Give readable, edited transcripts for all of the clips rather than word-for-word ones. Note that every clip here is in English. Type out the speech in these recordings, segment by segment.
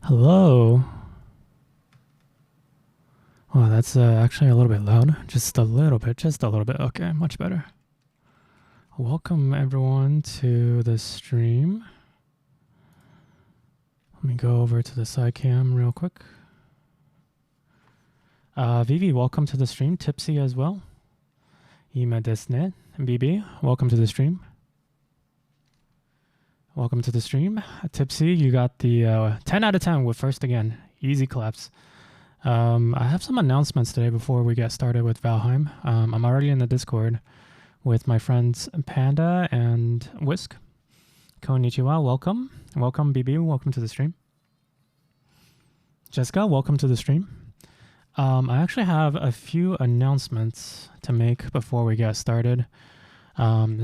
Hello. Oh, that's actually a little bit loud. Just a little bit. Just a little bit. Okay, much better. Welcome everyone to the stream. Let me go over to the side cam real quick. Vivi, welcome to the stream. Tipsy as well. Ima desne. BB, welcome to the stream. Welcome to the stream. Tipsy, you got the 10 out of 10 with first again. Easy claps. I have some announcements today before we get started with Valheim. I'm already in the Discord with my friends Panda and Whisk. Konnichiwa, welcome. Welcome, BB, welcome to the stream. Jessica, welcome to the stream. I actually have a few announcements to make before we get started.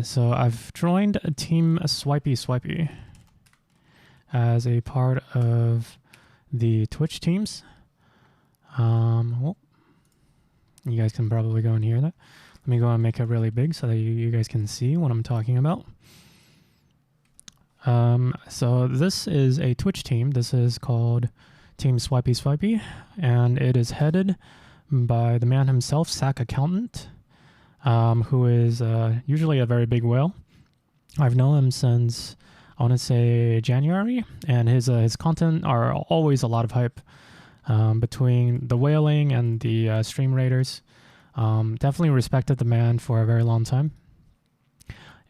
So I've joined Team Swipey as a part of the Twitch teams. Well, you guys can probably go and hear that. Let me go and make it really big so that you guys can see what I'm talking about. So this is a Twitch team. This is called Team Swipey, and it is headed by the man himself, Sack Accountant, who is usually a very big whale. I've known him since, I want to say, January, and his content are always a lot of hype. Between the whaling and the stream raiders. Definitely respected the man for a very long time.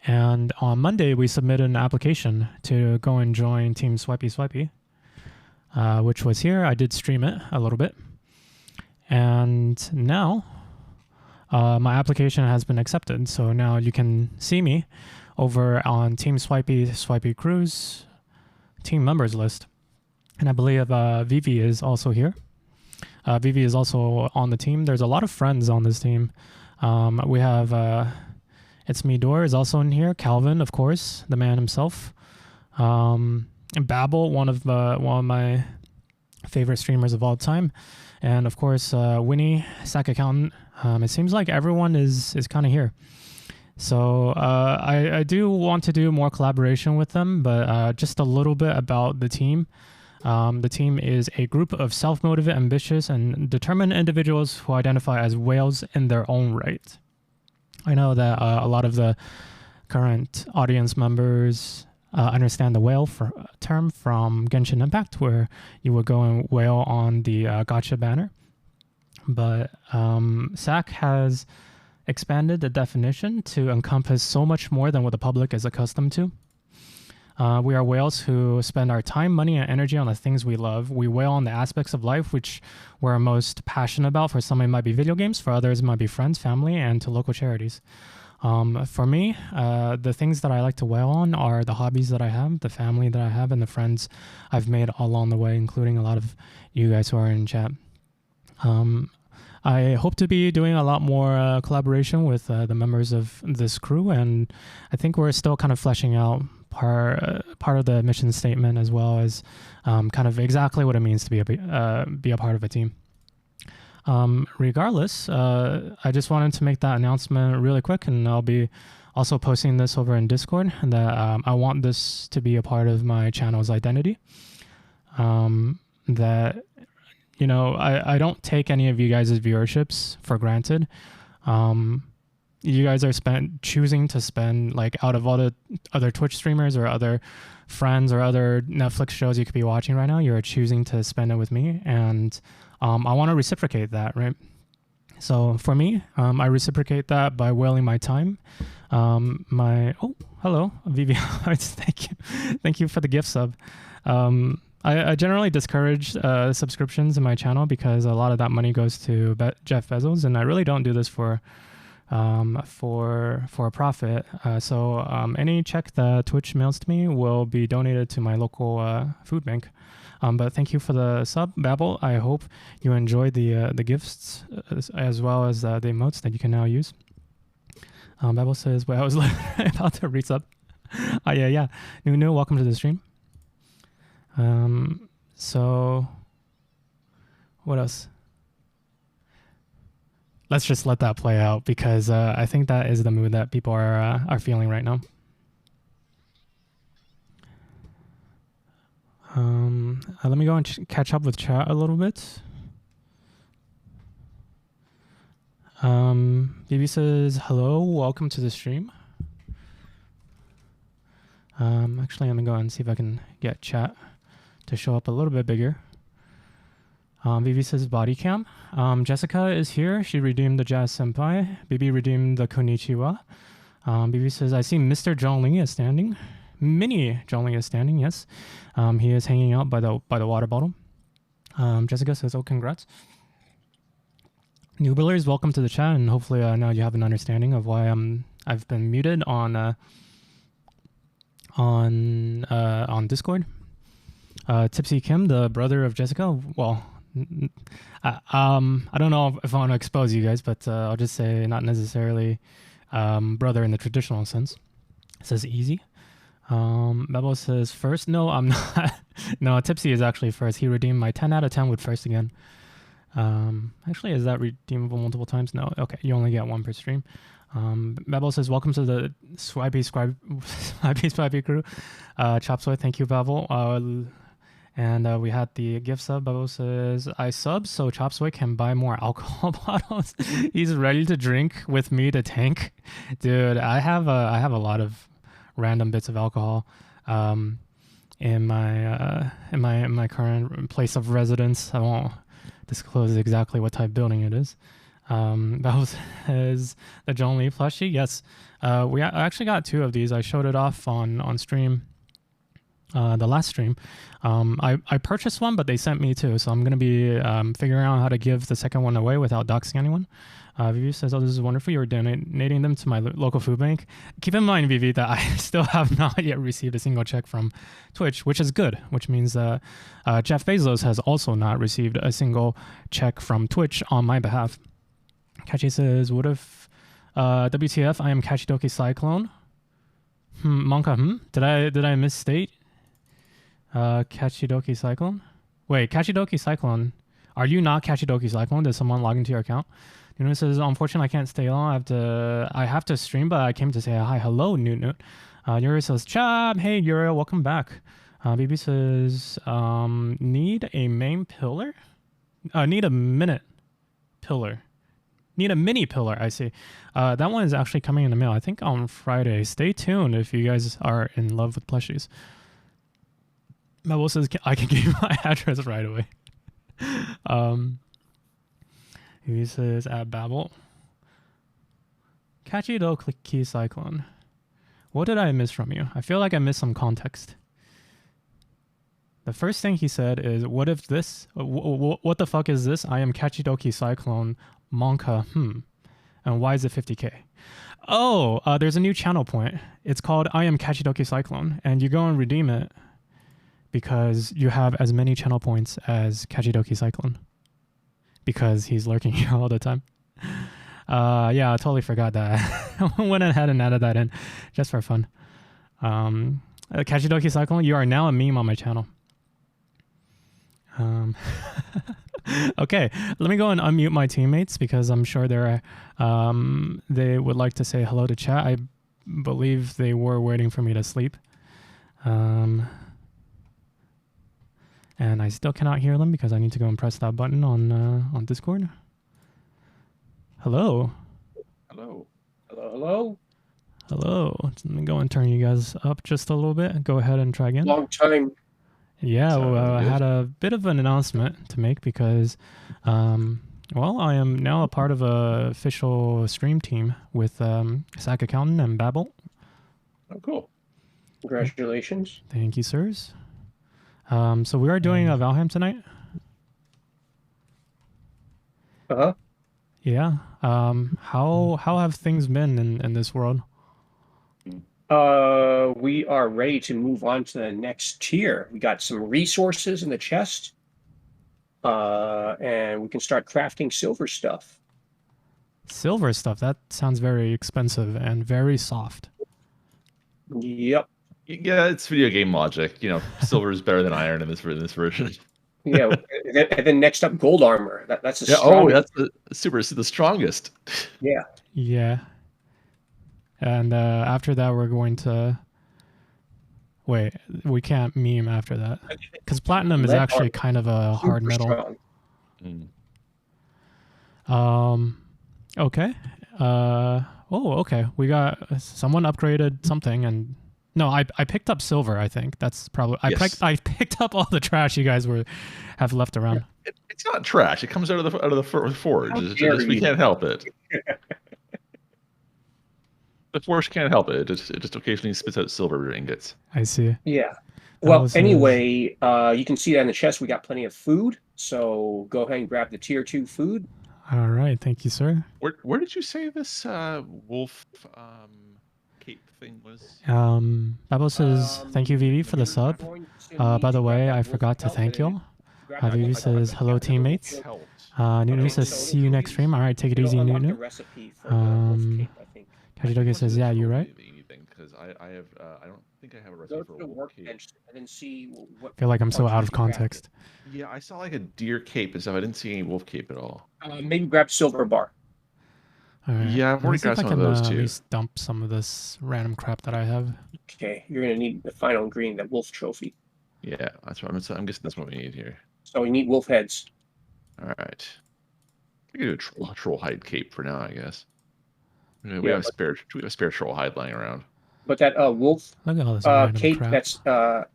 And on Monday, we submitted an application to go and join Team Swipey, which was here. I did stream it a little bit. And now, my application has been accepted. So now you can see me over on Team Swipey Crew's team members list. And I believe Vivi is also here. Vivi is also on the team. There's a lot of friends on this team. We have It's Me Door is also in here. Calvin, of course, the man himself. And Babel, one of my favorite streamers of all time. And of course, Winnie, Sack Accountant. It seems like everyone is kind of here. So I do want to do more collaboration with them, but just a little bit about the team. The team is a group of self-motivated, ambitious, and determined individuals who identify as whales in their own right. I know that a lot of the current audience members understand the whale term from Genshin Impact, where you would go and whale on the gacha banner. But SAC has expanded the definition to encompass so much more than what the public is accustomed to. We are whales who spend our time, money, and energy on the things we love. We whale on the aspects of life which we're most passionate about. For some, it might be video games. For others, it might be friends, family, and to local charities. For me, the things that I like to whale on are the hobbies that I have, the family that I have, and the friends I've made along the way, including a lot of you guys who are in chat. I hope to be doing a lot more collaboration with the members of this crew, and I think we're still kind of fleshing out part of the mission statement, as well as kind of exactly what it means to be a part of a team. Regardless, I just wanted to make that announcement really quick, and I'll be also posting this over in Discord, that I want this to be a part of my channel's identity. That, you know, I don't take any of you guys' viewerships for granted. You guys are choosing to spend, like, out of all the other Twitch streamers or other friends or other Netflix shows you could be watching right now, you're choosing to spend it with me, and I want to reciprocate that, right? So for me, I reciprocate that by whaling my time. Oh, hello, Vivi. Thank you for the gift sub. I generally discourage subscriptions in my channel because a lot of that money goes to Jeff Bezos, and I really don't do this for a profit. So any check that Twitch mails to me will be donated to my local food bank. But thank you for the sub, Babel. I hope you enjoyed the gifts as well as the emotes that you can now use. Babel says, well, I was about to read sub. Yeah. New, welcome to the stream. So what else? Let's just let that play out, because I think that is the mood that people are feeling right now. Let me go and catch up with chat a little bit. BB says, hello, welcome to the stream. Actually, I'm gonna go and see if I can get chat to show up a little bit bigger. BB says body cam. Jessica is here. She redeemed the Jazz Senpai. BB redeemed the Konnichiwa. BB says, I see Mr. John Lee is standing. Mini John Lee is standing, yes. He is hanging out by the water bottle. Jessica says, oh, congrats. Newbillers, welcome to the chat, and hopefully now you have an understanding of why I've been muted on Discord. Tipsy Kim, the brother of Jessica. Well, I don't know if I want to expose you guys, but I'll just say not necessarily brother in the traditional sense. It says easy. Bebo says first. No, I'm not. No, Tipsy is actually first. He redeemed my 10 out of 10 with first again. Actually, is that redeemable multiple times? No. Okay, you only get one per stream. Babel says, welcome to the Swipey crew. Chopsoy, thank you, Babel. And we had the gift sub. Babel says, I sub so Chopsoy can buy more alcohol bottles. He's ready to drink with me to tank. Dude, I have a lot of random bits of alcohol in my current place of residence. I won't disclose exactly what type building it is. That was the John Lee plushie. Yes, I actually got 2 of these. I showed it off on stream, the last stream. I purchased one, but they sent me 2, so I'm going to be figuring out how to give the second one away without doxing anyone. Vivi says, oh, this is wonderful. You're donating them to my local food bank. Keep in mind, Vivi, that I still have not yet received a single check from Twitch, which is good, which means that Jeff Bezos has also not received a single check from Twitch on my behalf. Kachi says, what if WTF, I am Kachidoki Cyclone? Monka, Did I misstate? Kachidoki Cyclone? Wait, Kachidoki Cyclone. Are you not Kachidoki Cyclone? Did someone log into your account? Nunu says, unfortunately, I can't stay long. I have to stream, but I came to say hi. Hello, Nunu. Yuri says, Chop. Hey, Yuri, welcome back. BB says, need a main pillar? Need a minute pillar. Need a mini pillar, I see. That one is actually coming in the mail, I think on Friday. Stay tuned if you guys are in love with plushies. Mabel says, I can give you my address right away. He says, at Babel. Kachido Key Cyclone. What did I miss from you? I feel like I missed some context. The first thing he said is, what if this? What the fuck is this? I am Kachidoki Cyclone Monka. And why is it 50k? Oh, there's a new channel point. It's called I am Kachidoki Cyclone. And you go and redeem it because you have as many channel points as Kachidoki Cyclone. Because he's lurking here all the time. Yeah, I totally forgot that. I went ahead and added that in just for fun. Kachidoki Cyclone, you are now a meme on my channel. Okay, let me go and unmute my teammates because I'm sure they would like to say hello to chat. I believe they were waiting for me to sleep. And I still cannot hear them because I need to go and press that button on Discord. Hello. Hello. Hello. Hello. Hello. Let me go and turn you guys up just a little bit. Go ahead and try again. Long time. Yeah, I had a bit of an announcement to make because, well, I am now a part of a official stream team with Sack Accountant and Babel. Oh, cool. Congratulations. Thank you, sirs. So we are doing a Valheim tonight. Uh-huh. Yeah. How have things been in this world? We are ready to move on to the next tier. We got some resources in the chest. And we can start crafting silver stuff. Silver stuff? That sounds very expensive and very soft. Yep. Yeah, it's video game logic. You know, silver is better than iron in this version. Yeah, and then next up, gold armor. That's the strongest. Oh, that's the strongest. Yeah. Yeah. And after that, we're going to Wait, we can't meme after that because platinum is Lead actually armor, kind of a hard super metal. strong. Okay. Okay. We got someone upgraded something, and no, I picked up silver. I think that's probably Yes. I picked up all the trash you guys have left around. It's not trash. It comes out of the forge. How It's dare just, we you. can't help it. The forge can't help it. It just occasionally spits out silver ingots. I see. Yeah. That Well, was anyway, you can see that in the chest. We got plenty of food. So go ahead and grab the tier 2 food. All right. Thank you, sir. Where did you say this wolf cape thing was? Babel says, thank you, Vivi, for the sub. By the way, I forgot to thank y'all. Vivi says, hello, teammates. Nunu says, see you next stream. All right, take it easy, Nunu. Kajidoge says, yeah, you're right. Because I don't think I have a recipe Go to for the a wolf cape. workbench and then see what. I feel like I'm so out of context. Yeah, I saw like a deer cape and stuff. I didn't see any wolf cape at all. Maybe grab silver bar. All right. Yeah, I've already grabbed some of those too. At least dump some of this random crap that I have. Okay, you're gonna need the final ingredient, that wolf trophy. Yeah, that's what I'm guessing. That's what we need here. So we need wolf heads. All right. We can do a troll hide cape for now, I guess. We Yeah, have a spare troll hide lying around. But that wolf Look at all this random cape, crap.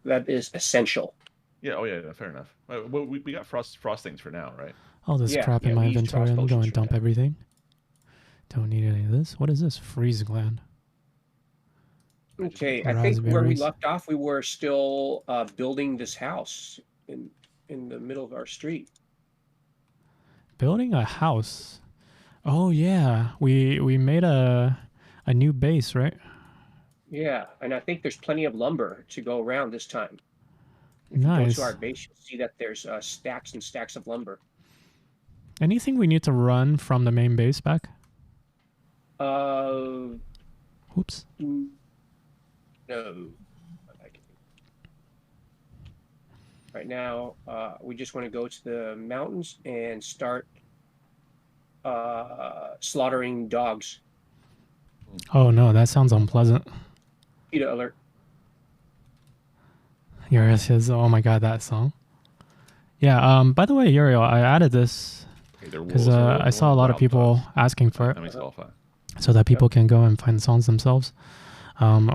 that is essential. Yeah. Oh yeah. Fair enough. Well, we got frost things for now, right? All this crap in my inventory. I'm going to dump everything. Don't need any of this. What is this? Freeze gland. Okay, I think where we left off, we were still building this house in the middle of our street. Building a house. Oh yeah, we made a new base, right? Yeah, and I think there's plenty of lumber to go around this time. If Nice. you go to our base, you'll see that there's stacks and stacks of lumber. Anything we need to run from the main base back? Oops. No. Right now, we just want to go to the mountains and start slaughtering dogs. Oh no, that sounds unpleasant. PETA alert. Uriel says, oh my god, that song. Yeah, by the way, Uriel, I added this because I saw a lot of people asking for it. So that people can go and find the songs themselves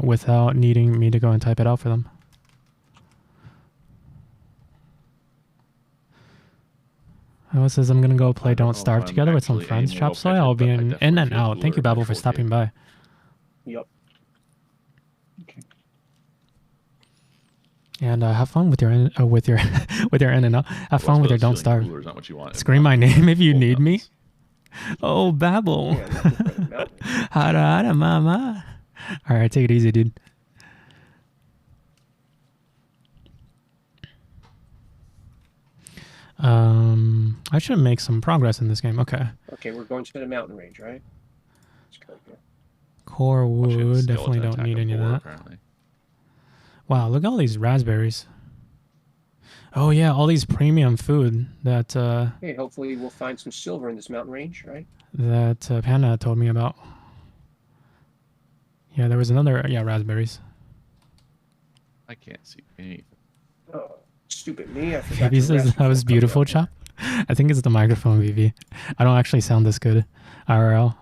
without needing me to go and type it out for them. It says I'm gonna go play Don't Starve together with some friends. Chop Soy, I'll be in and out. Thank you, Babel, for stopping by. Yep. Okay. And have fun with your with your in and out. Have fun with your Don't Starve. Scream my name if you need me. Oh, Babel. Hada hada mama. All right, take it easy, dude. I should make some progress in this game. Okay. Okay, we're going to the mountain range, right? Let's go here. Core wood. Definitely don't need any of that. Apparently. Wow, look at all these raspberries. Oh yeah, all these premium food that. Hey, hopefully we'll find some silver in this mountain range, right? That Panda told me about. Yeah, there was another. Yeah, raspberries. I can't see anything. Oh, stupid me! I forgot. Vivi says that was beautiful, Chop. I think it's the microphone, Vivi. I don't actually sound this good, IRL.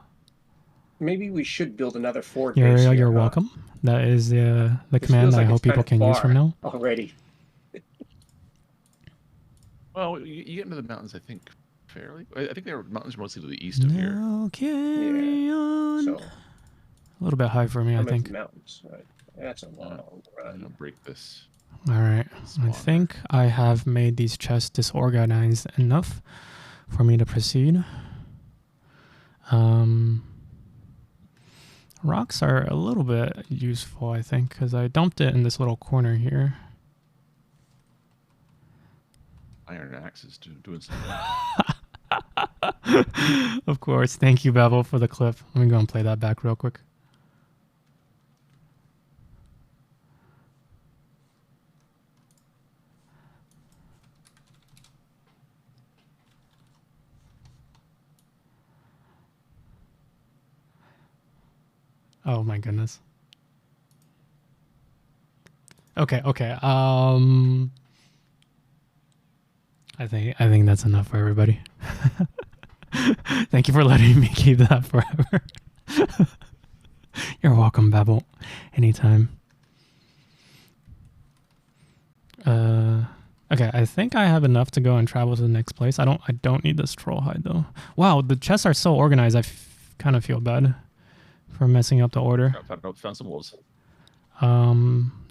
Maybe we should build another fort. Uriel, you're welcome. That is the command I hope people can use from now. Already. Well, you get into the mountains, I think, fairly. I think there are mountains mostly to the east of here. Carry on. So, a little bit high for me, I think. Mountains. Right. That's a long run. I'm gonna break this. All right. I think I have made these chests disorganized enough for me to proceed. Rocks are a little bit useful, I think, because I dumped it in this little corner here. Iron axe is doing something. Of course. Thank you, Babel, for the clip. Let me go and play that back real quick. Oh my goodness. Okay. I think that's enough for everybody. Thank you for letting me keep that forever. You're welcome, Babel. Anytime. Okay, I think I have enough to go and travel to the next place. I don't need this troll hide though. Wow, the chests are so organized. I kind of feel bad for messing up the order. Found some wolves.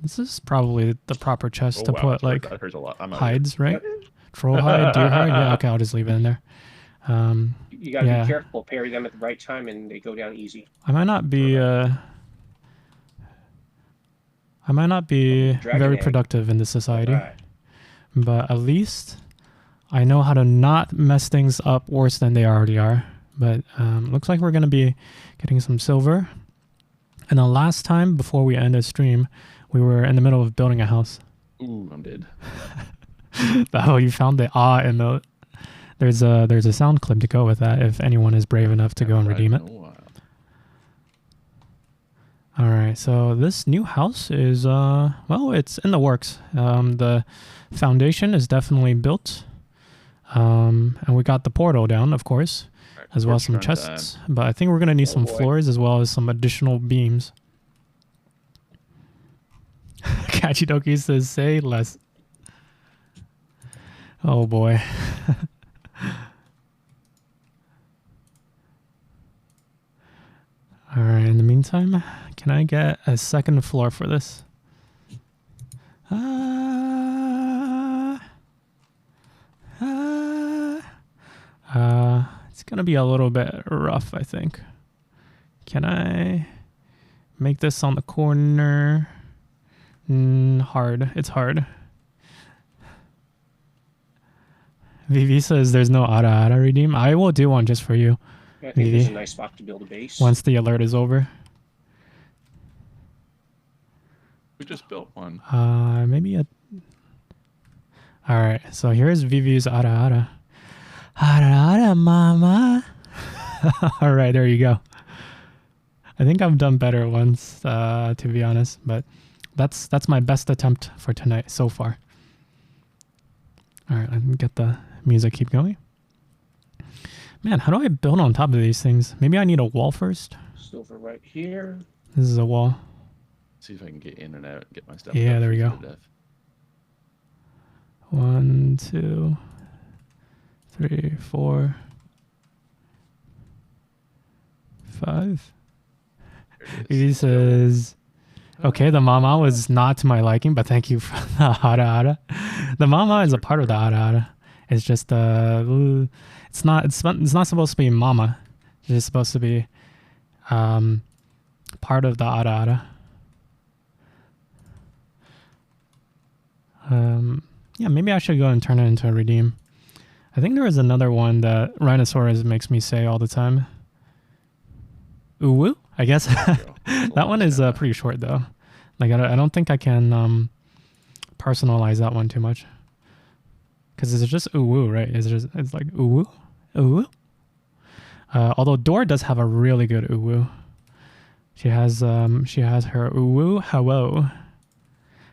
This is probably the proper chest to put like that hurts a lot. hides, right? Troll hide, deer hide. Yeah, okay, I'll just leave it in there. You gotta be careful, parry them at the right time, and they go down easy. I might not be very productive in this society, but at least I know how to not mess things up worse than they already are. But looks like we're gonna be getting some silver. And the last time before we end the stream, we were in the middle of building a house. Ooh, I'm dead. Oh, you found the in the. There's a sound clip to go with that if anyone is brave enough to go and redeem it. All right, so this new house is well, it's in the works. The foundation is definitely built, and we got the portal down, of course, as well as some chests. But I think we're gonna need some floors as well as some additional beams. Kachidoki says, "Say less." Oh boy. All right, in the meantime, can I get a second floor for this? It's gonna be a little bit rough, I think. Can I make this on the corner? Hard. It's hard. Vivi says there's no Ara redeem. I will do one just for you. Yeah, I think there's a nice spot to build a base. Once the alert is over. We just built one. Maybe a... Alright, so here's Vivi's Ara. Ara, mama. Alright, there you go. I think I've done better ones, to be honest, but that's my best attempt for tonight so far. Alright, let me get the music keep going. Man, how do I build on top of these things? Maybe I need a wall first. Silver right here. This is a wall. See if I can get in and out and get my stuff. Yeah, there we go. 1, 2, 3, 4, 5. He says, okay, the mama was not to my liking, but thank you for the hara. The mama is a part of the hara. It's just it's not supposed to be mama. It's just supposed to be part of the hara. Yeah, maybe I should go and turn it into a redeem. I think there is another one that Rhinosaurus makes me say all the time. Uwu, I guess. That one is pretty short though. Like I don't think I can personalize that one too much. Because it's just uwu, right? It's like uwu, uwu. Although Dor does have a really good uwu. She has her uwu hello.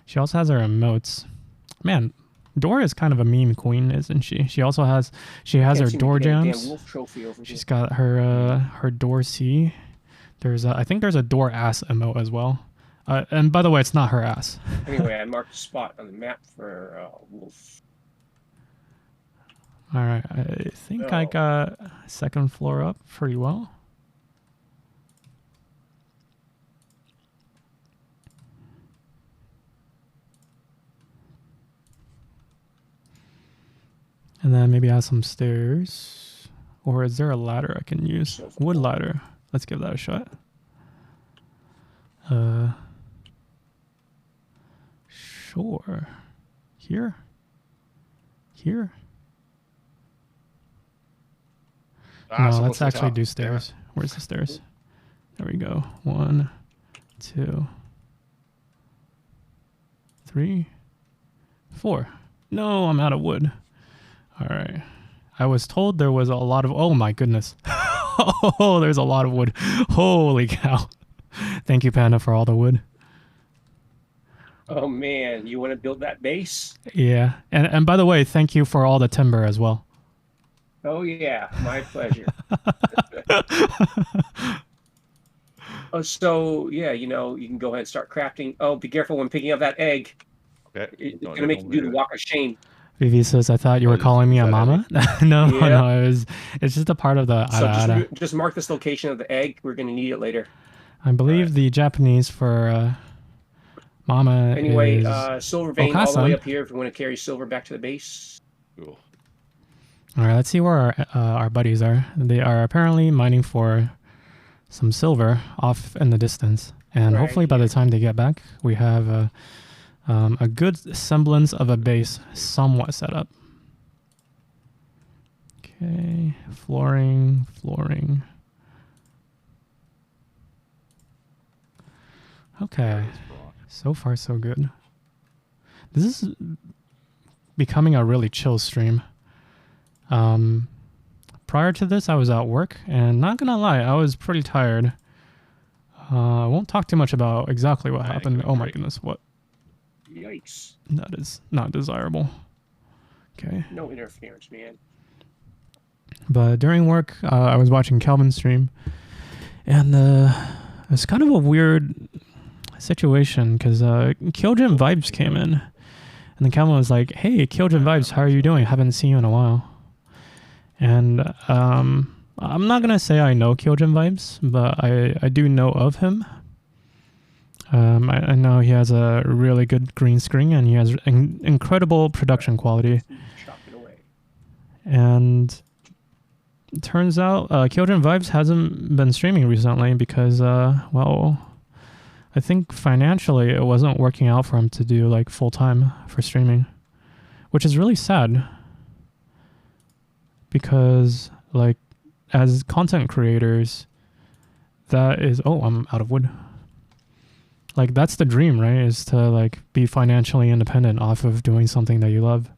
She also has her emotes. Man, Dor is kind of a meme queen, isn't she? She also has her door jams. She's got her door C. There's I think there's a door ass emote as well. And by the way, it's not her ass. Anyway, I marked a spot on the map for wolf. All right, I think I got second floor up pretty well. And then maybe add some stairs. Or is there a ladder I can use? Wood ladder. Let's give that a shot. Sure. Here? Here? No, let's actually do stairs. Where's the stairs? There we go. 1, 2, 3, 4. No, I'm out of wood. All right. I was told there was a lot of... Oh, my goodness. Oh, there's a lot of wood. Holy cow. Thank you, Panda, for all the wood. Oh man, you want to build that base? Yeah, and by the way, thank you for all the timber as well. Oh yeah, my pleasure. Oh, so yeah, you can go ahead and start crafting. Oh, be careful when picking up that egg. Okay. It's Don't gonna make want you me do the to. walk of shame. Vivi says, "I thought you Oh, were calling me is a that heavy? mama." No, Yeah. no, it's just a part of the So ara ara. just mark this location of the egg. We're gonna need it later. I All right. believe the Japanese for mama Anyway, is silver vein all the way okasan. up here if we want to carry silver back to the base. Cool. All right, let's see where our buddies are. They are apparently mining for some silver off in the distance, and Right hopefully by here. the time they get back, we have a good semblance of a base somewhat set up. Okay, flooring. Okay, so far so good. This is becoming a really chill stream. Prior to this, I was at work, and not gonna lie, I was pretty tired. I won't talk too much about exactly what happened. Oh my goodness, what? Yikes. That is not desirable. Okay. No interference, man. But during work, I was watching Calvin's stream, and it's kind of a weird situation because Kyojin Vibes came in, and then Calvin was like, "Hey, Kyojin Vibes, how are you doing? Haven't seen you in a while." And I'm not gonna say I know Kyojin Vibes, but I do know of him. I know he has a really good green screen, and he has incredible production quality. Chop it away. And it turns out Kyojin Vibes hasn't been streaming recently because, well, I think financially it wasn't working out for him to do like full time for streaming, which is really sad. Because like as content creators, that is I'm out of wood. Like that's the dream, right? Is to like be financially independent off of doing something that you love,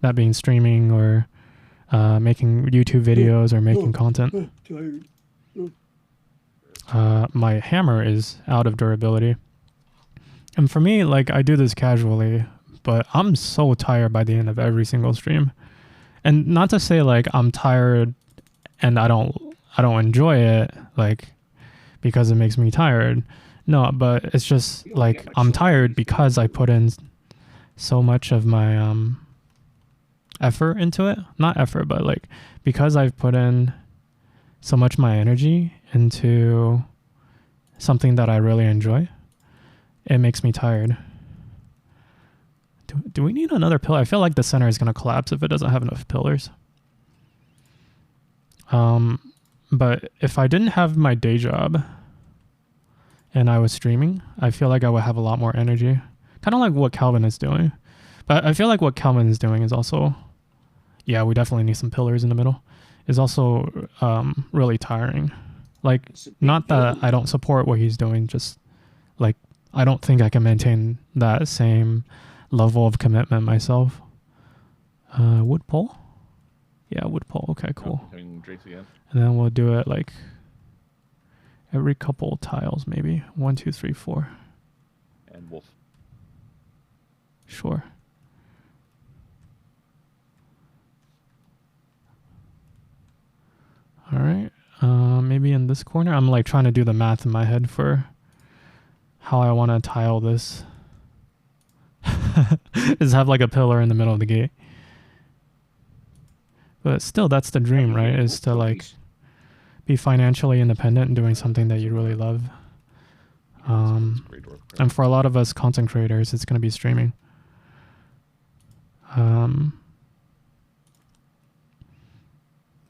that being streaming or making YouTube videos or making content. My hammer is out of durability, and for me, like I do this casually, but I'm so tired by the end of every single stream. And not to say like I'm tired and I don't enjoy it like because it makes me tired. No, but it's just like I'm tired because I put in so much of my effort into it. Not effort, but like because I've put in so much of my energy into something that I really enjoy, it makes me tired. Do we need another pillar? I feel like the center is going to collapse if it doesn't have enough pillars. But if I didn't have my day job and I was streaming, I feel like I would have a lot more energy. Kind of like what Calvin is doing. But I feel like what Calvin is doing is also, yeah, we definitely need some pillars in the middle, is also really tiring. Like, not that I don't support what he's doing, just like, I don't think I can maintain that same level of commitment myself. Wood pole? Yeah, wood pole. Okay, cool. Drinks again. And then we'll do it like every couple tiles, maybe 1, 2, 3, 4. And wolf. Sure. All right. Maybe in this corner. I'm like trying to do the math in my head for how I want to tile this. Is have like a pillar in the middle of the gate. But still, that's the dream, right? Is to like be financially independent and doing something that you really love. And for a lot of us content creators, it's going to be streaming.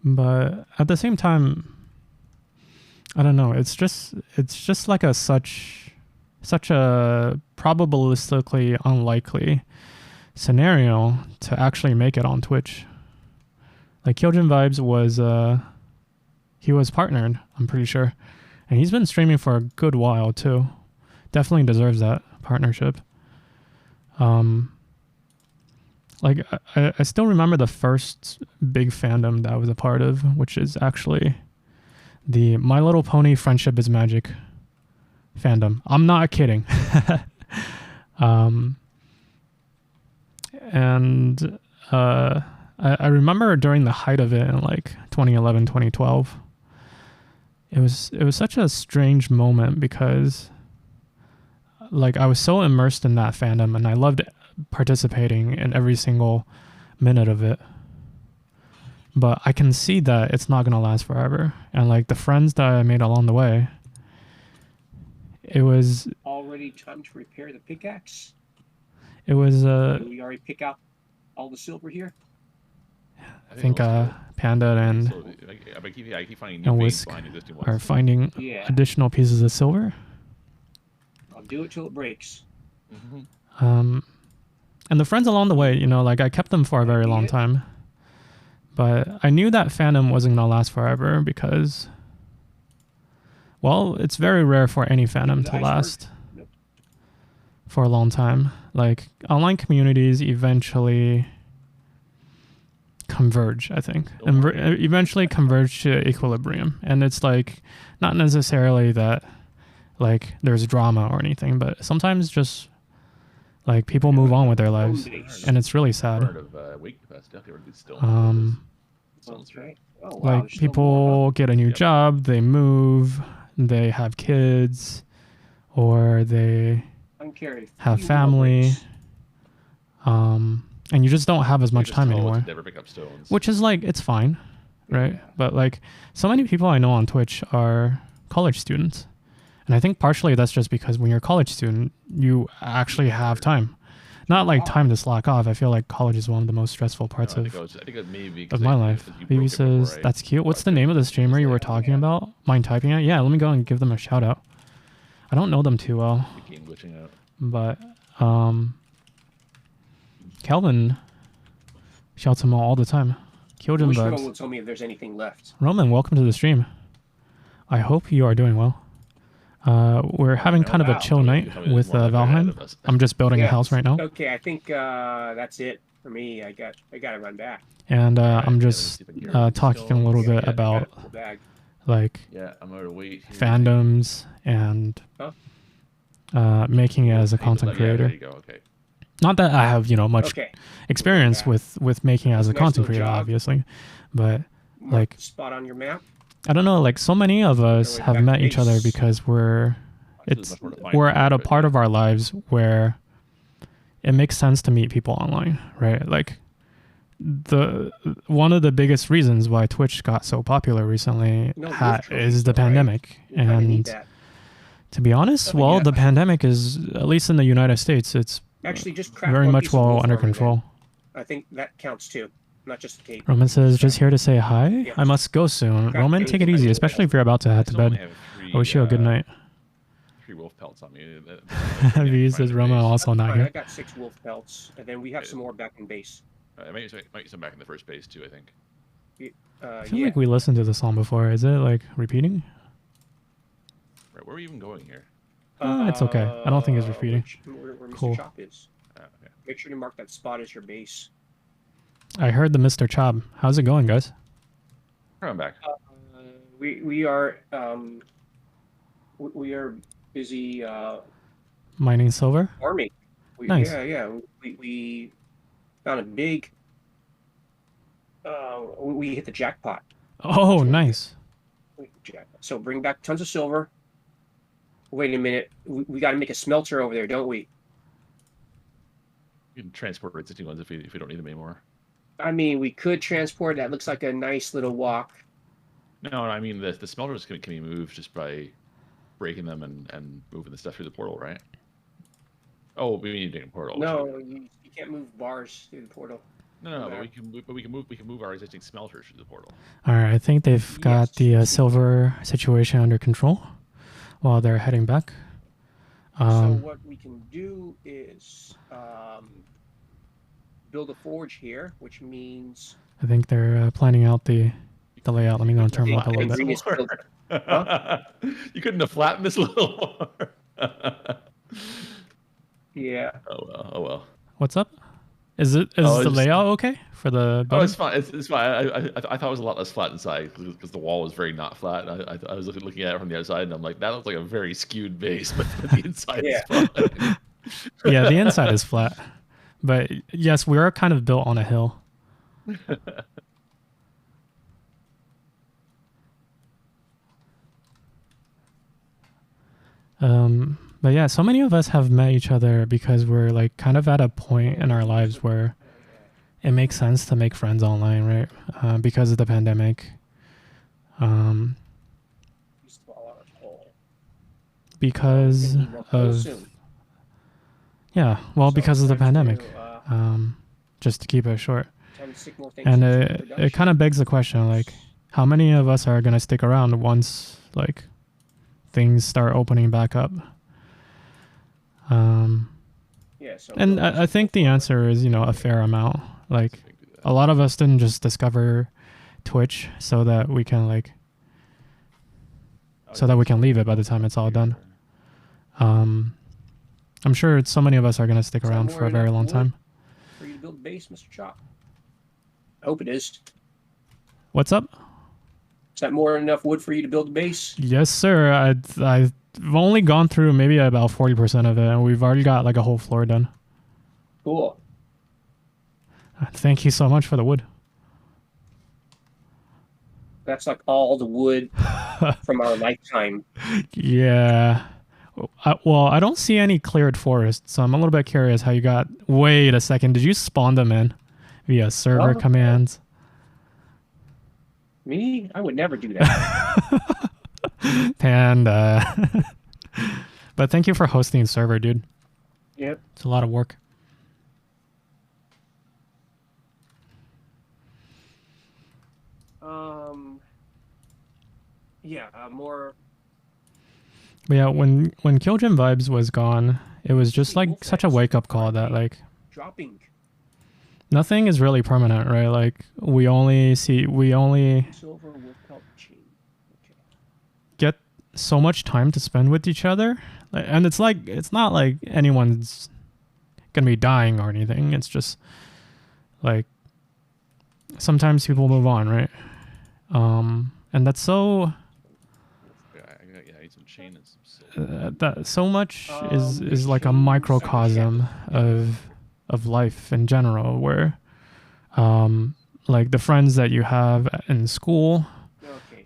But at the same time, I don't know. It's just like such a probabilistically unlikely scenario to actually make it on Twitch. Like Kyojin Vibes was he was partnered, I'm pretty sure. And he's been streaming for a good while too. Definitely deserves that partnership. Like I still remember the first big fandom that I was a part of, which is actually the My Little Pony Friendship is Magic fandom. I'm not kidding. Um, and I remember during the height of it in like 2011, 2012, it was such a strange moment because like I was so immersed in that fandom and I loved participating in every single minute of it. But I can see that it's not gonna last forever. And like the friends that I made along the way, it was Already time to repair the pickaxe. It was Did we already pick out all the silver here? I think Panda and I keep finding new veins Whisk behind existing are ones. finding additional pieces of silver. I'll do it till it breaks. And the friends along the way, you know, like I kept them for a very long time. But I knew that fandom wasn't gonna last forever because, well, it's very rare for any fandom to last for a long time. Like online communities eventually converge, I think, and eventually converge to equilibrium. And it's like not necessarily that like there's drama or anything, but sometimes just like people move on with their lives, and it's really sad. Like people get a new job, they move, they have kids, or they have family, and you just don't have as much time anymore. Which is like, it's fine, right? Yeah. But like so many people I know on Twitch are college students. And I think partially that's just because when you're a college student, you actually have time. Not like time to slack off. I feel like college is one of the most stressful parts of my life. Vivi says, that's cute. What's the name of the streamer you were talking about? Mind typing it? Yeah, let me go and give them a shout out. I don't know them too well. But Calvin shouts them all the time. Kyojin Bugs. Roman will tell me if there's anything left. Roman, welcome to the stream. I hope you are doing well. We're having kind of a chill night with Valheim. I'm just building a house right now. Okay, I think that's it for me. I got to run back. And I'm just talking a little bit about like fandoms and making it as a content creator. Not that I have, you know, much experience with making it as a content creator, obviously, but like spot on your map. I don't know, like so many of us have met each other because we're at a part of our lives where it makes sense to meet people online, right? Like one of the biggest reasons why Twitch got so popular recently is the pandemic. And to be honest, well, the pandemic is, at least in the United States, it's actually just very much well under control. I think that counts too. Not just the tape. Roman says, just here to say hi. Yeah. I must go soon. Roman, take it easy, especially if you're about to head to bed. I wish you a good night. 3 wolf pelts on me. V says, Roman also not here. I got 6 wolf pelts, and then we have some more back in base. I might get some back in the first base too, I think. I feel like we listened to the song before. Is it like repeating? Right, where are we even going here? It's okay. I don't think it's repeating. Where cool. Mr. Chop is. Okay. Make sure to mark that spot as your base. I heard the Mr. Chop. How's it going, guys? I'm back. We are busy mining silver. Farming. Nice. Yeah. We found a big. We hit the jackpot. Oh, nice. So bring back tons of silver. Wait a minute. We got to make a smelter over there, don't we? You can transport existing ones if we don't need them anymore. I mean, we could transport. That looks like a nice little walk. No, I mean the smelters can be moved just by breaking them and moving the stuff through the portal, right? Oh, we need to make a portal. No, you can't move bars through the portal. No, but we can move our existing smelters through the portal. All right, I think they've got the silver situation under control while they're heading back. So what we can do is build a forge here, which means I think they're planning out the layout. Let me go and turn them up a little bit. Huh? You couldn't have flattened this a little more. Yeah. Oh well. What's up? Is the layout okay for the building? Oh, it's fine. It's fine. I thought it was a lot less flat inside because the wall was very not flat. I was looking at it from the outside, and I'm like, that looks like a very skewed base, but the inside is fine. Yeah, the inside is flat. But yes, we are kind of built on a hill. But yeah, so many of us have met each other because we're like kind of at a point in our lives where it makes sense to make friends online, right? Because of the pandemic. Because of because of the pandemic. Just to keep it short. And it kind of begs the question, like, how many of us are gonna stick around once like things start opening back up? And I think the answer is, a fair amount. Like, a lot of us didn't just discover Twitch so that we can leave it by the time it's all done. I'm sure so many of us are going to stick around for a very long time. For you to build a base, Mr. Chop? I hope it is. What's up? Is that more than enough wood for you to build a base? Yes, sir. I've only gone through maybe about 40% of it, and we've already got like a whole floor done. Cool. Thank you so much for the wood. That's like all the wood from our lifetime. Yeah. Well, I don't see any cleared forest, so I'm a little bit curious how you got... Wait a second. Did you spawn them in via server commands? Me? I would never do that. Panda. But thank you for hosting the server, dude. Yep. It's a lot of work. Yeah, more... But yeah, when Kyojin Vibes was gone, it was just like such a wake-up call that like... Dropping. Nothing is really permanent, right? Like, we only get so much time to spend with each other. And it's not like anyone's gonna be dying or anything. It's just like sometimes people move on, right? And that's so... I need some chain and some silk. That so much is like a microcosm of life in general, where like the friends that you have in school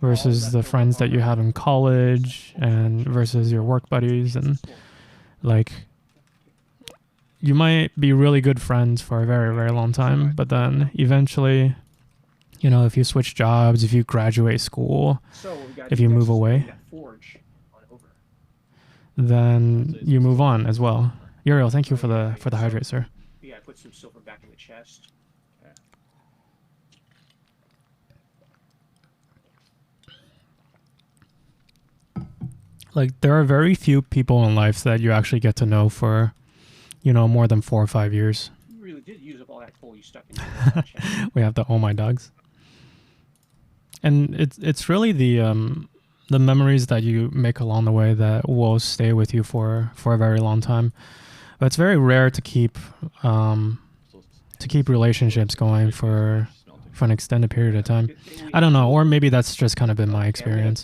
versus the friends that you have in college and versus your work buddies, and like you might be really good friends for a very, very long time, but then eventually, if you switch jobs, if you graduate school, if you move away, then you move on as well. Uriel, thank you for the hydrate, sir. Yeah, I put some silver back in the chest. Like, there are very few people in life that you actually get to know for, more than 4 or 5 years. You really did use up all that coal you stuck in your chest. We have the Oh My Dogs. And it's really the memories that you make along the way that will stay with you for a very long time. But it's very rare to keep relationships going for an extended period of time. I don't know, or maybe that's just kind of been my experience.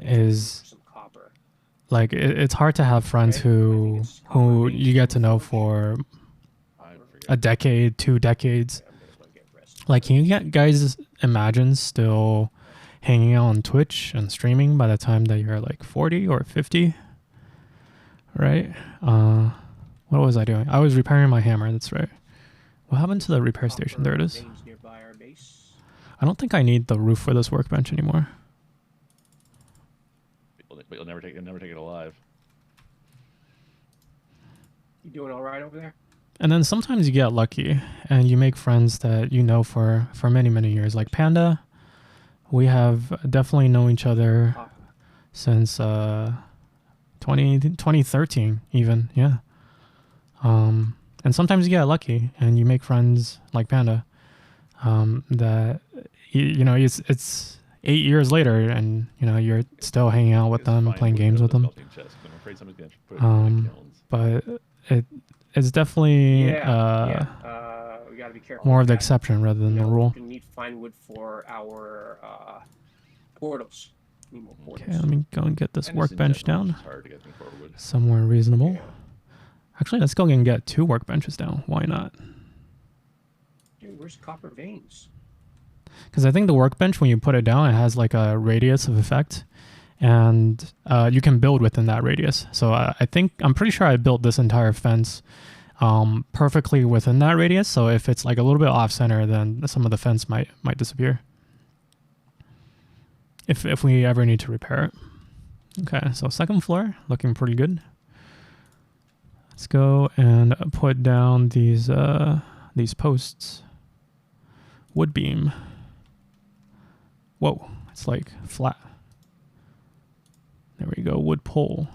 Is like it's hard to have friends who you get to know for a decade, 2 decades. Like, can you guys imagine still hanging out on Twitch and streaming by the time that you're like 40 or 50? Right? What was I doing? I was repairing my hammer, that's right. What happened to the repair station? There it is. I don't think I need the roof for this workbench anymore. But you'll never take it alive. You doing all right over there? And then sometimes you get lucky and you make friends that you know for many, many years. Like Panda, we have definitely known each other since 2013 even, yeah. And sometimes you get lucky and you make friends like Panda that, it's 8 years later and, you're still hanging out with them, playing games with them. But it's definitely we gotta be careful. more of the exception rather than the rule. We need to find wood for our portals. Need more Okay, portals. let me go and get this And just in workbench general, down. It's hard to get things forward. Somewhere reasonable. Yeah. Actually, let's go and get 2 workbenches down. Why not? Dude, where's copper veins? Because I think the workbench, when you put it down, it has like a radius of effect. And you can build within that radius. So I'm pretty sure I built this entire fence perfectly within that radius. So if it's like a little bit off center, then some of the fence might disappear. If we ever need to repair it. Okay, so 2nd floor, looking pretty good. Let's go and put down these posts. Wood beam. Whoa, it's like flat. There we go, wood pole.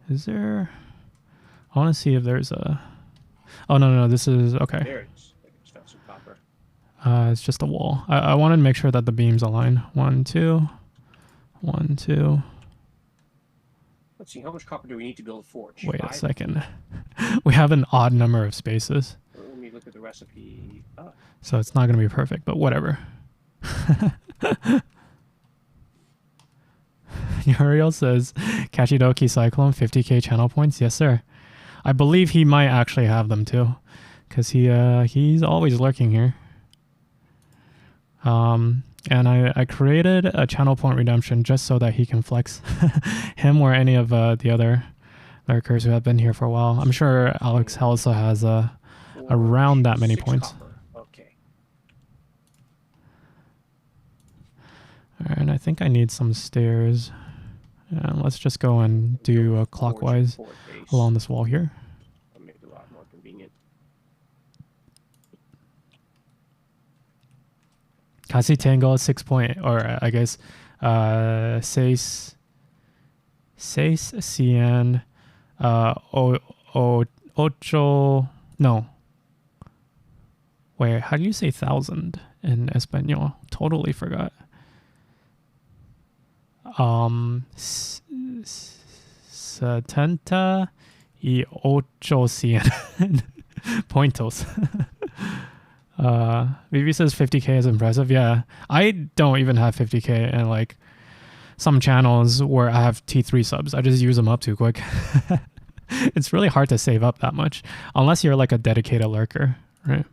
Is there... I want to see if there's a... Oh, no, this is... Okay. There it is. I just found some copper. It's just a wall. I wanted to make sure that the beams align. 1, 2. 1, 2. Let's see, how much copper do we need to build a forge? Wait 5? a second. We have an odd number of spaces. Let me look at the recipe. So it's not going to be perfect, but whatever. Uriel says, Kashidoki Cyclone, 50k channel points. Yes, sir. I believe he might actually have them too, because he's always lurking here. And I created a channel point redemption just so that he can flex him or any of the other lurkers who have been here for a while. I'm sure Alex also has around that many 6 points. Copper. Okay. All right, I think I need some stairs. And let's just go and do a clockwise along this wall here. That'll make it a lot more convenient. Casi Tango 6 point, or I guess, 6 cien, ocho, no. Wait, how do you say 1,000 in Espanol? Totally forgot. 78 pointos. Vivi says 50k is impressive. Yeah, I don't even have 50k, and like some channels where I have T3 subs, I just use them up too quick. It's really hard to save up that much unless you're like a dedicated lurker, right?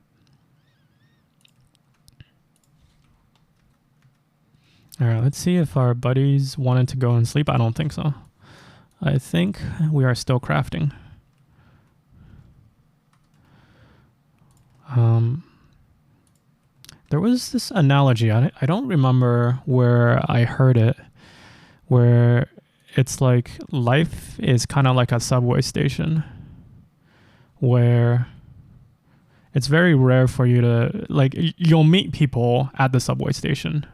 All right, let's see if our buddies wanted to go and sleep. I don't think so. I think we are still crafting. There was this analogy, I don't remember where I heard it, where it's like life is kind of like a subway station where it's very rare for you to, like, you'll meet people at the subway station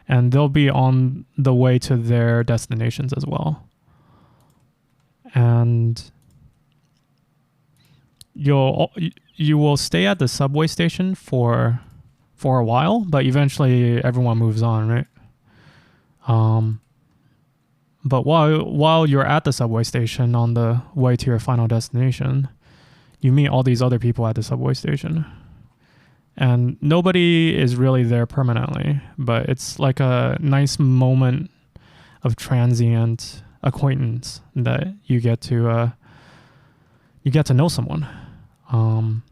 and they'll be on the way to their destinations as well. And you will stay at the subway station for a while, but eventually everyone moves on, right? But while you're at the subway station on the way to your final destination, you meet all these other people at the subway station. And nobody is really there permanently, but it's like a nice moment of transient acquaintance that you get to know someone. And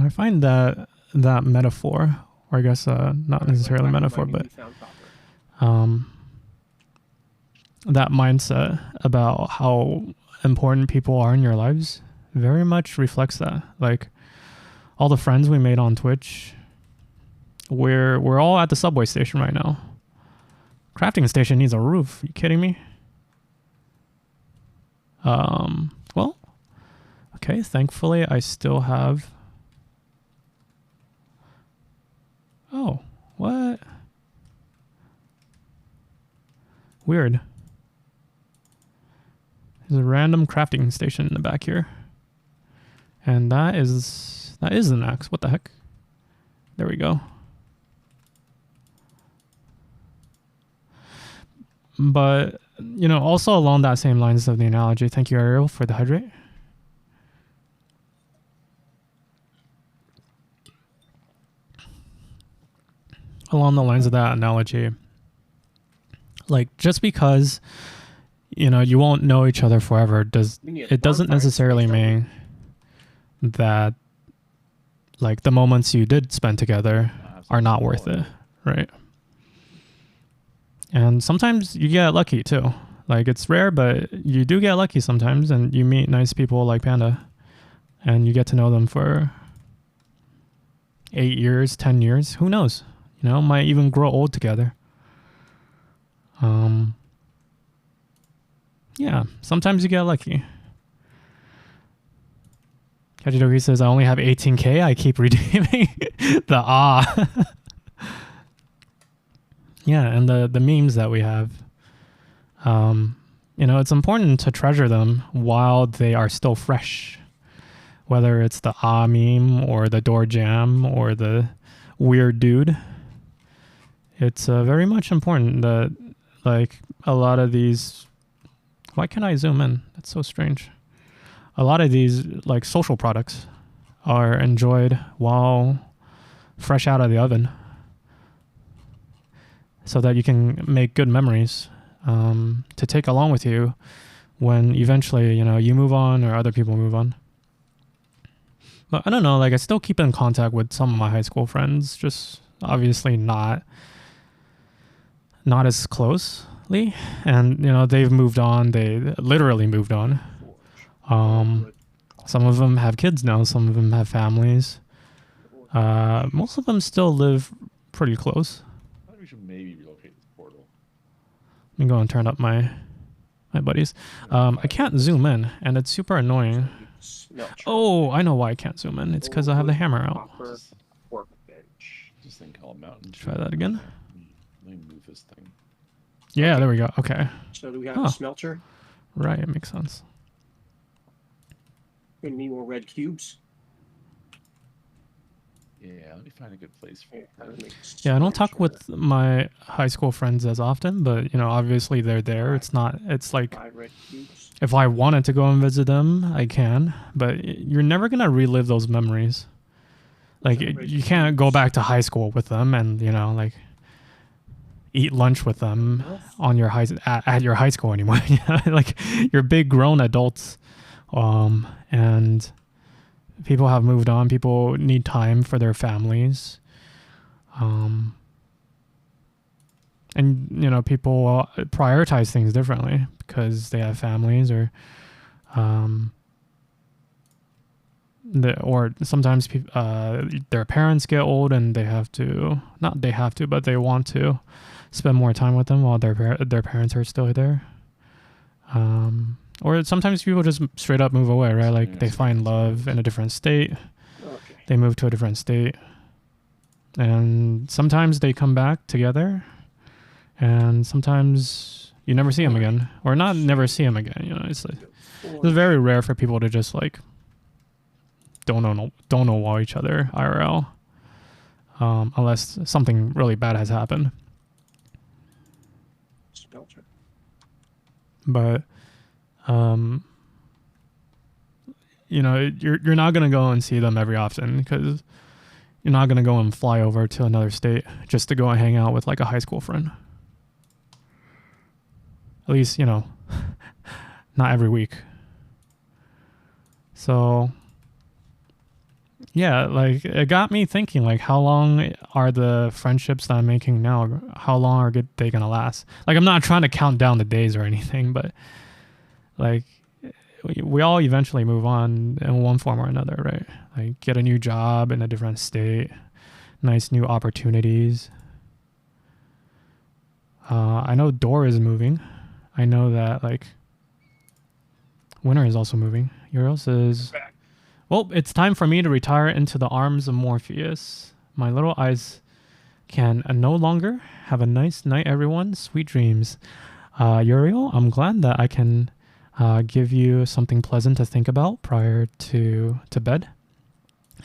I find that metaphor, or I guess not necessarily metaphor, but that mindset about how important people are in your lives very much reflects that. Like all the friends we made on Twitch, we're all at the subway station right now. Crafting station needs a roof. Are you kidding me? Well, okay, thankfully I still have... Oh, what? Weird. There's a random crafting station in the back here. And that is an axe. What the heck? There we go. But, you know, also along that same lines of the analogy, thank you, Ariel, for the hydrate. along the lines of that analogy, like just because you won't know each other forever doesn't necessarily mean that like the moments you did spend together are not worth it, right? And sometimes you get lucky too. Like it's rare, but you do get lucky sometimes, and you meet nice people like Panda, and you get to know them for 8 years, 10 years. Who knows? Might even grow old together. Yeah, sometimes you get lucky. Kajidogi says, I only have 18K. I keep redeeming the Yeah, and the memes that we have. It's important to treasure them while they are still fresh. Whether it's the meme or the door jam or the weird dude. It's very much important that like a lot of these... Why can't I zoom in? That's so strange. A lot of these like social products are enjoyed while fresh out of the oven, so that you can make good memories to take along with you when eventually you move on or other people move on. But I don't know, like I still keep in contact with some of my high school friends, just obviously not as closely, and they've moved on. They literally moved on. Some of them have kids now, some of them have families. Most of them still live pretty close. I think we should maybe relocate this portal. Let me go and turn up my buddies. I can't zoom in, and it's super annoying. Oh, I know why I can't zoom in. It's because I have the hammer out. This thing called mountain. Try that again. Let me move this thing. Yeah, there we go. Okay. So do we have a smelter? Right, it makes sense. We need more red cubes. Yeah, let me find a good place for Yeah, I don't talk with my high school friends as often, but obviously they're there. It's like if I wanted to go and visit them, I can, but you're never gonna relive those memories. Like you can't go back to high school with them and like eat lunch with them on your at your high school anymore. Like you're big grown adults, and people have moved on. People need time for their families. And people prioritize things differently because they have families or sometimes their parents get old and they want to spend more time with them while their parents are still there. Or sometimes people just straight up move away, right? Like they find love in a different state. Okay. They move to a different state. And sometimes they come back together. And sometimes you never see them again. Or not never see them again. It's very rare for people to just like don't know each other IRL. Unless something really bad has happened. But you're not gonna go and see them every often because you're not gonna go and fly over to another state just to go and hang out with like a high school friend. At least not every week. So yeah, like it got me thinking, like how long are the friendships that I'm making now, how long are they gonna last? Like I'm not trying to count down the days or anything, but like we all eventually move on in one form or another, right? Like get a new job in a different state, nice new opportunities. I know Door is moving. I know that like Winter is also moving. Euros is... Well, it's time for me to retire into the arms of Morpheus. My little eyes can no longer. Have a nice night, everyone. Sweet dreams. Uriel, I'm glad that I can give you something pleasant to think about prior to bed.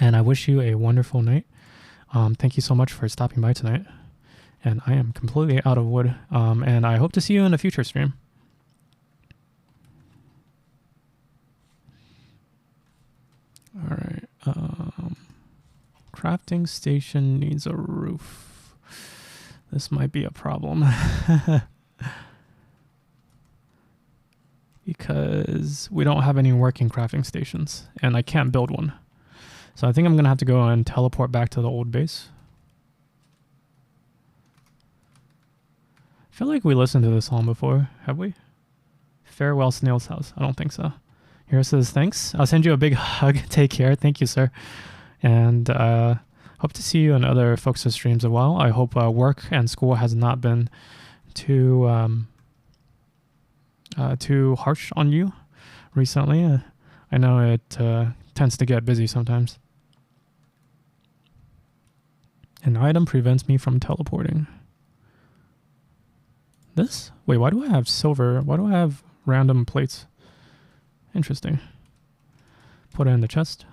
And I wish you a wonderful night. Thank you so much for stopping by tonight. And I am completely out of wood. And I hope to see you in a future stream. All right. Crafting station needs a roof. This might be a problem. Because we don't have any working crafting stations, and I can't build one. So I think I'm going to have to go and teleport back to the old base. I feel like we listened to this song before, have we? Farewell Snail's House. I don't think so. Here says, thanks. I'll send you a big hug. Take care. Thank you, sir. And hope to see you in other folks' streams a while. I hope work and school has not been too harsh on you recently. I know it tends to get busy sometimes. An item prevents me from teleporting. This? Wait, why do I have silver? Why do I have random plates? Interesting. Put it in the chest.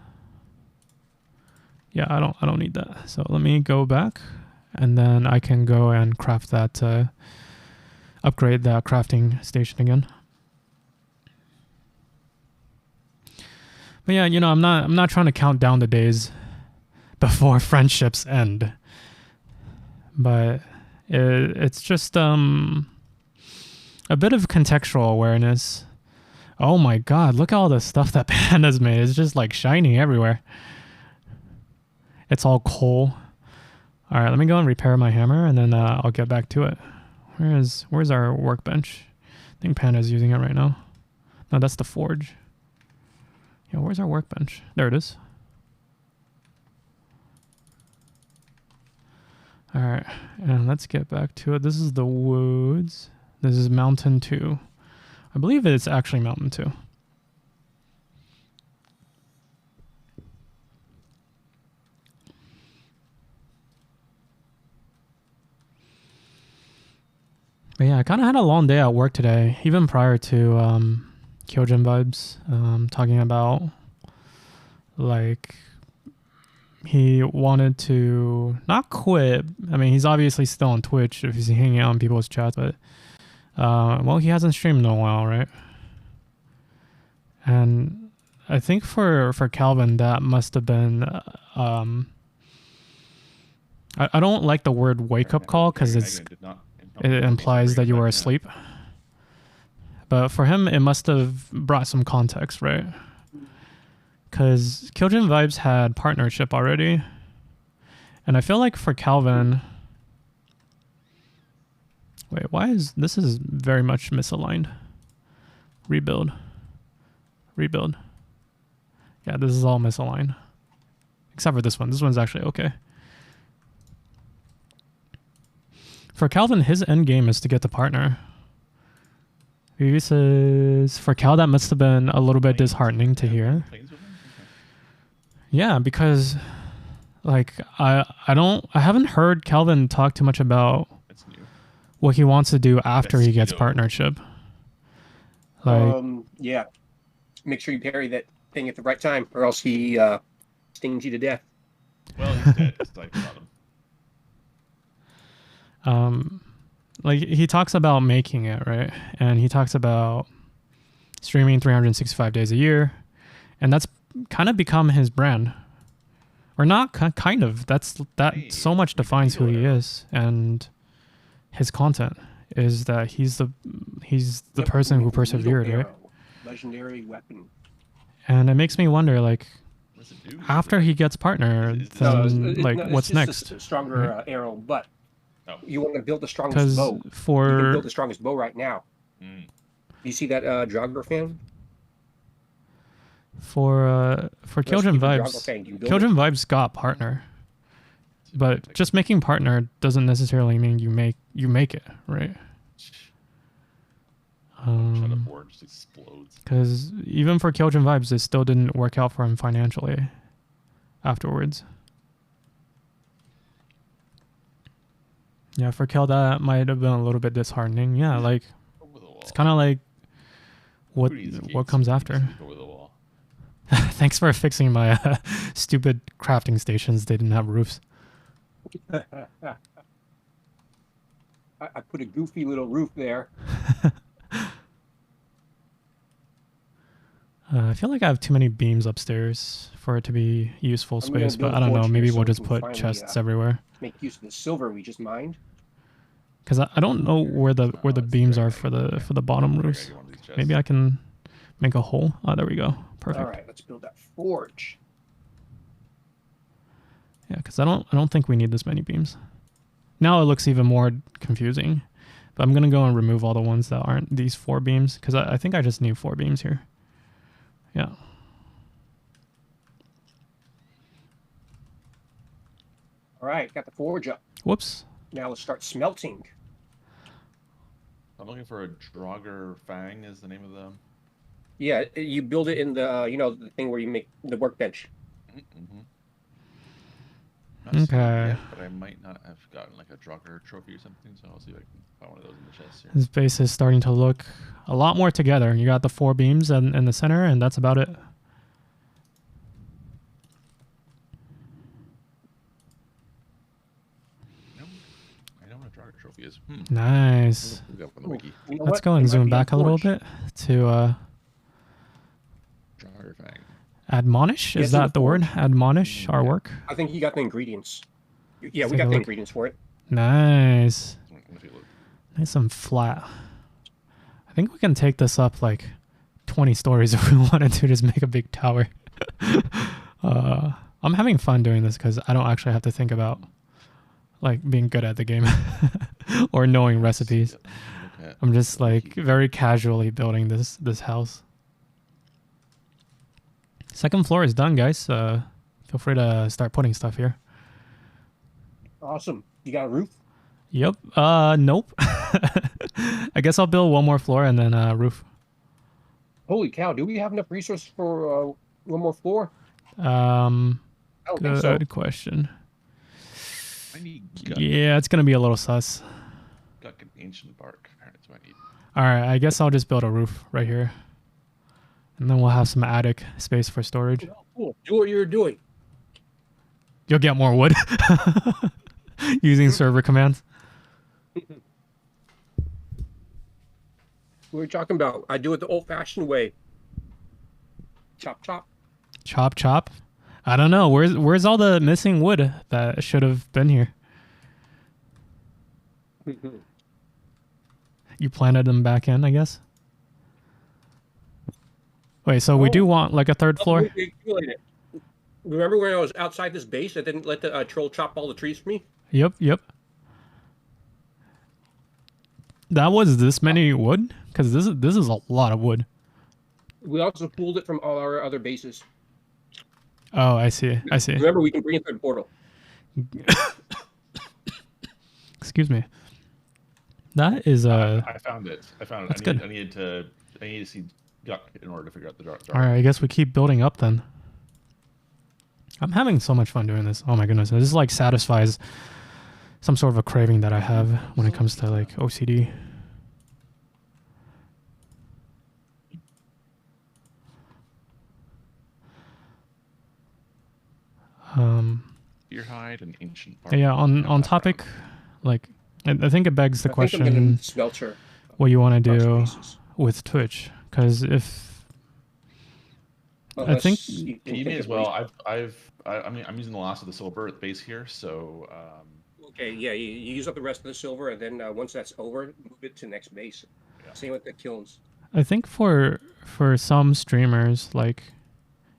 Yeah, I don't need that. So let me go back, and then I can go and craft that, upgrade that crafting station again. But yeah, you know, I'm not trying to count down the days before friendships end. But it's just a bit of contextual awareness. Oh my god, look at all the stuff that Panda's made. It's just like shiny everywhere. It's all coal. All right, let me go and repair my hammer, and then I'll get back to it. Where's our workbench? I think Panda's using it right now. No, that's the forge. Yeah, where's our workbench? There it is. All right, and let's get back to it. This is the woods. This is mountain 2. I believe it's actually mountain 2. But yeah, I kind of had a long day at work today, even prior to Kyojin vibes, talking about like he wanted to not quit. I mean, he's obviously still on Twitch if he's hanging out in people's chats, but well, he hasn't streamed in a while, right? And I think for Calvin, that must have been I don't like the word wake up call because it implies that you were asleep. But for him, it must have brought some context, right? Because Kyojin Vibes had partnership already. And I feel like for Calvin... Wait, why is... This is very much misaligned. Rebuild. Rebuild. Yeah, this is all misaligned. Except for this one. This one's actually okay. For Calvin, his end game is to get the partner. Vivi says, for Cal, that must have been a little bit disheartening to hear. Yeah, because like I haven't heard Calvin talk too much about what he wants to do after he gets partnership. Like, yeah. Make sure you parry that thing at the right time, or else he stings you to death. Well, he's dead. It's like like he talks about making it, right? And he talks about streaming 365 days a year, and that's kind of become his brand. Or not kind of. That so much defines who he is, and his content is that he's the person who persevered, right? Legendary weapon. And it makes me wonder, like, after he gets partner, then what's next? A stronger right? Arrow, but you want to build the strongest 'Cause bow. You can build the strongest bow right now. You see that Jogger fan? For Kyojin Vibes, Kyojin Vibes got partner, but just making partner doesn't necessarily mean you make it, right? the board just explodes. Because even for Kyojin Vibes, it still didn't work out for him financially afterwards. Yeah, for Kel, that might have been a little bit disheartening. Yeah, like it's kind of like what comes after. Thanks for fixing my stupid crafting stations. They didn't have roofs. I put a goofy little roof there. I feel like I have too many beams upstairs for it to be useful space, but I don't know. Maybe we'll just put chests everywhere. Make use of the silver we just mined. Because I don't know where the beams are for the bottom roofs. Maybe I can make a hole. Oh, there we go. Perfect. All right, let's build that forge. Yeah, because I don't think we need this many beams. Now it looks even more confusing. But I'm gonna go and remove all the ones that aren't these 4 beams, because I think I just need 4 beams here. Yeah. All right, got the forge up. Whoops. Now let's start smelting. I'm looking for a Draugr Fang is the name of them. Yeah, you build it in the the thing where you make the workbench. Mm-hmm. Okay. But I might not have gotten like a Draugr trophy or something, so I'll see if I can find one of those in the chest here. This base is starting to look a lot more together. You got the 4 beams in the center, and that's about it. I know what a Draugr trophy is. Nice. Look up on the wiki. You know Let's what? go It and might zoom be a back a little forge. bit to Draugr Fang. admonish. Yes, Is in that the word? forge. Admonish our Yeah. work. I think you got the ingredients. Yeah, Let's we take got a the look. ingredients for it. Nice. Let me look. Nice and flat. I think we can take this up like 20 stories if we wanted to just make a big tower. I'm having fun doing this because I don't actually have to think about like being good at the game or knowing recipes. Okay. I'm just like very casually building this house. Second floor is done, guys. Feel free to start putting stuff here. Awesome. You got a roof? Yep. Nope. I guess I'll build one more floor and then roof. Holy cow! Do we have enough resources for one more floor? I don't think so. Good question. I need gut. Yeah, it's gonna be a little sus. Gut and ancient bark. Apparently, that's what I need. All right, I guess I'll just build a roof right here, and then we'll have some attic space for storage. Oh, cool. Do what you're doing. You'll get more wood using server commands. What are you talking about? I do it the old-fashioned way. Chop, chop. Chop chop. I don't know. Where's all the missing wood that should have been here? You planted them back in, I guess. Wait, so we do want like a third floor? Remember when I was outside this base? I didn't let the troll chop all the trees for me. Yep. That was this many wood? Because this is a lot of wood. We also pulled it from all our other bases. Oh, I see. Remember, we can bring it through the portal. Excuse me. That is I found it. That's good. I needed to see gut in order to figure out the dark. all right. I guess we keep building up then. I'm having so much fun doing this. Oh my goodness, this like satisfies some sort of a craving that I have when it comes to like OCD. Deer hide and ancient bark. Yeah. On topic, like I think it begs the I think I'm gonna question: need smelter. what you want to bunch of do bases. with Twitch? Because if Unless think- you can You think may as of well. I'm using the last of the silver base here, so Okay, yeah, you use up the rest of the silver, and then once that's over, move it to next base. Yeah. Same with the kilns. I think for some streamers, like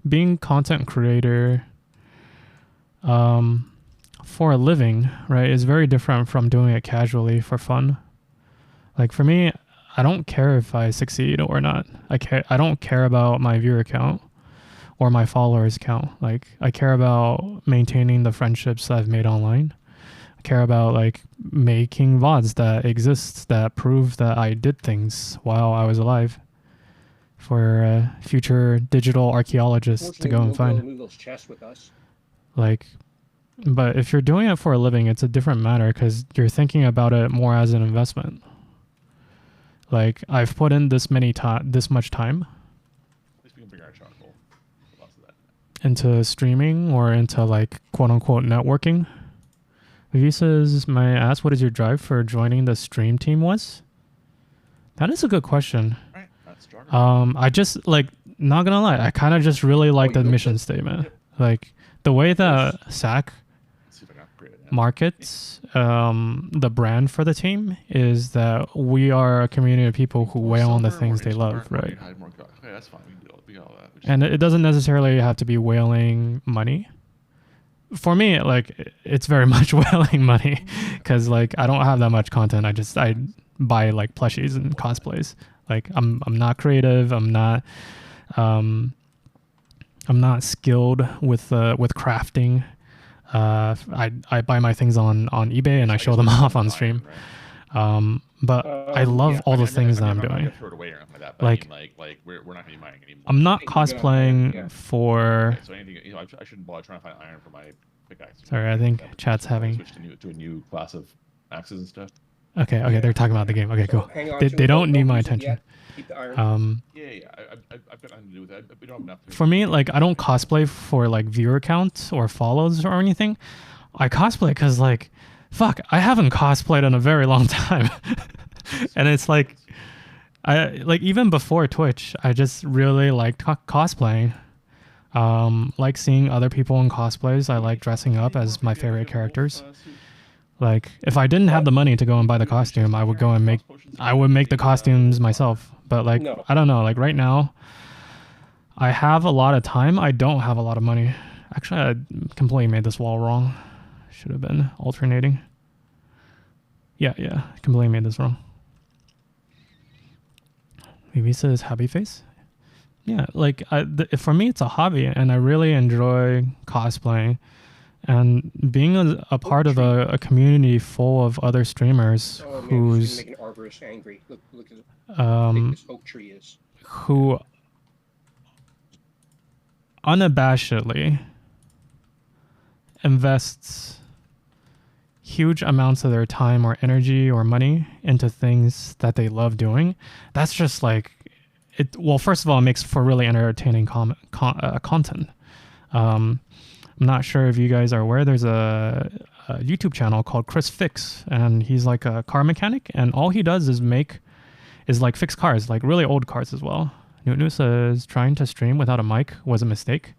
being content creator for a living, right, is very different from doing it casually for fun. Like for me, I don't care if I succeed or not. I don't care about my viewer count or my followers count. Like I care about maintaining the friendships that I've made online. I care about like making VODs that exist that prove that I did things while I was alive for future digital archaeologists to go and Fortunately, we'll be able find. to move those chests with us. Like, but if you're doing it for a living, it's a different matter because you're thinking about it more as an investment. Like I've put in this much time at least we can bring our charcoal. Lots of that. into streaming or into like quote unquote networking. Vivi says, "May I ask what is your drive for joining the stream team was?" That is a good question. Right, that's Draugr. I just like not gonna lie, I kind of just really like the you mission built it? statement. Like the way that Sack Let's see if I can upgrade it. markets the brand for the team is that we are a community of people who whale on the things they love, right? Okay, that's fine. We can do all that. And it doesn't necessarily have to be whaling money. For me, like, it's very much whaling money because, like, I don't have that much content. I buy like plushies and cosplays. Like, I'm not creative. I'm not skilled with crafting. I buy my things on eBay and I show them off on stream. But I love all the things that I'm doing. I'm not gonna throw it away or anything like that. But Like- I mean, like we're not gonna be mining anymore. I'm not Think you're gonna cosplaying yeah. for. Okay, so anything, you know, I shouldn't bother trying to find iron for my pickaxe. Sorry, I think chat's having. Switch to a new class of axes and stuff. Okay, they're talking about the game. Okay, cool. Hang on They to it, don't need my use it attention. yet. Keep the iron. Yeah. I've got nothing to do with that. We don't have enough. For me, like, I don't cosplay for like viewer count or follows or anything. I cosplay because, like, fuck, I haven't cosplayed in a very long time. And it's like, even before Twitch, I just really liked cosplaying. Like seeing other people in cosplays. I like dressing up as my favorite characters. Like, if I didn't have the money to go and buy the costume, I would go and make the costumes myself. But, like, No. I don't know, like, right now I have a lot of time. I don't have a lot of money. Actually, I completely made this wall wrong. Should have been alternating. Yeah, completely made this wrong. Maybe it says happy face. Yeah, like, for me, it's a hobby, and I really enjoy cosplaying. And being a part of a community full of other streamers Oh man, it's who's gonna make an arborist angry. Look at how big this oak tree is. who unabashedly invests huge amounts of their time or energy or money into things that they love doing. That's just like it. Well, first of all, it makes for really entertaining content. I'm not sure if you guys are aware. There's a YouTube channel called Chris Fix, and he's like a car mechanic, and all he does is like fix cars, like really old cars as well. Nunu says trying to stream without a mic was a mistake.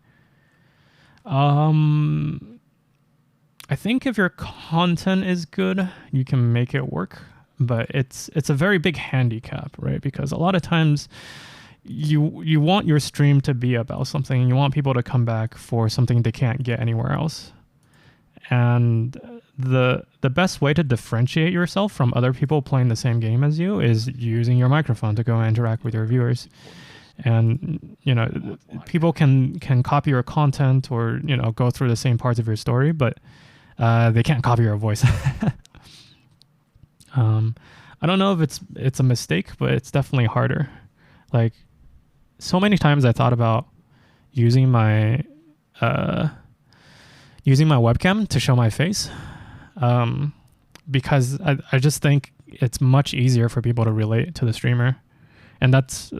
I think if your content is good, you can make it work, but it's a very big handicap, right? Because a lot of times you want your stream to be about something, and you want people to come back for something they can't get anywhere else. And the best way to differentiate yourself from other people playing the same game as you is using your microphone to go and interact with your viewers. And, you know, people can copy your content or, you know, go through the same parts of your story, but they can't copy your voice. I don't know if it's a mistake, but it's definitely harder. Like, so many times I thought about using my webcam to show my face, because I just think it's much easier for people to relate to the streamer. And that's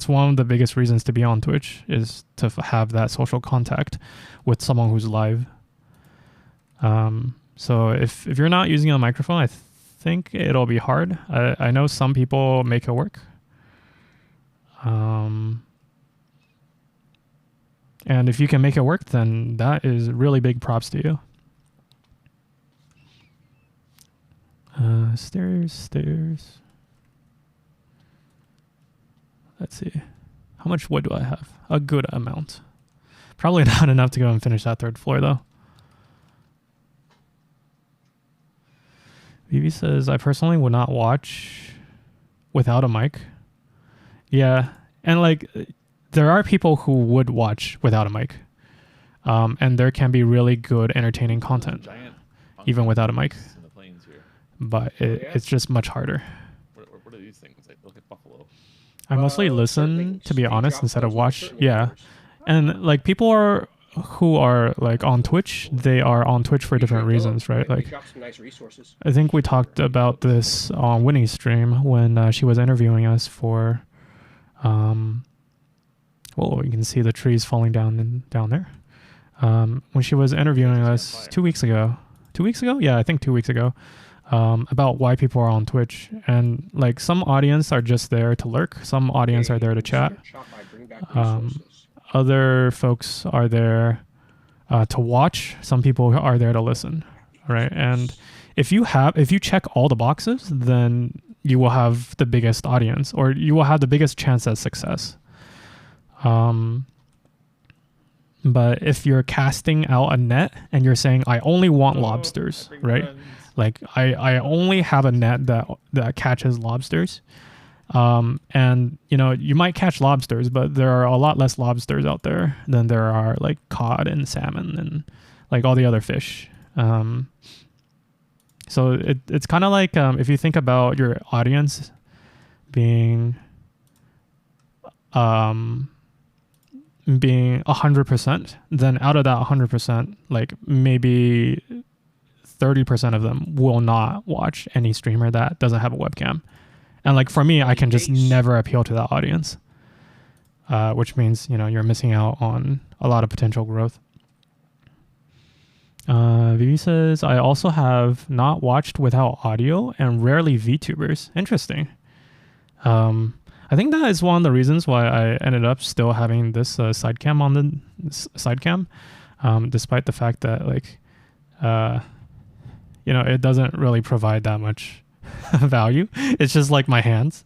one of the biggest reasons to be on Twitch, is to have that social contact with someone who's live. So if you're not using a microphone, I think it'll be hard. I know some people make it work. And if you can make it work, then that is really big props to you. Stairs. Let's see. How much wood do I have? A good amount. Probably not enough to go and finish that third floor, though. Vivi says, I personally would not watch without a mic. Yeah. And, like, there are people who would watch without a mic. And there can be really good, entertaining content, even without a mic. But it's just much harder. What are these things? They look like buffalo. I mostly listen, to be honest, instead of watch. Yeah. And, like, people who are like on Twitch, they are on Twitch for different reasons, right? Like, some nice resources. I think we talked about this on Winnie's stream when she was interviewing us for, well, you can see the trees falling down there. When she was interviewing us 2 weeks ago. 2 weeks ago? Yeah, I think 2 weeks ago. About why people are on Twitch. And, like, some audience are just there to lurk. Some audience are there to chat. Other folks are there to watch. Some people are there to listen. right? And if you check all the boxes, then you will have the biggest audience, or you will have the biggest chance at success. But if you're casting out a net and you're saying, I only want lobsters, right? Friends. Like I only have a net that catches lobsters. And you might catch lobsters, but there are a lot less lobsters out there than there are like cod and salmon and like all the other fish. So it's kind of like if you think about your audience being 100%, then out of that 100%, like maybe 30% of them will not watch any streamer that doesn't have a webcam. And like for me, I can just never appeal to that audience, which means, you're missing out on a lot of potential growth. Vivi says, I also have not watched without audio and rarely VTubers. Interesting. I think that is one of the reasons why I ended up still having this side cam on the side cam, despite the fact that like, it doesn't really provide that much value. It's just like my hands.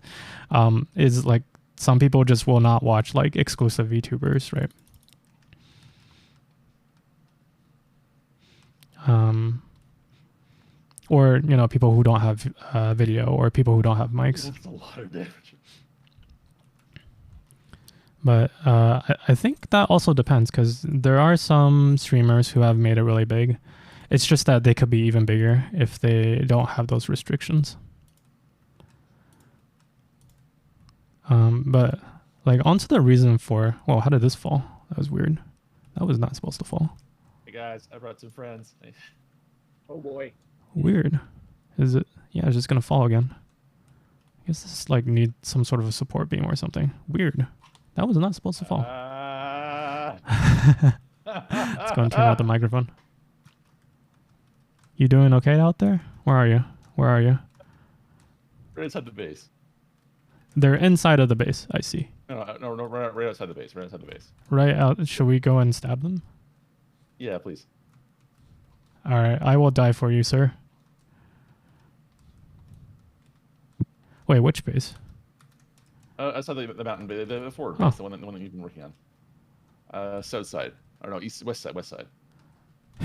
Is like some people just will not watch like exclusive VTubers, right? Or people who don't have video, or people who don't have mics. That's a lot of damage. But I think that also depends, because there are some streamers who have made it really big. It's just that they could be even bigger if they don't have those restrictions. But like onto the reason for, well, how did this fall? That was weird. That was not supposed to fall. Hey guys, I brought some friends. Oh boy. Weird. Is it? Yeah, it's just gonna fall again. I guess this like needs some sort of a support beam or something. Weird. That was not supposed to fall. Let's go and turn out the microphone. You doing okay out there? Where are you? Where are you? Right outside the base. They're inside of the base. I see. No, right outside the base. Right outside the base. Right out. Should we go and stab them? Yeah, please. All right. I will die for you, sir. Wait, which base? Outside the mountain base, the forward base, the one that you've been working on. South side. Or no, west side.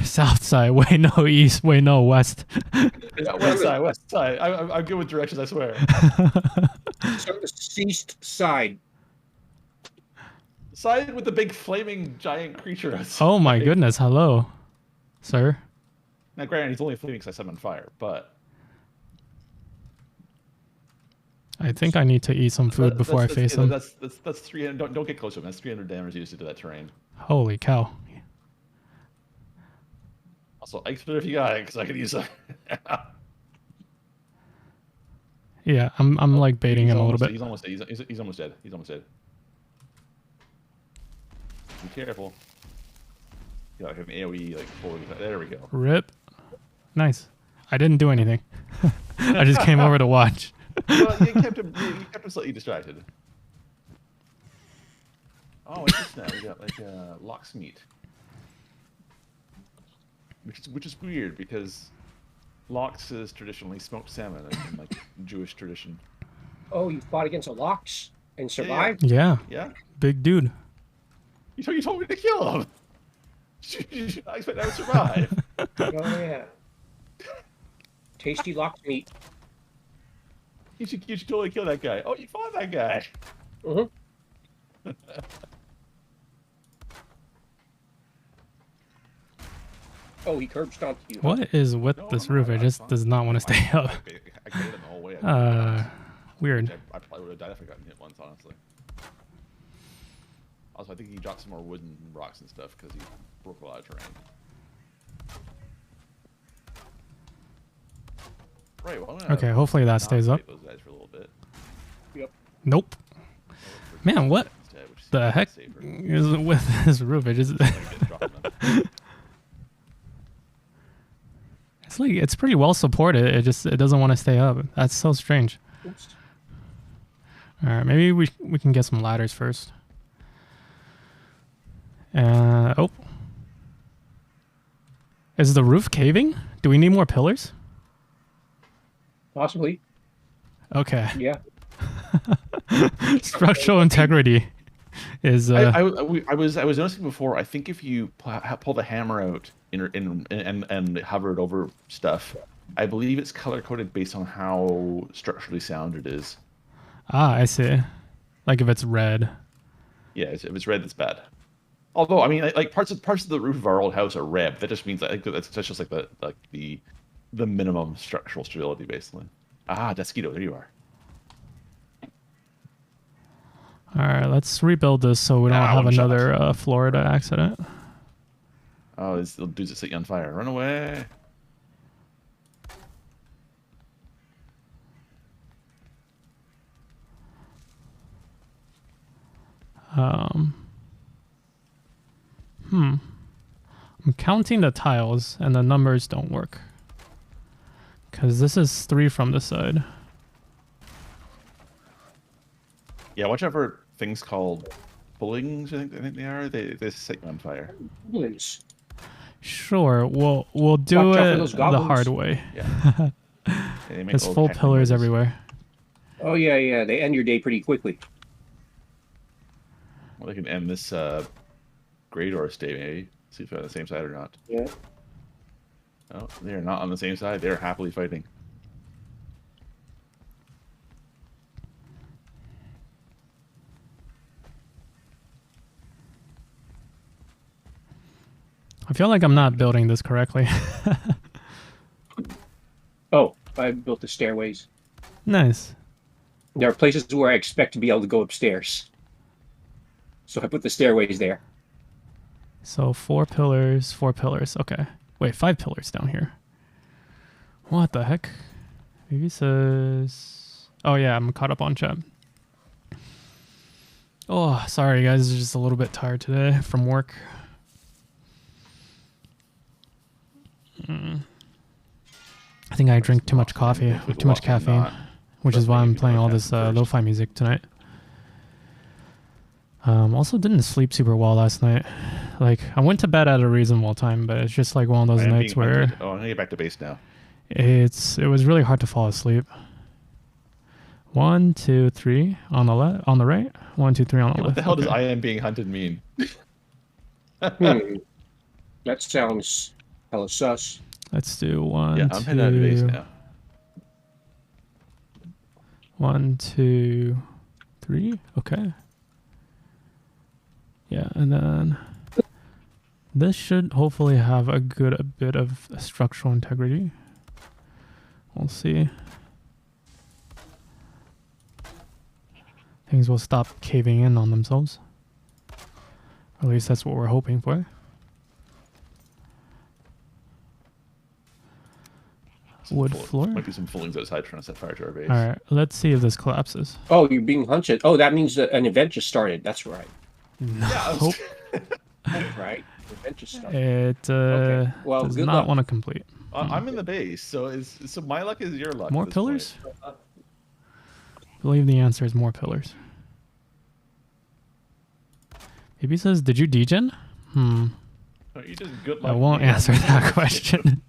South side. Wait, no, east. Wait, no, west. Yeah, west side. I'm good with directions, I swear. So the east side. Side with the big flaming giant creature. Oh my goodness. Hello, sir. Now, granted, he's only flaming because I set him on fire, but... I think I need to eat some food before I face him. That's 300. Don't get close to him. That's 300 damage used to that terrain. Holy cow. Also, expert if you got it, because I could use it. Yeah, I'm like baiting him a little bit. He's almost dead. He's almost dead. He's almost dead. Be careful. Yeah, like an AoE, like forward. There we go. Rip. Nice. I didn't do anything. I just came over to watch. Well, you kept him slightly distracted. Oh, what's this now? We got like locksmeat, which is weird because lox is traditionally smoked salmon in like Jewish tradition. Oh, you fought against a lox and survived? Yeah. Yeah. Big dude. You told me to kill him. I expect I would survive. Oh yeah. Tasty lox meat. You should totally kill that guy. Oh, you fought that guy. Mm-hmm. Oh, he curb stomped you. What is with this roof? It just does not want to stay up. I carried him the whole way. Weird. I probably would have died if I gotten hit once, honestly. Also, I think he dropped some more wood and rocks and stuff because he broke a lot of terrain. Right, well, Okay, hopefully that stays up. Those guys for a little bit. Yep. Nope. Man, what Instead, which the heck safer. is with this roof? It just it's like it's pretty well supported. It doesn't want to stay up. That's so strange. Oops. All right, maybe we can get some ladders first. Oh. Is the roof caving? Do we need more pillars? Possibly. Okay. Yeah. Structural integrity is. I was noticing before. I think if you pull the hammer out and hover it over stuff, I believe it's color coded based on how structurally sound it is. Ah, I see. Like if it's red. Yeah, if it's red, that's bad. Although I mean, like parts of the roof of our old house are red. That just means that's just like the minimum structural stability basically. Ah, Desquito, there you are. All right, let's rebuild this so we don't have another Florida accident. Oh, these little dudes that set you on fire. Run away. I'm counting the tiles and the numbers don't work. Because this is 3 from the side. Yeah, watch out for things called pullings. I think they are. They set you on fire. Pullings. Sure, we'll do it the hard way. Yeah. There's full pillars everywhere. Oh yeah, yeah. They end your day pretty quickly. Well, they can end this great or stay maybe. See if they're on the same side or not. Yeah. Oh, they are not on the same side. They're happily fighting. I feel like I'm not building this correctly. Oh, I built the stairways. Nice. There are places where I expect to be able to go upstairs. So I put the stairways there. So 4 pillars, 4 pillars. Okay. Wait, 5 pillars down here. What the heck? Maybe says... Oh yeah, I'm caught up on chat. Oh, sorry guys. Just a little bit tired today from work. I think I drink too much coffee, too much caffeine, which is why I'm playing all this lo-fi music tonight. Also didn't sleep super well last night. Like, I went to bed at a reasonable time, but it's just like one of those nights where... Oh, I'm gonna get back to base now. It was really hard to fall asleep. 1, 2, 3 on the left, on the right. 1, 2, 3 on the left. What the hell does I am being hunted mean? That sounds hella sus. Let's do 1, Yeah, 2. I'm heading out of base now. 1, 2, 3. Okay. Yeah, and then this should hopefully have a bit of structural integrity. We'll see. Things will stop caving in on themselves. Or at least that's what we're hoping for. Wood floor. Might be some foolings outside trying to set fire to our base. All right, let's see if this collapses. Oh, you're being hunted. Oh, that means that an event just started. That's right. Nope. That's right. The event just started. It Okay. Well, does good not luck. want to complete. I'm in the base, so my luck is your luck. More at this pillars? point. I believe the answer is more pillars. Maybe it says, did you degen? No, you just good luck. I won't me. answer that question.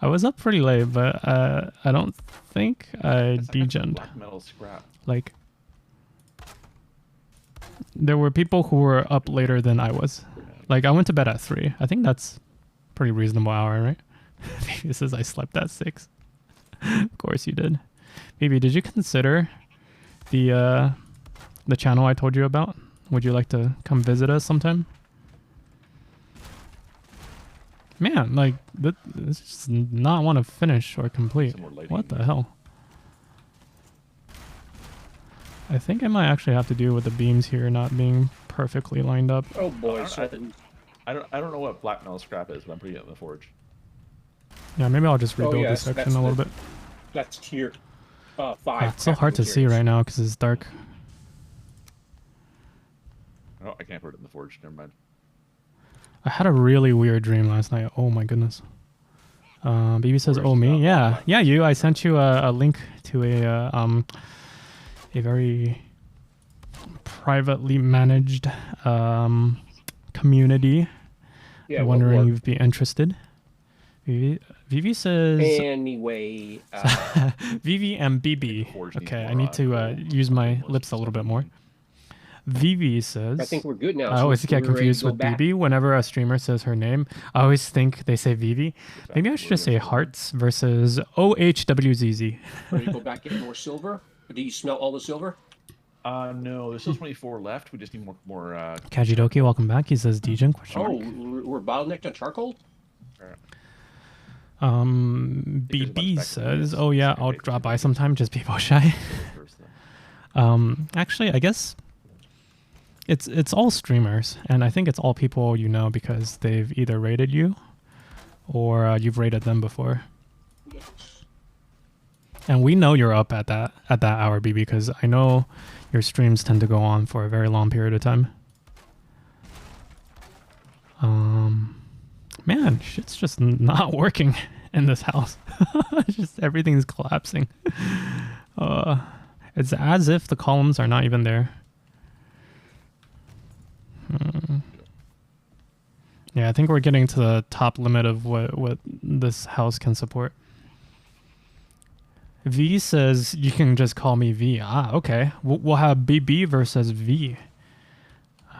I was up pretty late, but I don't think I That's like degened. black metal scrap. Like, there were people who were up later than I was. Like, I went to bed at 3. I think that's pretty reasonable hour, right? Maybe it says I slept at 6. Of course you did. Maybe did you consider the channel I told you about? Would you like to come visit us sometime? Man, like, this does not want to finish or complete. Some more lighting. What the hell? I think I might actually have to deal with the beams here not being perfectly lined up. Oh boy. I don't know what black metal scrap is, but I'm putting it in the forge. Yeah, maybe I'll just rebuild yes, this that's section a little bit. That's tier 5. It's so hard to see right now because it's dark. Oh, I can't put it in the forge. Never mind. I had a really weird dream last night. Oh my goodness. BB says, "Oh me, yeah, yeah, you. I sent you a link to a very privately managed community. Yeah, I'm wondering if you'd be interested. Vivi says Anyway, Vivi and BB. Forge needs Okay, I more, need to use my lips a little bit more. Vivi says. I think we're good now. I so always get we're ready to confused go with back. BB whenever a streamer says her name. I always think they say Vivi. Maybe I should just say Hearts versus OHWZZ. Ready to go back and get more silver? Do you smell all the silver? No, there's still 24 left. We just need more. Kajidoki, welcome back. He says Degen question Oh, mark. we're bottlenecked on charcoal? BB says, oh yeah, I'll drop by sometime. Just people shy. Actually, I guess it's all streamers, and I think it's all people you know because they've either rated you or you've rated them before. And we know you're up at that hour, BB, because I know your streams tend to go on for a very long period of time. Man, shit's just not working in this house. Just everything's collapsing. It's as if the columns are not even there. Yeah, I think we're getting to the top limit of what this house can support. V says you can just call me V. Ah, okay. We'll have BB versus V.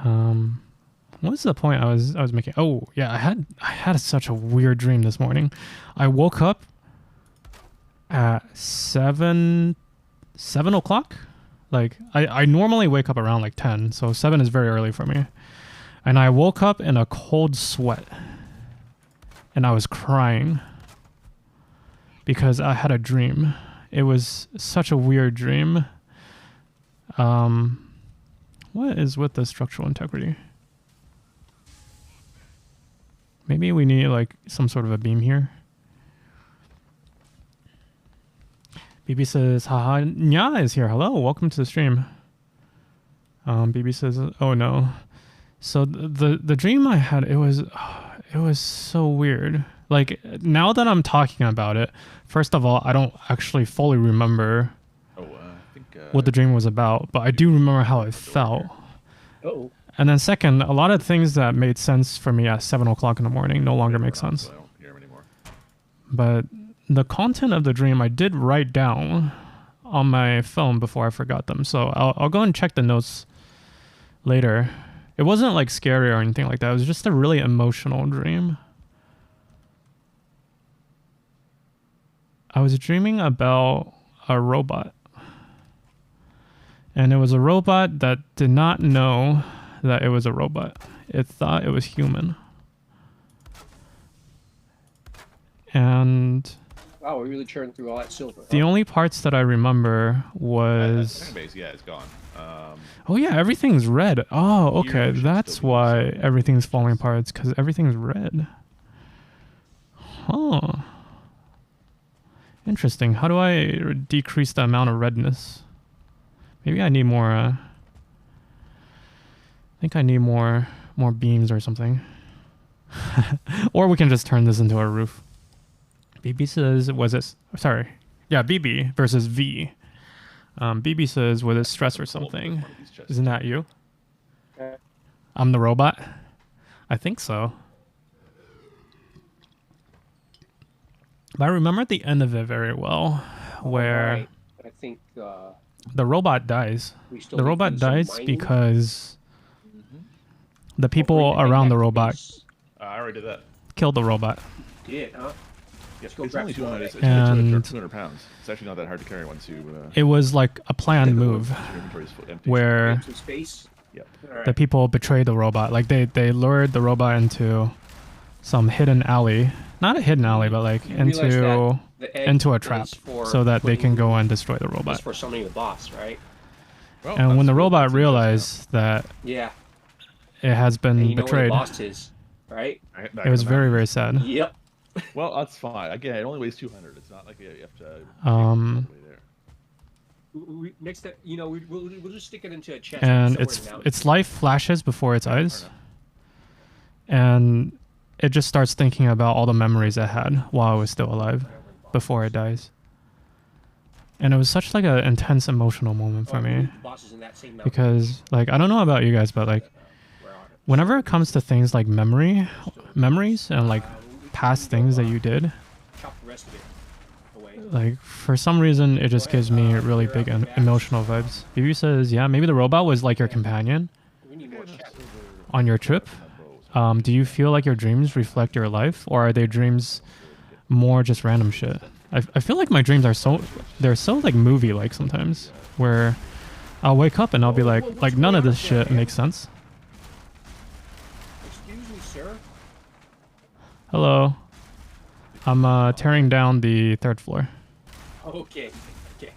What was the point I was making? Oh yeah, I had such a weird dream this morning. I woke up at 7 o'clock. Like I normally wake up around like 10, so 7 is very early for me. And I woke up in a cold sweat, and I was crying because I had a dream. It was such a weird dream. What is with the structural integrity? Maybe we need like some sort of a beam here. BB says, haha, Nya is here. Hello, welcome to the stream. BB says, oh no. So the dream I had, it was so weird. Like now that I'm talking about it, first of all, I don't actually fully remember what the dream was about, but I do remember how it felt. Oh. And then second, a lot of things that made sense for me at 7 o'clock in the morning no longer make sense. I don't hear him anymore. But the content of the dream I did write down on my phone before I forgot them. So I'll go and check the notes later. It wasn't like scary or anything like that. It was just a really emotional dream. I was dreaming about a robot. And it was a robot that did not know that it was a robot. It thought it was human. And wow, we really churned through all that silver. the only parts that I remember was... Second base, yeah, it's gone. Oh yeah, everything's red. Oh, okay, that's why everything's falling apart. It's because everything's red. Huh. Interesting. How do I decrease the amount of redness? Maybe I need more... I think I need more beams or something. Or we can just turn this into a roof. BB says, was it... Sorry. Yeah, BB versus V. BB says, was it stress or something? Isn't that you? I'm the robot? I think so. But I remember at the end of it very well, where Right. I think the robot dies. we still The need to robot do some dies mining. because the Or people bring it back around the to robot base. I already did that. killed the robot. Did, huh? Yes, go it's grab only some 200, more. it's And- 200 pounds. It's actually not that hard to carry once you... It was like a planned move your inventory's empty. where Some space. Yep. All right. the people betrayed the robot. Like they lured the robot into some hidden alley. Not a hidden alley, but like You realize into that the egg into a is trap for so that they can putting- go and destroy the is robot. for summoning the boss, right? Well, And when that's the cool. robot That's interesting. realized that Yeah. it has And been you know where betrayed, the boss is, right? it was very, very sad. Yep. Well, that's fine. Again, it only weighs 200. It's not like you have to... Um, all the way there. Next, we'll just stick it into a chest. And somewhere its in the mountains. its life flashes before its eyes, Fair enough. and it just starts thinking about all the memories it had while it was still alive, before it dies. And it was such like an intense emotional moment for Oh, me, the boss is in that same mountain. because like I don't know about you guys, but like Where are it? whenever it comes to things like memories and like past things that you did, Chop the rest of it away. like for some reason it just gives me really big emotional vibes. BB says, yeah, maybe the robot was like your companion We need more chat. on your trip. Do you feel like your dreams reflect your life, or are they dreams more just random shit? I feel like my dreams are they're so like movie like sometimes, where I'll wake up and I'll be like none of this shit makes sense. Excuse me, sir. Hello. I'm tearing down the 3rd floor. Okay. Okay.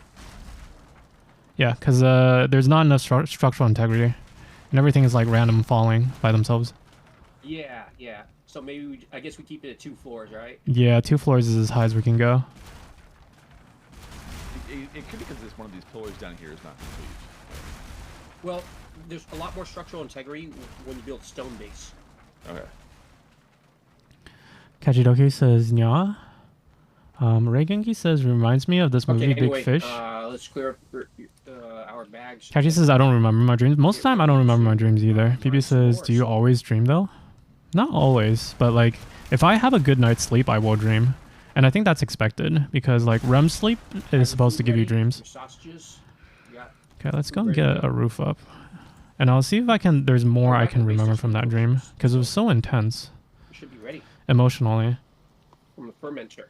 Yeah, because there's not enough structural integrity, and everything is like random falling by themselves. Yeah. Yeah. So maybe I guess we keep it at 2 floors, right? Yeah, 2 floors is as high as we can go. It could be because this one of these pillars down here is not complete. Well, there's a lot more structural integrity when you build stone base. Okay. Kachidoki says, nya. Reigenki says, reminds me of this movie, anyway, Big Fish. Let's clear up our bags. Kachi says, I don't remember my dreams. Most of the time, I don't remember my dreams either. PB says, do you always dream though? Not always, but like, if I have a good night's sleep, I will dream. And I think that's expected, because like REM sleep is supposed to give you dreams. Sausages. Okay, let's go and get a roof up. And I'll see if I can, there's more I can remember from that dream, because it was so intense. We should be ready. Emotionally. From the fermenter.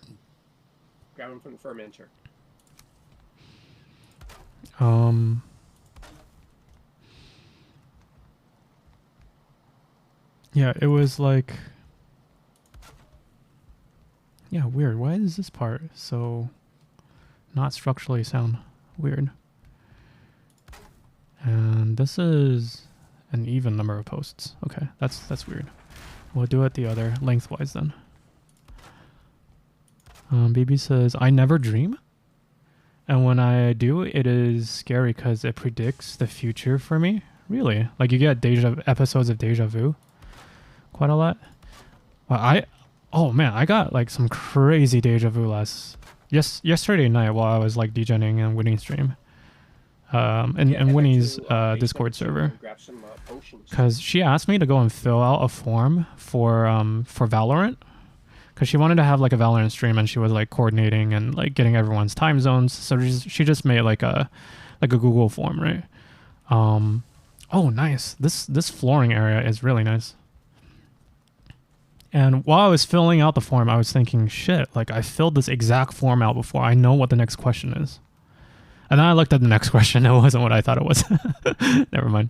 Grab them from the fermenter. Yeah, it was like... Yeah, weird. Why is this part so not structurally sound? Weird. And this is an even number of posts. Okay, that's weird. We'll do it the other lengthwise then. BB says, I never dream. And when I do, it is scary because it predicts the future for me. Really? Like you get episodes of deja vu quite a lot. Well, oh man, I got like some crazy deja vu yesterday night while I was like DJing and Winnie's stream. And Winnie's Discord server. Because she asked me to go and fill out a form for Valorant. Because she wanted to have like a Valorant stream, and she was like coordinating and like getting everyone's time zones. So she just made like a Google form, right? Oh, nice. This flooring area is really nice. And while I was filling out the form, I was thinking, shit, like I filled this exact form out before. I know what the next question is. And then I looked at the next question. It wasn't what I thought it was. Never mind.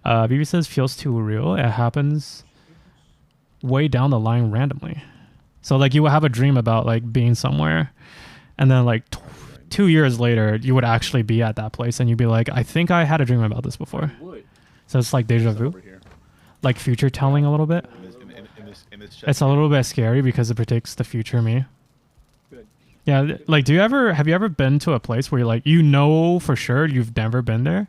BB says, feels too real. It happens way down the line randomly. So like you would have a dream about like being somewhere, and then like 2 years later, you would actually be at that place, and you'd be like, I think I had a dream about this before. So it's like deja vu, like future telling a little bit. It's a little bit scary because it predicts the future me. Good. Yeah, like have you ever been to a place where you're like, you know for sure you've never been there,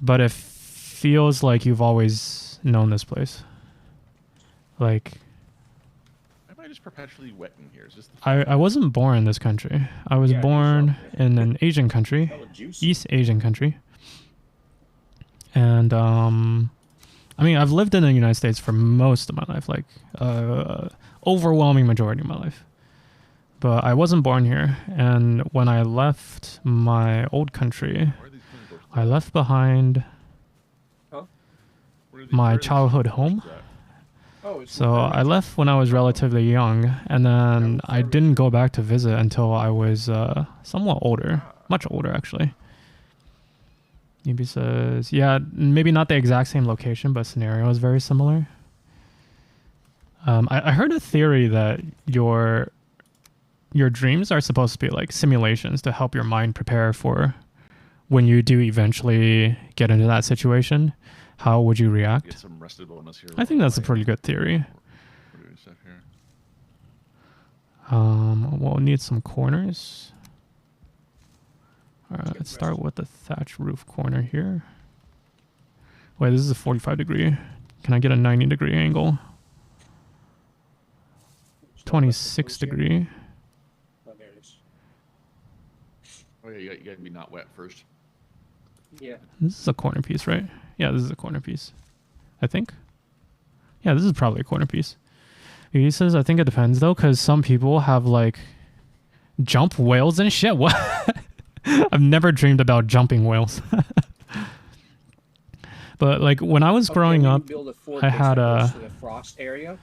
but it feels like you've always known this place? Like, am I just perpetually wet in here? Is this I wasn't born in this country. I was born in an Asian country, East Asian country. And I mean, I've lived in the United States for most of my life, like overwhelming majority of my life. But I wasn't born here. And when I left my old country, I left behind my childhood home. So I left when I was relatively young, and then I didn't go back to visit until I was somewhat older, much older actually. Maybe says, yeah, maybe not the exact same location, but scenario is very similar. I heard a theory that your dreams are supposed to be like simulations to help your mind prepare for when you do eventually get into that situation. How would you react? Get some rested bonus here. I think that's a pretty good theory. We're doing stuff here. We'll need some corners. Alright, let's start with the thatch roof corner here. Wait, this is a 45 degree. Can I get a 90 degree angle? 26 degree. Oh, there it is. Oh yeah, you got to be not wet first. Yeah. This is a corner piece, right? Yeah, this is a corner piece. I think. Yeah, this is probably a corner piece. He says, I think it depends though, because some people have like jump whales and shit. What? I've never dreamed about jumping whales. But like when I was growing up, I had the frost area.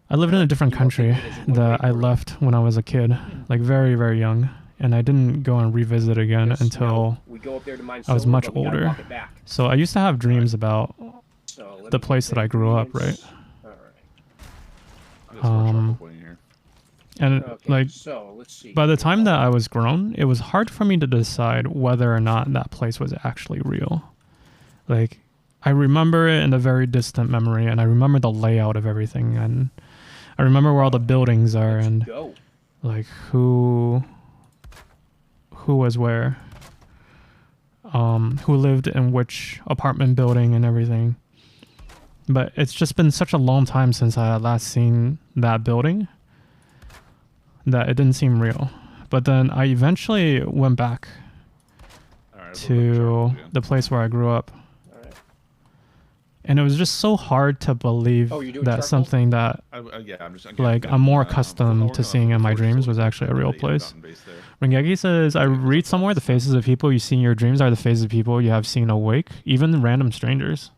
I lived in a different country that I left when I was a kid, like very, very young. And I didn't go and revisit again until we go up there to mine I was silver, much but we gotta older. walk it back. So I used to have dreams about So let the me place that I take grew up, right? ingredients. All right. There's more chocolate pudding here. And Okay, like so let's see. by the time that I was grown, it was hard for me to decide whether or not that place was actually real. Like, I remember it in a very distant memory, and I remember the layout of everything, and I remember where all the buildings are, Let's and go. like who was where, who lived in which apartment building and everything. But it's just been such a long time since I had last seen that building that it didn't seem real. But then I eventually went back to the place where I grew up. All right. And it was just so hard to believe Oh, you're doing that charcoal? something that Yeah, I'm just like I'm more accustomed to seeing in my dreams was actually a real place. Ringeki says, I read somewhere the faces of people you see in your dreams are the faces of people you have seen awake, even random strangers.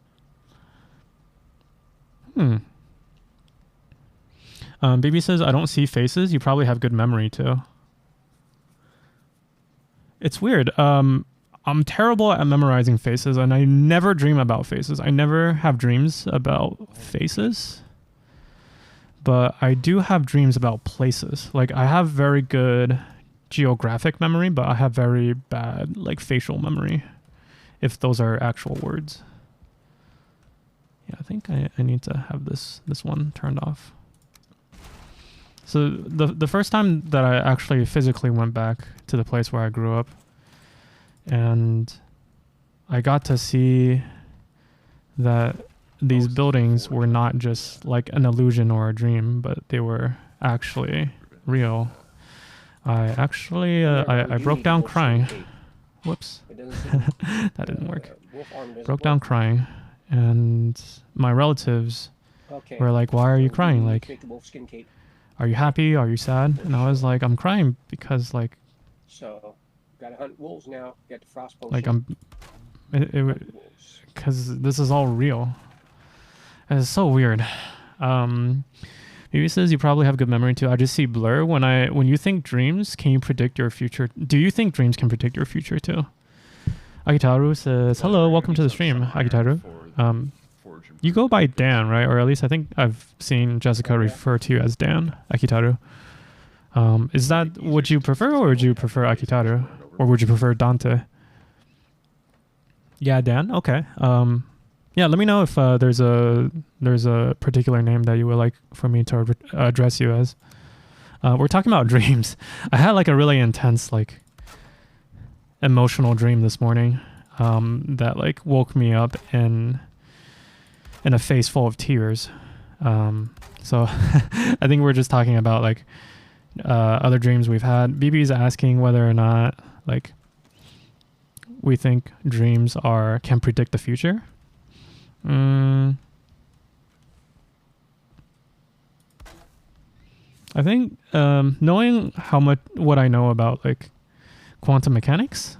Baby says, I don't see faces. You probably have good memory too. It's weird. I'm terrible at memorizing faces, and I never dream about faces. I never have dreams about faces. But I do have dreams about places. Like, I have very good geographic memory, but I have very bad, like, facial memory, if those are actual words. Yeah, I think I need to have this one turned off. So the first time that I actually physically went back to the place where I grew up, and I got to see that these buildings were not just like an illusion or a dream, but they were actually real. I actually I broke down crying. Whoops. That didn't work. Broke down crying, and my relatives were like, why are you crying? Like, are you happy? Are you sad? And I was like, I'm crying because like, so gotta hunt wolves now. Get the frost potion. like because this is all real. And it's so weird. Maybe says you probably have good memory too. I just see blur when you think dreams. Can you predict your future? Do you think dreams can predict your future too? Akitaru says, hello, welcome to the stream, Akitaru. You go by Dan, right? Or at least I think I've seen Jessica refer to you as Dan, Akitaru. Is that what you prefer, or would you prefer Akitaru? Or would you prefer Dante? Yeah, Dan, okay. Yeah, let me know if there's a particular name that you would like for me to address you as. We're talking about dreams. I had like a really intense, like, emotional dream this morning that like woke me up in a face full of tears. So I think we're just talking about like other dreams we've had. BB's asking whether or not like we think dreams can predict the future. I think knowing what I know about like quantum mechanics,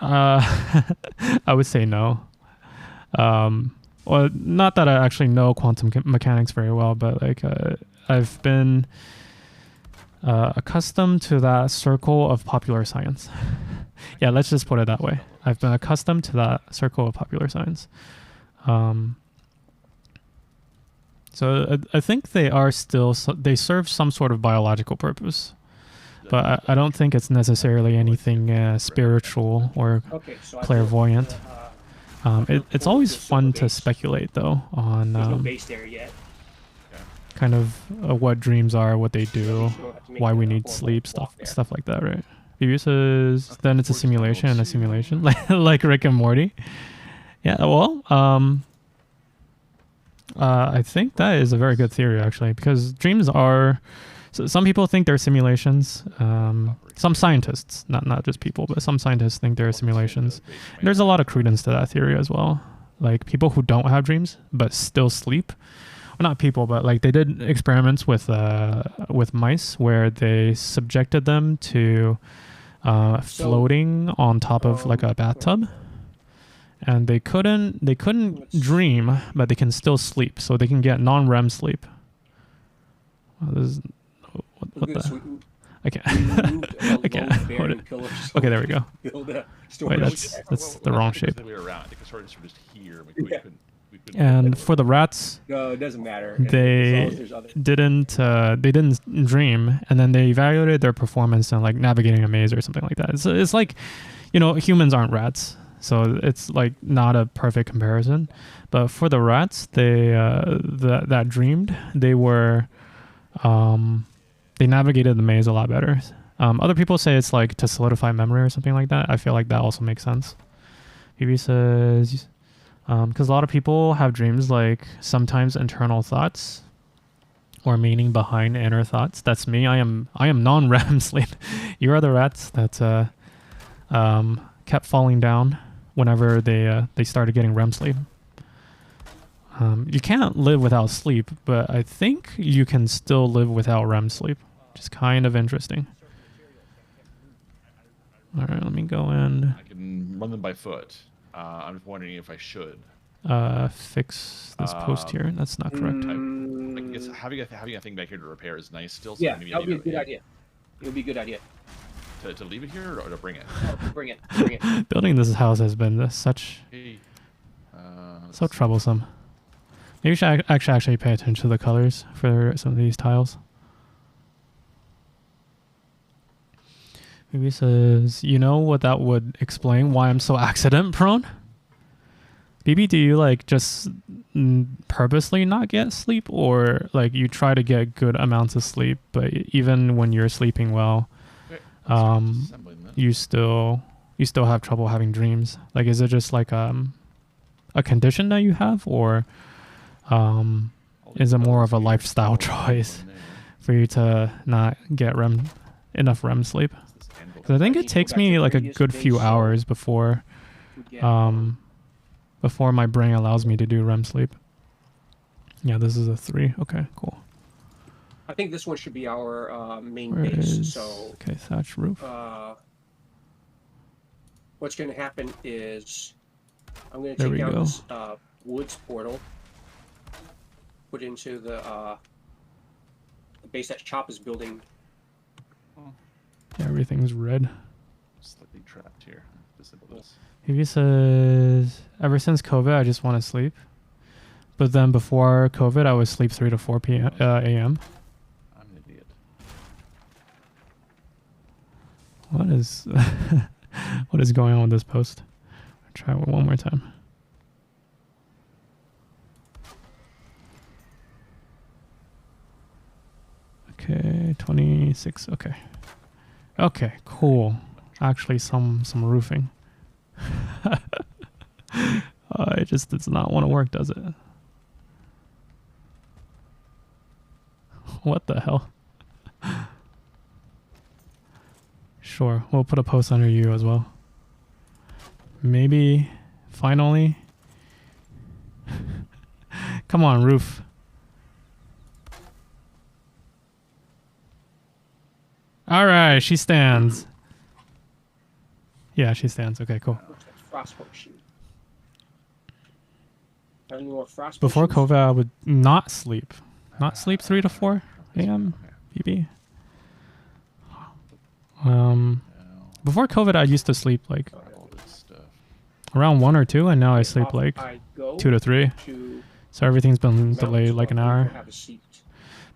I would say no. Well, not that I actually know quantum mechanics very well, but like I've been accustomed to that circle of popular science. Yeah, let's just put it that way. I've been accustomed to that circle of popular science. So I think they serve some sort of biological purpose, but I don't think it's necessarily anything spiritual or clairvoyant. It's always fun to speculate though on kind of what dreams are, what they do, why we need sleep, stuff like that, right? BB says then it's a simulation and a simulation, like Rick and Morty. Yeah, well, I think that is a very good theory actually, because dreams are. So some people think they're simulations. Some scientists, not just people, but some scientists think they're simulations. And there's a lot of credence to that theory as well. Like people who don't have dreams but still sleep, not people, but like they did experiments with mice where they subjected them to floating on top of like a bathtub, and they couldn't dream, but they can still sleep, so they can get non-REM sleep. What the? I can't. I can't. Okay, there we go. Wait, that's the wrong shape. And for the rats, no, it doesn't matter. They didn't dream, and then they evaluated their performance on like navigating a maze or something like that. It's like, humans aren't rats, so it's like not a perfect comparison. But for the rats, they that dreamed, they were they navigated the maze a lot better. Other people say it's like to solidify memory or something like that. I feel like that also makes sense. Phoebe says, because a lot of people have dreams like sometimes internal thoughts or meaning behind inner thoughts. That's me. I am non-REM sleep. You are the rats that kept falling down whenever they started getting REM sleep. You can't live without sleep, but I think you can still live without REM sleep. Which is kind of interesting. All right, let me go in. I can run them by foot. I'm just wondering if I should fix this post here. That's not correct. I guess having a thing back here to repair is nice still. So Yeah, maybe that would be a good idea. It would be a good idea. To leave it here or to bring it? Oh, bring it. Building this house has been such so troublesome. Maybe we should actually pay attention to the colors for some of these tiles. Maybe it says, what that would explain why I'm so accident prone? BB, do you like just purposely not get sleep, or like you try to get good amounts of sleep, but even when you're sleeping well, you still have trouble having dreams? Like, is it just like a condition that you have, or is it more of a lifestyle choice for you to not get enough REM sleep? Because I think it takes me like a good few hours before my brain allows me to do REM sleep. Yeah, this is a 3. Okay, cool. I think this one should be our main base. So okay, thatch roof. What's going to happen is I'm going to take down this woods portal, put into the base that Chop is building. Yeah, everything's red. Slightly trapped here. Disable this. He says, ever since COVID, I just want to sleep. But then before COVID, I would sleep 3 to 4 p.m. a.m. I'm an idiot. What is what is going on with this post? I'll try it one more time. Okay, 26. Okay. Okay, cool. Actually, some roofing. It just does not want to work, does it? What the hell? Sure, we'll put a post under you as well. Maybe, finally. Come on, roof. All right, she stands. Yeah, she stands. Okay, cool. Frost potion. Any more frost Before potions? COVID, I would not sleep. Not sleep 3 to 4 a.m. BB. Before COVID, I used to sleep like around 1 or 2, and now I sleep like 2 to 3. So everything's been delayed like an hour.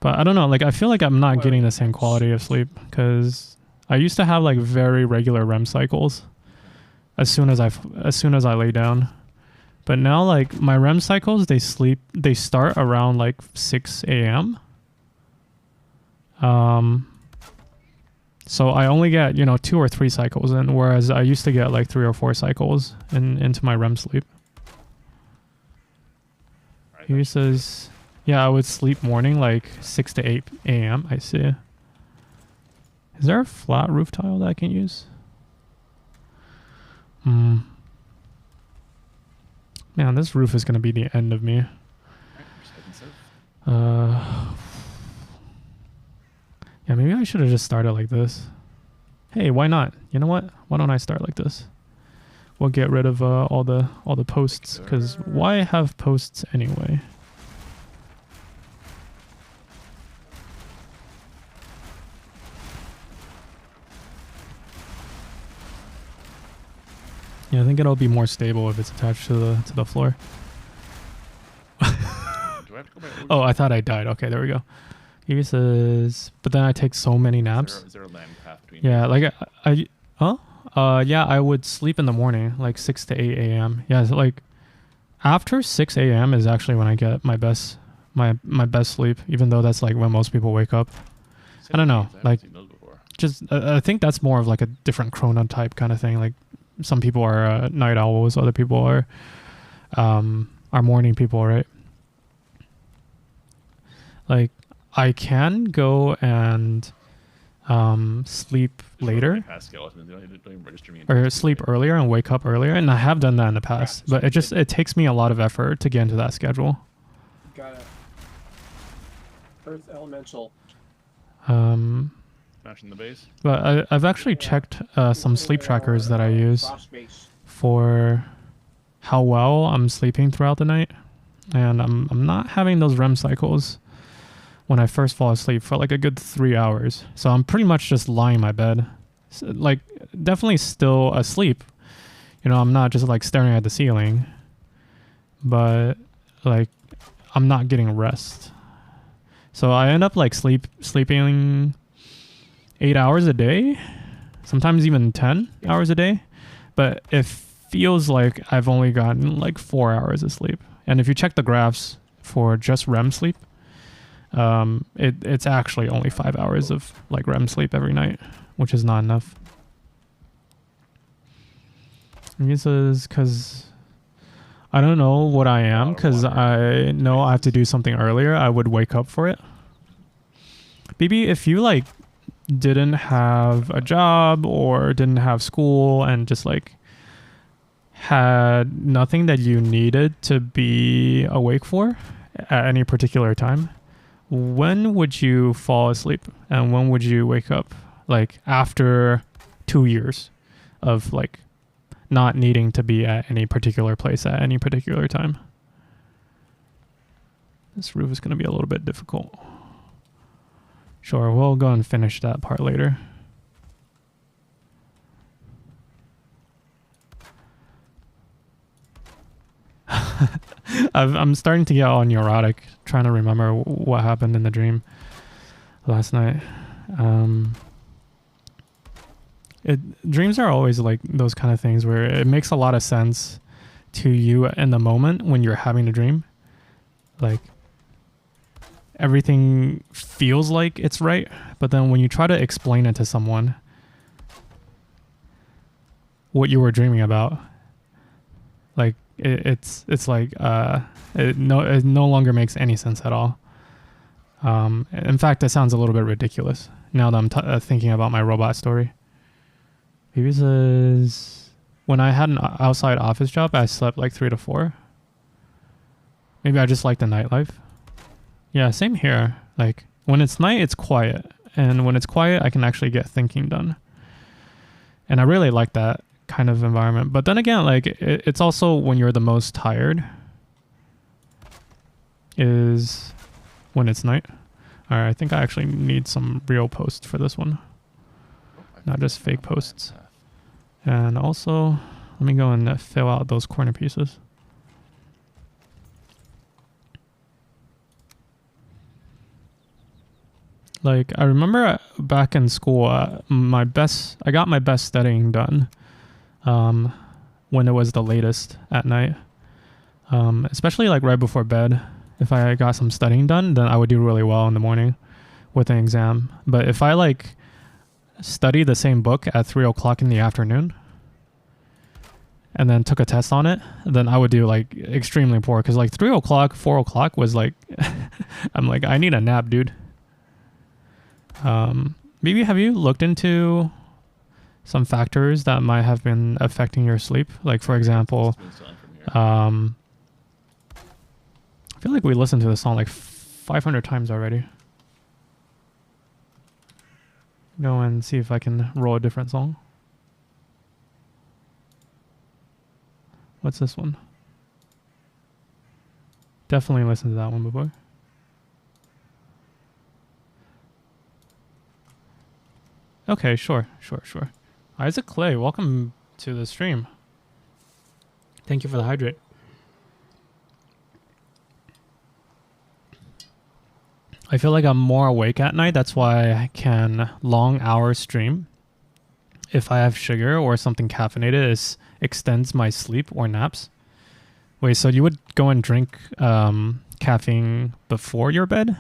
But I don't know, like I feel like I'm not getting the same quality of sleep, because I used to have like very regular REM cycles as soon as I lay down. But now like my REM cycles, they start around like 6 a.m. So I only get, 2 or 3 cycles in, whereas I used to get like 3 or 4 cycles into my REM sleep. He says, yeah, I would sleep morning like 6 to 8 a.m. I see. Is there a flat roof tile that I can use? Man, this roof is going to be the end of me. Yeah, maybe I should have just started like this. Hey, why not? You know what? Why don't I start like this? We'll get rid of all the posts, because why have posts anyway? Yeah, I think it'll be more stable if it's attached to the floor. Do I have to go back? Oh, I thought I died. Okay, there we go. He says, but then I take so many naps. Is there a land path between? Yeah, like yeah, I would sleep in the morning, like 6 to 8 a.m. Yeah, so like after 6 a.m. is actually when I get my best sleep, even though that's like when most people wake up. I don't know, like just I think that's more of like a different chronotype kind of thing. Like some people are night owls, other people are morning people, right? Like I can go and sleep later or sleep earlier and wake up earlier, and I have done that in the past, but it takes me a lot of effort to get into that schedule. Got it. Earth Elemental. Smashing the base. But I've actually checked some sleep trackers that I use for how well I'm sleeping throughout the night, and I'm not having those REM cycles when I first fall asleep for like a good 3 hours. So I'm pretty much just lying in my bed, like definitely still asleep. You know, I'm not just like staring at the ceiling, but like I'm not getting rest. So I end up like sleeping 8 hours a day, sometimes even 10 hours a day, but it feels like I've only gotten like 4 hours of sleep. And if you check the graphs for just REM sleep, it's actually only 5 hours of like REM sleep every night, which is not enough. And he says, because I don't know what I am, because I know I have to do something earlier, I would wake up for it. Maybe if you like didn't have a job or didn't have school and just like had nothing that you needed to be awake for at any particular time, when would you fall asleep and when would you wake up? Like after 2 years of like not needing to be at any particular place at any particular time. This roof is going to be a little bit difficult. Sure, we'll go and finish that part later. I'm starting to get all neurotic trying to remember what happened in the dream last night. Dreams are always like those kind of things where it makes a lot of sense to you in the moment when you're having a dream. Like everything feels like it's right, but then when you try to explain it to someone what you were dreaming about, like it's like it no longer makes any sense at all. In fact, it sounds a little bit ridiculous now that I'm thinking about my robot story. Maybe says when I had an outside office job, I slept like 3 to 4. Maybe I just like the nightlife. Yeah, same here. Like when it's night, it's quiet, and when it's quiet, I can actually get thinking done. And I really like that kind of environment. But then again, like it's also when you're the most tired is when it's night. All right, I think I actually need some real posts for this one, not just fake posts. And also, let me go and fill out those corner pieces. Like I remember back in school, I got my best studying done when it was the latest at night. Especially like right before bed. If I got some studying done, then I would do really well in the morning with an exam. But if I like study the same book at 3 o'clock in the afternoon and then took a test on it, then I would do like extremely poor, because like 3 o'clock, 4 o'clock was like I'm like, I need a nap, dude. Maybe have you looked into some factors that might have been affecting your sleep? Like for example, I feel like we listened to the song like 500 times already. Go and see if I can roll a different song. What's this one? Definitely listen to that one before. Okay, sure. Isaac Clay, welcome to the stream. Thank you for the hydrate. I feel like I'm more awake at night. That's why I can long hour stream. If I have sugar or something caffeinated, it extends my sleep or naps. Wait, so you would go and drink caffeine before your bed?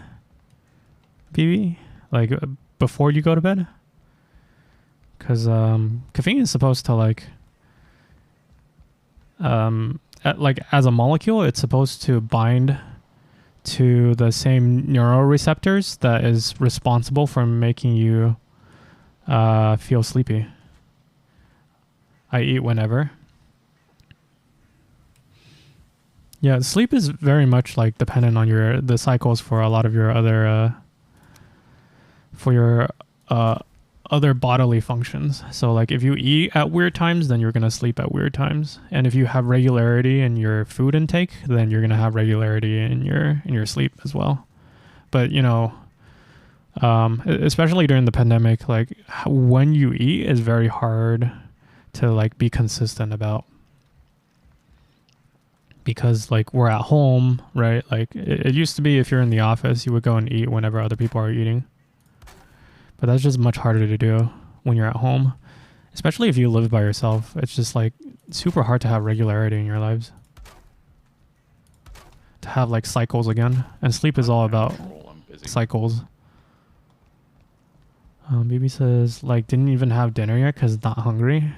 BB? Like before you go to bed? Because caffeine is supposed to like as a molecule, it's supposed to bind to the same neuroreceptors that is responsible for making you feel sleepy. I eat whenever. Yeah, sleep is very much like dependent on the cycles for a lot of your other other bodily functions. So like if you eat at weird times, then you're going to sleep at weird times. And if you have regularity in your food intake, then you're going to have regularity in your sleep as well. But you know, especially during the pandemic, like when you eat is very hard to like be consistent about, because like we're at home, right? Like it used to be if you're in the office, you would go and eat whenever other people are eating. But that's just much harder to do when you're at home, especially if you live by yourself. It's just like super hard to have regularity in your lives, to have like cycles again. And sleep is all about cycles. BB says like didn't even have dinner yet because not hungry.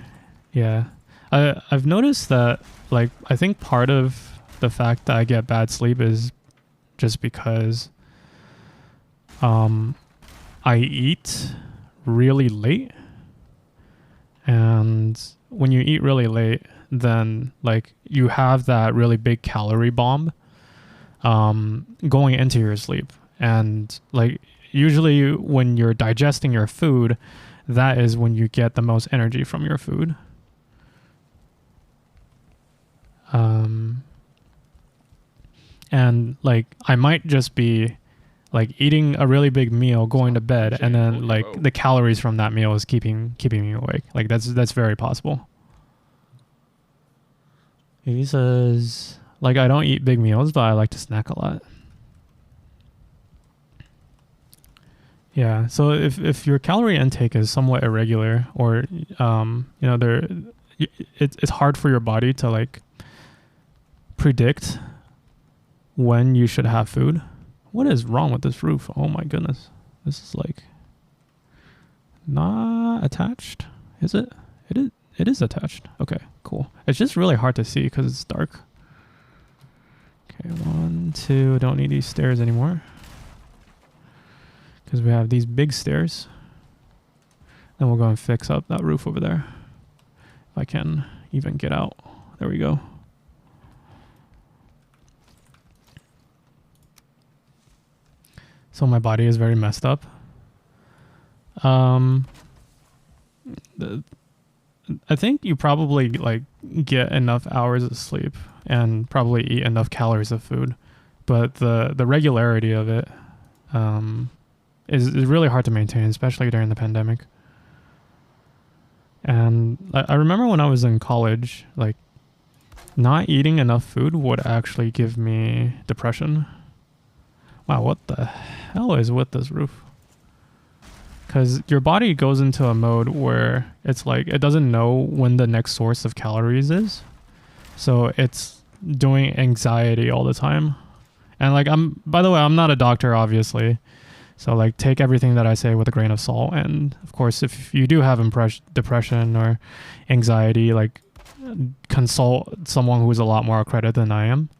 Yeah, I've noticed that like I think part of the fact that I get bad sleep is just because I eat really late, and when you eat really late, then like you have that really big calorie bomb going into your sleep. And like usually when you're digesting your food, that is when you get the most energy from your food. And like I might just be like eating a really big meal, going to bed, and then like the calories from that meal is keeping me awake. Like that's very possible. He says like I don't eat big meals, but I like to snack a lot. Yeah, so if your calorie intake is somewhat irregular, or you know, it's hard for your body to like predict when you should have food. What is wrong with this roof? Oh my goodness. This is like not attached. Is it? It is attached. Okay, cool. It's just really hard to see because it's dark. Okay, 1, 2, don't need these stairs anymore, because we have these big stairs. Then we'll go and fix up that roof over there. If I can even get out. There we go. So my body is very messed up. I think you probably like get enough hours of sleep and probably eat enough calories of food, but the regularity of it is really hard to maintain, especially during the pandemic. And I remember when I was in college, like not eating enough food would actually give me depression. Wow, what the hell is with this roof? Because your body goes into a mode where it's like it doesn't know when the next source of calories is. So it's doing anxiety all the time. And like by the way, I'm not a doctor, obviously. So like take everything that I say with a grain of salt. And of course, if you do have depression or anxiety, like consult someone who's a lot more accredited than I am.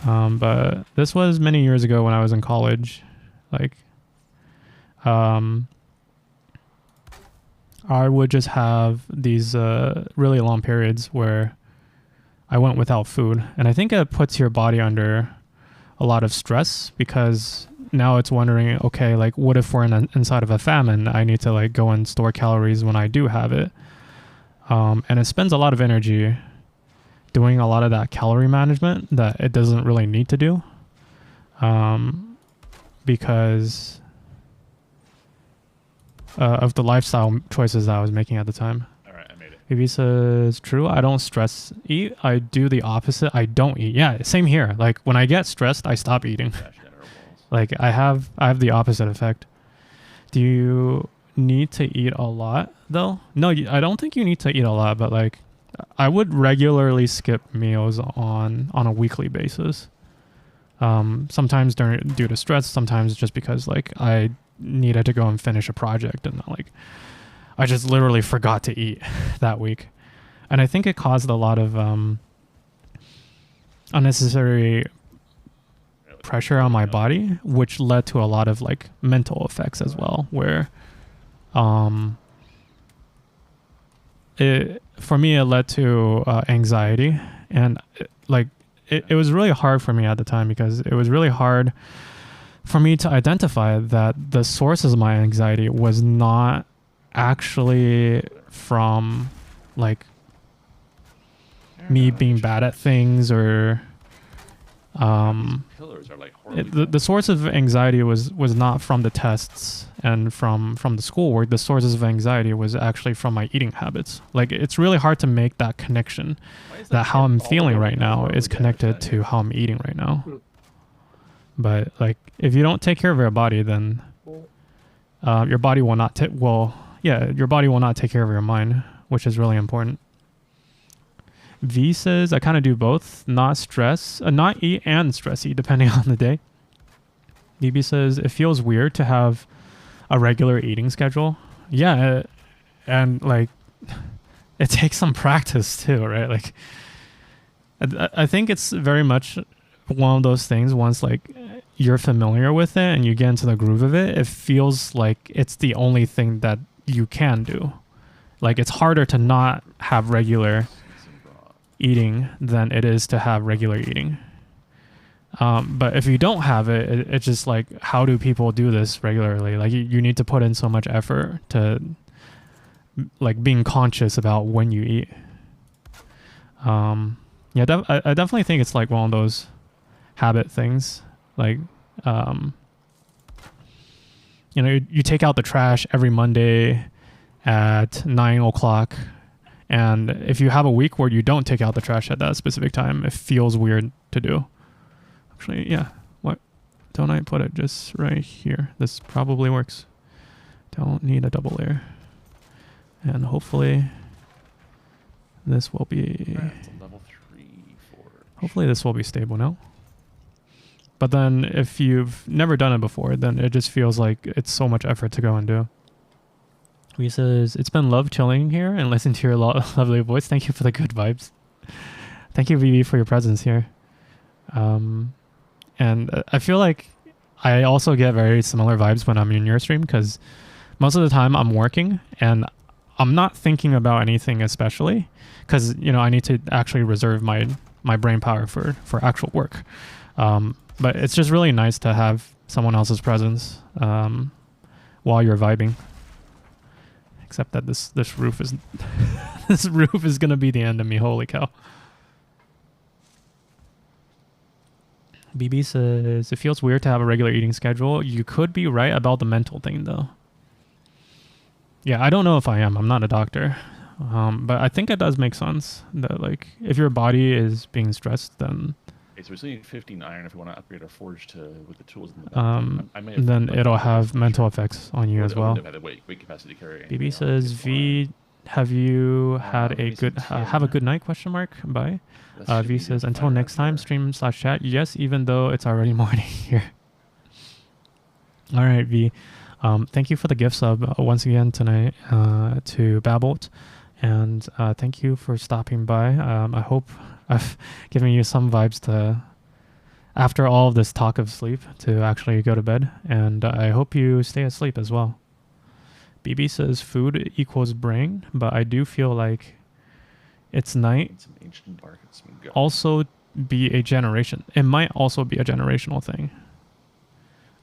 But this was many years ago when I was in college. Like, I would just have these really long periods where I went without food. And I think it puts your body under a lot of stress because now it's wondering, okay, like what if we're inside of a famine? I need to like go and store calories when I do have it. And it spends a lot of energy doing a lot of that calorie management that it doesn't really need to do. Because of the lifestyle choices that I was making at the time. All right, I made it. Maybe says, true, I don't stress eat. I do the opposite. I don't eat. Yeah, same here. Like when I get stressed, I stop eating. Like I have the opposite effect. Do you need to eat a lot though? No, I don't think you need to eat a lot, but like I would regularly skip meals on a weekly basis. Sometimes due to stress, sometimes just because like I needed to go and finish a project and like I just literally forgot to eat that week. And I think it caused a lot of unnecessary pressure on my body, which led to a lot of like mental effects as well, where for me it led to anxiety, and it was really hard for me at the time because it was really hard for me to identify that the sources of my anxiety was not actually from like me being bad at things or pillars are like the source of anxiety was not from the tests and from the schoolwork. The sources of anxiety was actually from my eating habits. Like it's really hard to make that connection that how I'm feeling right now is connected to how I'm eating right now. But like if you don't take care of your body, then your body will not your body will not take care of your mind, which is really important. V says, I kind of do both, not eat and stress eat, depending on the day. BB says, it feels weird to have a regular eating schedule. Yeah, and like, it takes some practice too, right? Like, I think it's very much one of those things, once like you're familiar with it and you get into the groove of it, it feels like it's the only thing that you can do. Like, it's harder to not have regular eating than it is to have regular eating. But if you don't have it, it's just like, how do people do this regularly? Like you need to put in so much effort to like being conscious about when you eat. I definitely think it's like one of those habit things. Like, you take out the trash every Monday at 9 o'clock. And if you have a week where you don't take out the trash at that specific time, it feels weird to do. Actually, yeah. What? Don't I put it just right here? This probably works. Don't need a double layer. And hopefully this will be... level 3, 4. Hopefully this will be stable now. But then if you've never done it before, then it just feels like it's so much effort to go and do. He says, it's been love chilling here and listening to your lovely voice. Thank you for the good vibes. Thank you, Vivi, for your presence here. And I feel like I also get very similar vibes when I'm in your stream, because most of the time I'm working and I'm not thinking about anything especially, because I need to actually reserve my brain power for actual work. But it's just really nice to have someone else's presence while you're vibing. Except that this roof is this roof is gonna be the end of me. Holy cow. BB says, it feels weird to have a regular eating schedule. You could be right about the mental thing though. Yeah, I don't know if I am. I'm not a doctor. But I think it does make sense that like if your body is being stressed, then Okay, so we're seeing 15 iron if we want to upgrade our forge with the tools in the back. Then it'll have mental effects on you as well. Weight capacity carry. BB says, V, have you had a good have a good night? Question mark. Bye. V says, until next time, stream/chat. Yes, even though it's already morning here. All right, V. Thank you for the gift sub once again tonight to Babbolt, and thank you for stopping by. I hope I've given you some vibes to, after all of this talk of sleep, to actually go to bed, and I hope you stay asleep as well. BB says food equals brain, but I do feel like it's night. Some ancient bark. Also be a generation. It might also be a generational thing.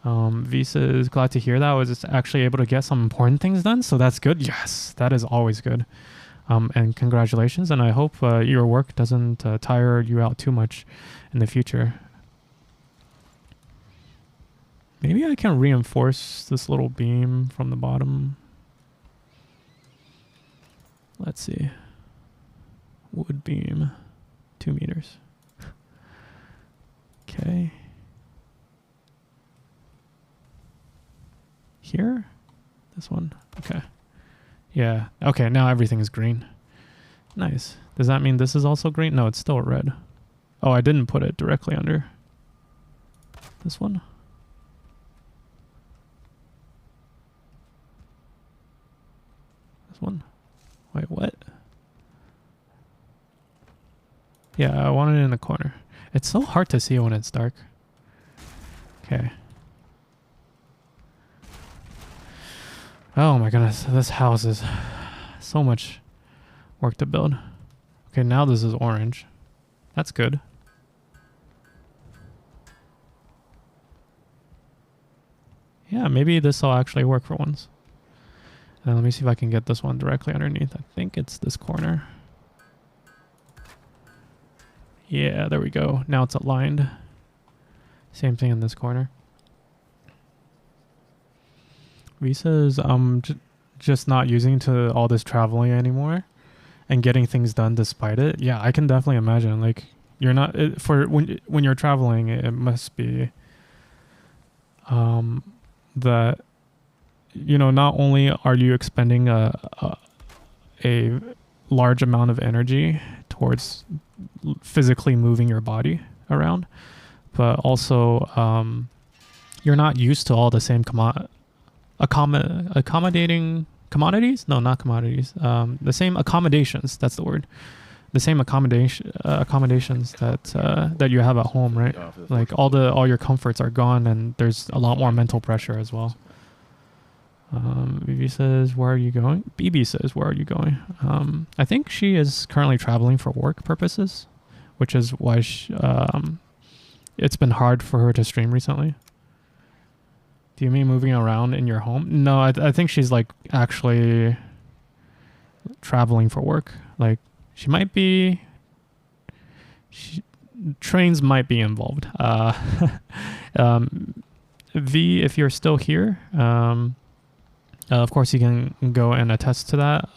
Visa is glad to hear that I was actually able to get some important things done, so that's good. Yes, that is always good. And congratulations, and I hope your work doesn't tire you out too much in the future. Maybe I can reinforce this little beam from the bottom. Let's see. Wood beam, 2 meters. Okay. Here? This one? Okay. Yeah. Okay, now everything is green. Nice. Does that mean this is also green? No, it's still red. Oh, I didn't put it directly under. This one? This one? Wait, what? Yeah, I want it in the corner. It's so hard to see when it's dark. Okay. Oh my goodness, this house is so much work to build. Okay, now this is orange. That's good. Yeah, maybe this will actually work for once. And let me see if I can get this one directly underneath. I think it's this corner. Yeah, there we go. Now it's aligned. Same thing in this corner. Visa's just not using to all this traveling anymore and getting things done despite it. Yeah, I can definitely imagine. Like, you're not for when you're traveling, it must be that, you know, not only are you expending a large amount of energy towards physically moving your body around, but also you're not used to all the same accommodating commodities. No, not commodities. The same accommodations. That's the word. The same accommodations that you have at home, right? Like all your comforts are gone, and there's a lot more mental pressure as well. BB says, where are you going? BB says, where are you going? I think she is currently traveling for work purposes, which is why it's been hard for her to stream recently. Do you mean moving around in your home? No, I think she's like actually traveling for work. Like she might be, trains might be involved. V, if you're still here, of course, you can go and attest to that.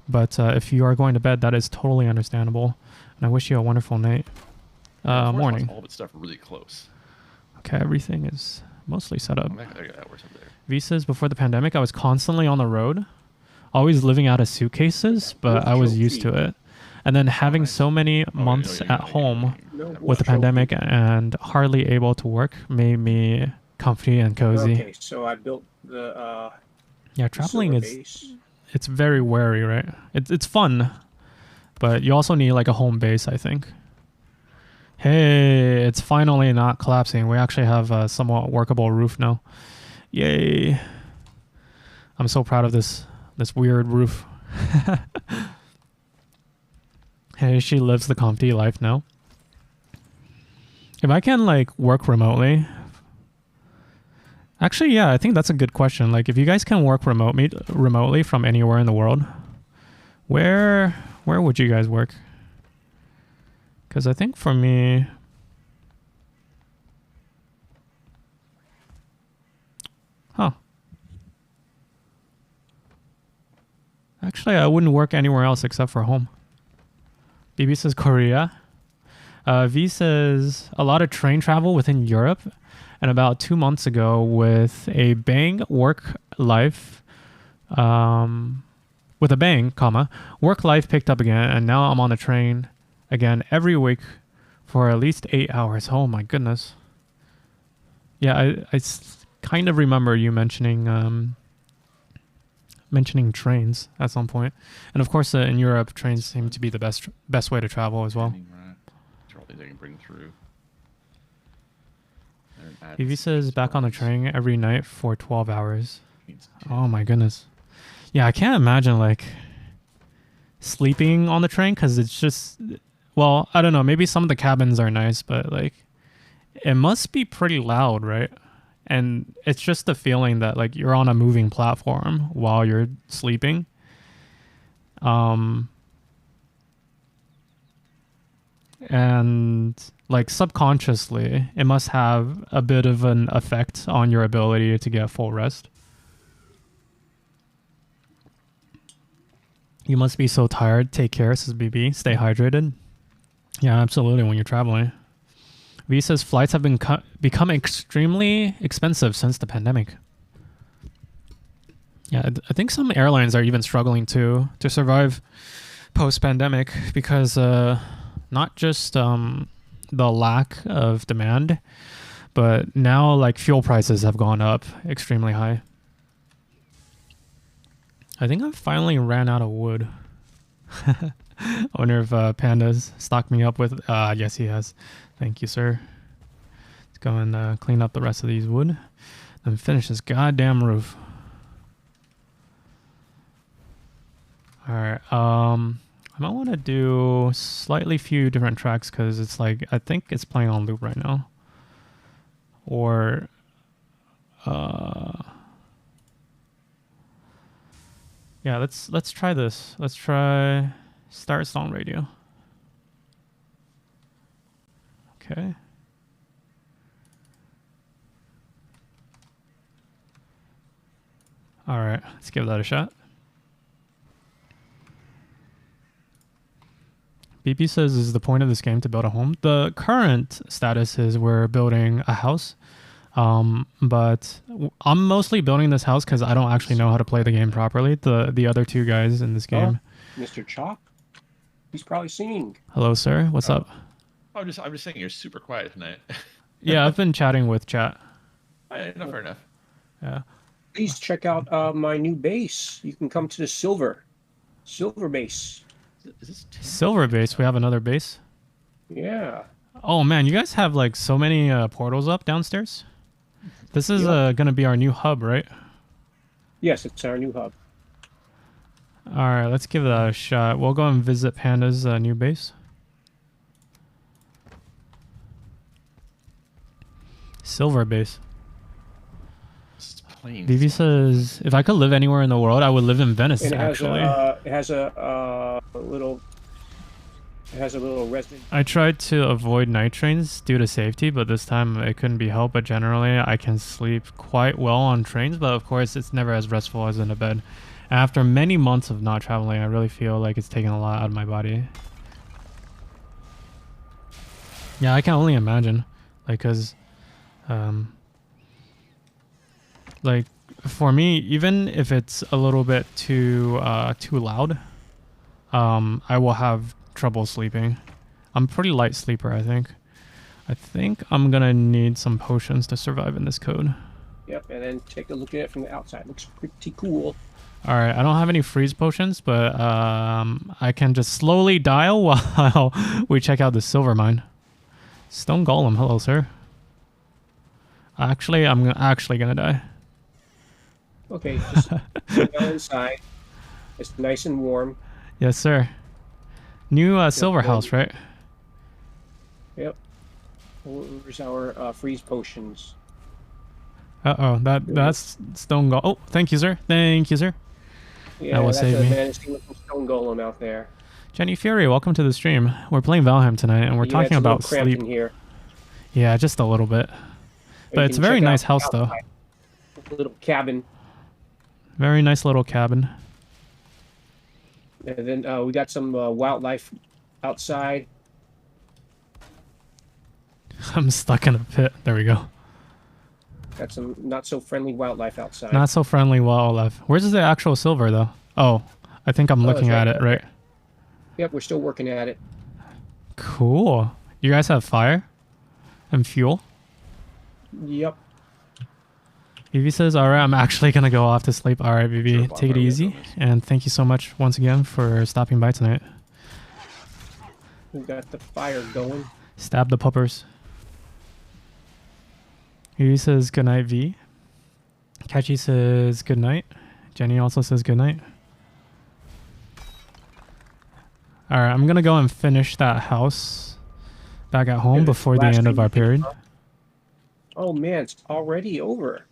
But if you are going to bed, that is totally understandable. And I wish you a wonderful night. Morning. All of its stuff really close. Okay, everything is mostly set up. V says, before the pandemic, I was constantly on the road, always living out of suitcases, but I was used to it. And then having so many months at home with the pandemic and hardly able to work made me comfy and cozy. Okay, so I built the yeah, traveling it's very wary, right? It's fun, but you also need like a home base, I think. Hey, it's finally not collapsing. We actually have a somewhat workable roof now. Yay. I'm so proud of this weird roof. Hey, she lives the comfy life now. If I can like work remotely, actually, yeah, I think that's a good question. Like, if you guys can work remotely from anywhere in the world, where would you guys work? Because I think for me, actually, I wouldn't work anywhere else except for home. BB says Korea. V says a lot of train travel within Europe. And about 2 months ago, with a bang, work life picked up again, and now I'm on the train again every week for at least 8 hours. Oh my goodness. Yeah, I kind of remember you mentioning trains at some point, and of course in Europe, trains seem to be the best way to travel as well. They can bring through. Evie says back on the train every night for 12 hours. Oh my goodness. Yeah, I can't imagine like sleeping on the train, because it's just, well, I don't know, maybe some of the cabins are nice, but like it must be pretty loud, right? And it's just the feeling that like you're on a moving platform while you're sleeping. And like subconsciously, it must have a bit of an effect on your ability to get full rest. You must be so tired. Take care, says BB. Stay hydrated. Yeah, absolutely, when you're traveling. V says flights have become extremely expensive since the pandemic. Yeah, I think some airlines are even struggling to survive post-pandemic because not just the lack of demand, but now like fuel prices have gone up extremely high. I think I finally ran out of wood. I wonder if Panda's stocked me up with... yes, he has. Thank you, sir. Let's go and clean up the rest of these wood. Then finish this goddamn roof. Alright, I might want to do slightly few different tracks because it's like... I think it's playing on loop right now. Or... yeah, let's try this. Let's try start song radio. Okay. All right, let's give that a shot. BP says, is the point of this game to build a home? The current status is we're building a house. But I'm mostly building this house because I don't actually know how to play the game properly. The other two guys in this game. Oh, Mr. Chop? He's probably singing. Hello, sir. What's up? I'm just saying you're super quiet tonight. Yeah, I've been chatting with chat. No, fair enough. Yeah. Please check out my new base. You can come to the silver base. Is this Silver base? We have another base? Yeah. Oh, man. You guys have like so many portals up downstairs? This is going to be our new hub, right? Yes, it's our new hub. All right, let's give that a shot. We'll go and visit Panda's new base. Silver base. Vivi says, if I could live anywhere in the world, I would live in Venice, and actually. It has a little resident. I tried to avoid night trains due to safety, but this time it couldn't be helped. But generally, I can sleep quite well on trains, but of course, it's never as restful as in a bed. After many months of not traveling, I really feel like it's taken a lot out of my body. Yeah, I can only imagine. Like, cause, like for me, even if it's a little bit too loud, I will have trouble sleeping. I'm a pretty light sleeper, I think. I think I'm gonna need some potions to survive in this code. Yep, and then take a look at it from the outside. Looks pretty cool. Alright, I don't have any freeze potions, but I can just slowly dial while we check out the silver mine. Stone Golem, hello, sir. Actually, I'm actually gonna die. Okay, just go inside. It's nice and warm. Yes, sir. New silver house, right? Yep. Where's our freeze potions? Uh-oh, that's Stone Golem. Oh, thank you, sir. Thank you, sir. Yeah, that will that's save a me. nasty looking stone golem out there. Jenny Fury, welcome to the stream. We're playing Valheim tonight, and we're talking about sleep. In here. Yeah, just a little bit. But it's a very nice house, though. A little cabin. Very nice little cabin. And then we got some wildlife outside. I'm stuck in a pit. There we go. Got some not so friendly wildlife outside. Not so friendly wildlife. Where's the actual silver, though? Oh, I think I'm looking at it, right? Yep, we're still working at it. Cool. You guys have fire and fuel? Yep. Vivi says, all right, I'm actually going to go off to sleep. All right, Vivi, take it easy. And thank you so much once again for stopping by tonight. We got the fire going. Stab the puppers. Vivi says, good night, V. Catchy says, good night. Jenny also says, good night. All right, I'm going to go and finish that house back at home before the end of our period. Oh man, it's already over.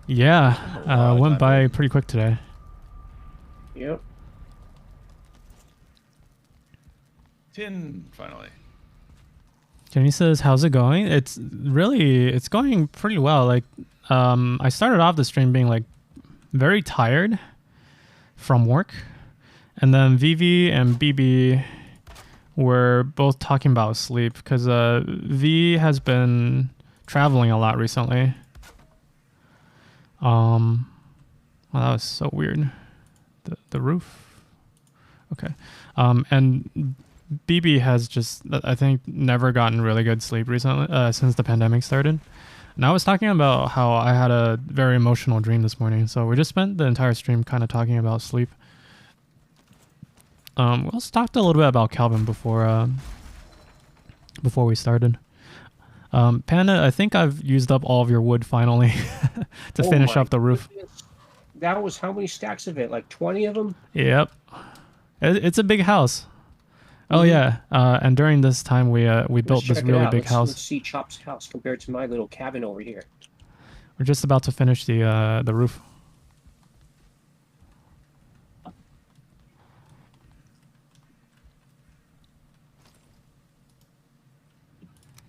Yeah, went by pretty quick today. Yep. Tin, finally. Jenny says, "How's it going?" It's going pretty well. Like, I started off the stream being like very tired from work, and then Vivi and BB were both talking about sleep because V has been traveling a lot recently. Well, that was so weird. The roof. Okay. And BB has just, I think, never gotten really good sleep recently since the pandemic started. And I was talking about how I had a very emotional dream this morning. So we just spent the entire stream kind of talking about sleep. We also talked a little bit about Calvin before we started. Panda, I think I've used up all of your wood finally to finish up the roof. Goodness. That was how many stacks of it? Like 20 of them? Yep. It's a big house. Oh yeah, and during this time we built this really big house. Let's see Chop's house compared to my little cabin over here. We're just about to finish the roof. All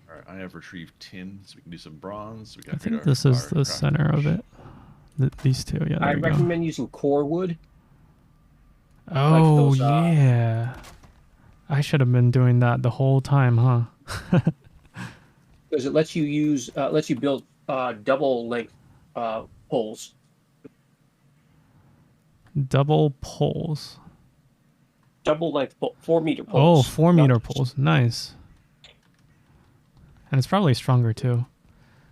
right, I have retrieved tin, so we can do some bronze. I think this is the center of it. These two, yeah. I recommend using core wood. Oh like those, yeah. I should have been doing that the whole time, huh? Because it lets you build double length poles. Double poles. Double length 4-meter poles. Oh, 4-meter poles. Nice. And it's probably stronger too.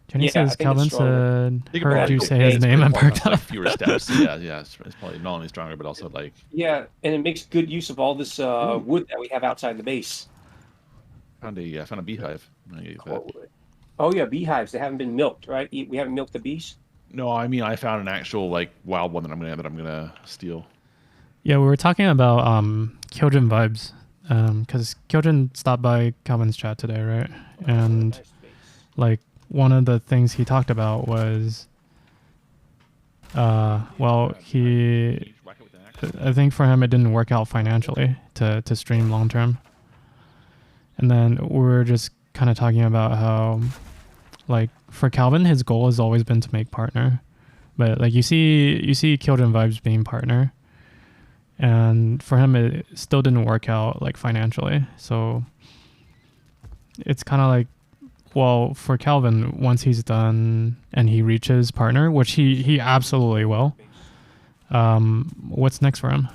Jenny says Calvin said, heard you say his name and perked up. Fewer steps. Yeah, it's probably not only stronger, but also like... Yeah, and it makes good use of all this wood that we have outside the base. I found a beehive. Oh yeah, beehives. They haven't been milked, right? We haven't milked the bees? No, I mean, I found an actual like wild one that I'm gonna steal. Yeah, we were talking about Kyojin vibes. Because Kyojin stopped by Calvin's chat today, right? And like one of the things he talked about was, well, I think for him it didn't work out financially to stream long term. And then we were just kind of talking about how, like, for Calvin, his goal has always been to make partner, but like you see Kyojin vibes being partner. And for him, it still didn't work out like financially. So it's kind of like, well, for Calvin, once he's done and he reaches partner, which he absolutely will, what's next for him?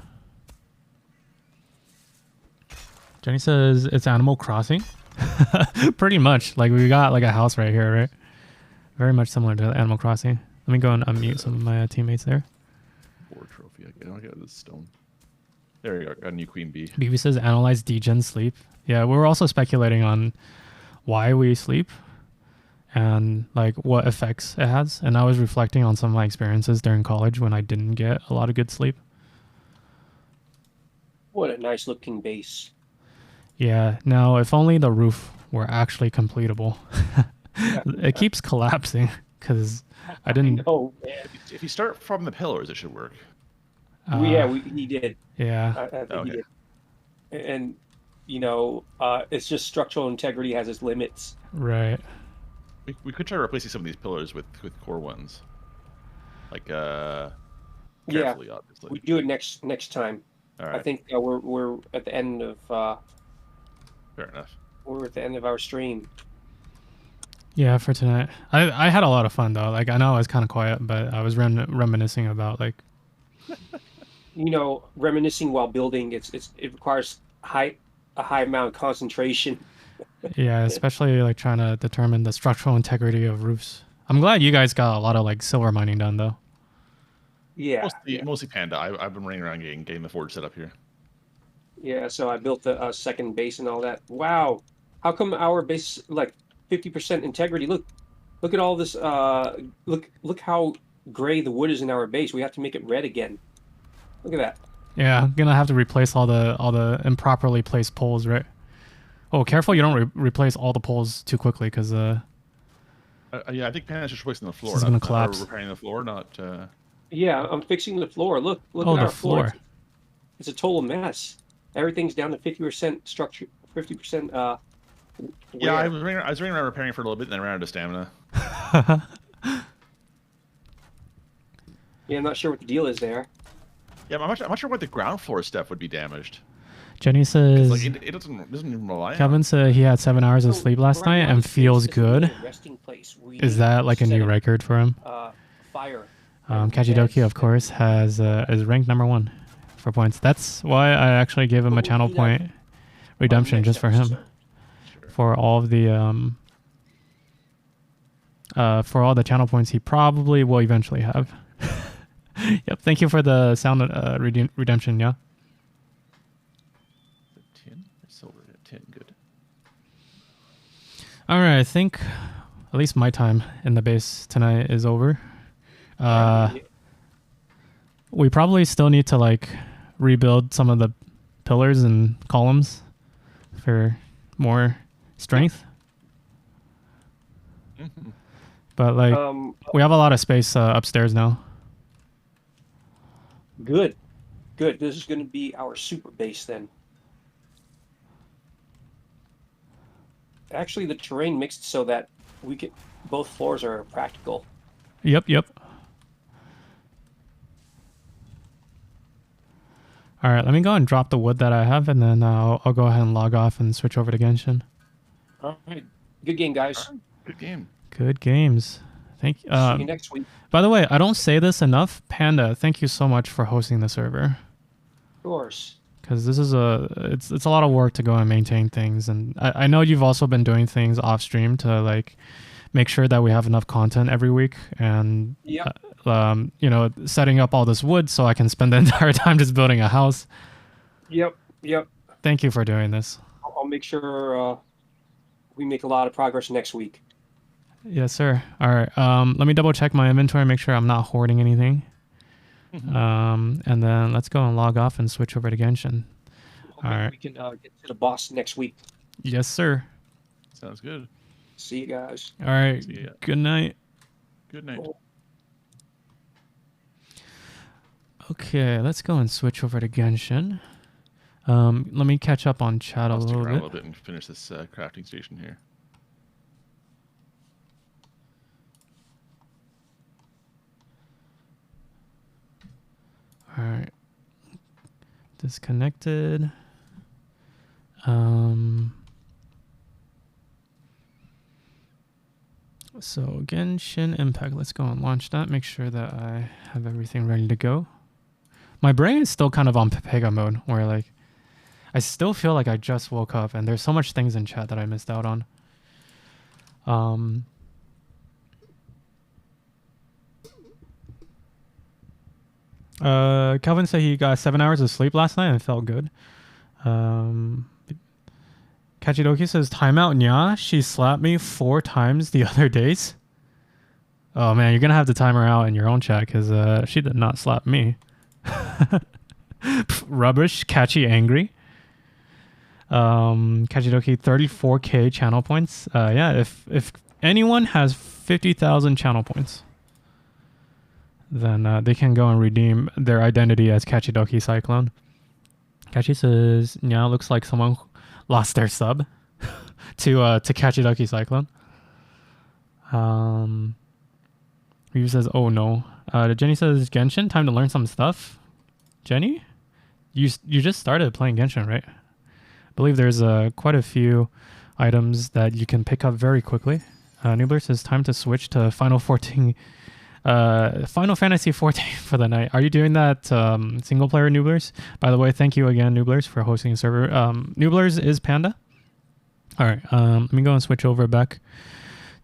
Jenny says it's Animal Crossing. Pretty much. Like we got like a house right here, right? Very much similar to Animal Crossing. Let me go and unmute some of my teammates there. War trophy. I don't get this stone. There you go. Got a new queen bee. BB says analyze degen sleep. Yeah, we were also speculating on why we sleep and like what effects it has. And I was reflecting on some of my experiences during college when I didn't get a lot of good sleep. What a nice looking base. Yeah. Now, if only the roof were actually completable. It keeps collapsing because I didn't. Oh man! If you start from the pillars, it should work. He did. Yeah. I think he did. And you know, it's just structural integrity has its limits. Right. We could try replacing some of these pillars with core ones. Like carefully, obviously. We do it next time. All right. I think we're at the end of. Fair enough. We're at the end of our stream. Yeah, for tonight. I had a lot of fun though. Like I know I was kind of quiet, but I was reminiscing about like. You know, reminiscing while building, it requires a high amount of concentration. Yeah, especially like trying to determine the structural integrity of roofs. I'm glad you guys got a lot of like silver mining done though. Yeah. Mostly Panda. I've been running around getting the forge set up here. Yeah, so I built the second base and all that. Wow, how come our base like 50% integrity? Look at all this. Look how gray the wood is in our base. We have to make it red again. Look at that. Yeah, I'm gonna have to replace all the improperly placed poles, right? Oh, careful you don't replace all the poles too quickly, because I Yeah, I think Panda's just fixing the floor. This is gonna Not collapse. repairing the floor, not. Yeah, I'm fixing the floor. Look Oh, at the our floor. floor. It's a total mess. Everything's down to 50% structure, 50%. Yeah, wear. I was running around repairing for a little bit, and then ran out of stamina. Yeah, I'm not sure what the deal is there. Yeah, I'm not sure what the ground floor stuff would be damaged. Jenny 'Cause, says, like, it doesn't even rely on. Kevin said he had 7 hours of So, sleep last right night now, and this base feels isn't really good. a resting place. We Is need that to like a set new up, record for him? fire. Kachidoki, of course, has is ranked number 1 for points. That's why I actually gave him But a we'll channel do that point redemption next just for him. episode. Sure. For all of the for all the channel points he probably will eventually have. Yep, thank you for the sound redemption, yeah. Tin or silver? Tin, good. All right, I think at least my time in the base tonight is over. We probably still need to like rebuild some of the pillars and columns for more strength. Mm-hmm. But like we have a lot of space upstairs now. Good. This is going to be our super base then. Actually, the terrain mixed so that both floors are practical. Yep. All right, let me go and drop the wood that I have, and then I'll go ahead and log off and switch over to Genshin. All right. Good game, guys. All right. Good game. Good games. Thank you. See you next week. By the way, I don't say this enough. Panda, thank you so much for hosting the server. Of course. Because this is it's a lot of work to go and maintain things, and I know you've also been doing things off stream to like make sure that we have enough content every week, and Yep. Setting up all this wood so I can spend the entire time just building a house. Yep. Thank you for doing this. I'll make sure we make a lot of progress next week. Yes, sir. All right. Let me double check my inventory, make sure I'm not hoarding anything. Mm-hmm. And then let's go and log off and switch over to Genshin. Hopefully All right. we can get to the boss next week. Yes, sir. Sounds good. See you guys. All right. See ya. Good night. Good night. Okay, let's go and switch over to Genshin. Let me catch up on chat I'll stick a around a little little bit. bit and finish this crafting station here. All right. Disconnected. So Genshin Impact, let's go and launch that. Make sure that I have everything ready to go. My brain is still kind of on Pega mode, where like I still feel like I just woke up, and there's so much things in chat that I missed out on. Kelvin said he got 7 hours of sleep last night and felt good. Kachidoki says, timeout, nya. She slapped me 4 times the other days. Oh man, you're gonna have to time her out in your own chat because she did not slap me. Rubbish, Kachi angry. Kachidoki 34k channel points. Yeah, if anyone has 50,000 channel points, then they can go and redeem their identity as Kachidoki Cyclone. Kachi says, yeah, looks like someone lost their sub to Kachidoki Cyclone. Ryu says, oh no. Jenny says, Genshin, time to learn some stuff. Jenny, you just started playing Genshin, right? I believe there's quite a few items that you can pick up very quickly. Noobler says, time to switch to Final Fantasy 14 for the night. Are you doing that single player, Nooblers? By the way, thank you again, Nooblers, for hosting the server. Nooblers is Panda. All right, let me go and switch over back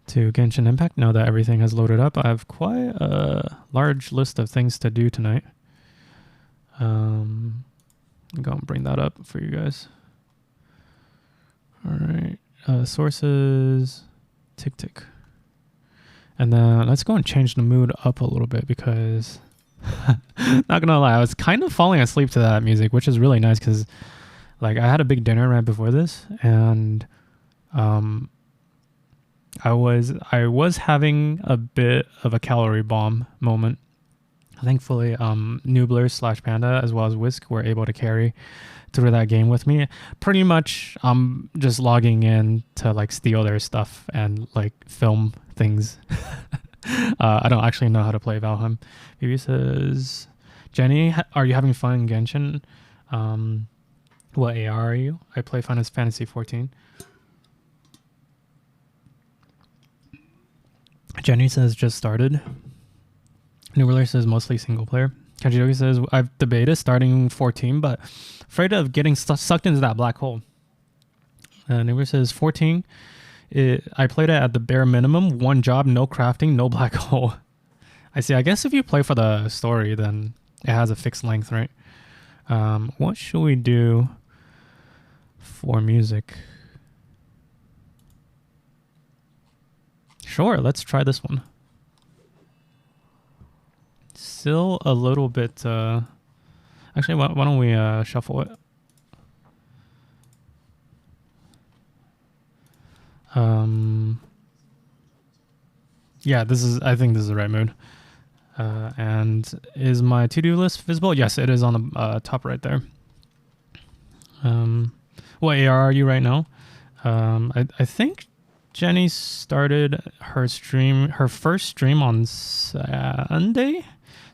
to Genshin Impact now that everything has loaded up. I have quite a large list of things to do tonight. I'll go and bring that up for you guys. All right, sources, tick. And then let's go and change the mood up a little bit because, not gonna lie, I was kind of falling asleep to that music, which is really nice because, like, I had a big dinner right before this, and I was having a bit of a calorie bomb moment. Thankfully, Noobler / Panda as well as Whisk were able to carry through that game with me. Pretty much, I'm just logging in to like steal their stuff and like film things. I don't actually know how to play Valheim. Maybe says, Jenny, are you having fun in Genshin? What AR are you? I play Final Fantasy 14. Jenny says just started. New Ruler says mostly single player. Kajidoki says I've debated starting 14, but afraid of getting sucked into that black hole. New Ruler says 14. I played it at the bare minimum. One job, no crafting, no black hole. I see. I guess if you play for the story, then it has a fixed length, right? What should we do for music? Sure, let's try this one. Still a little bit... actually, why don't we shuffle it? Yeah, I think this is the right mood. And is my to-do list visible? Yes, it is on the top right there. What AR are you right now? I think Jenny started her first stream on Sunday,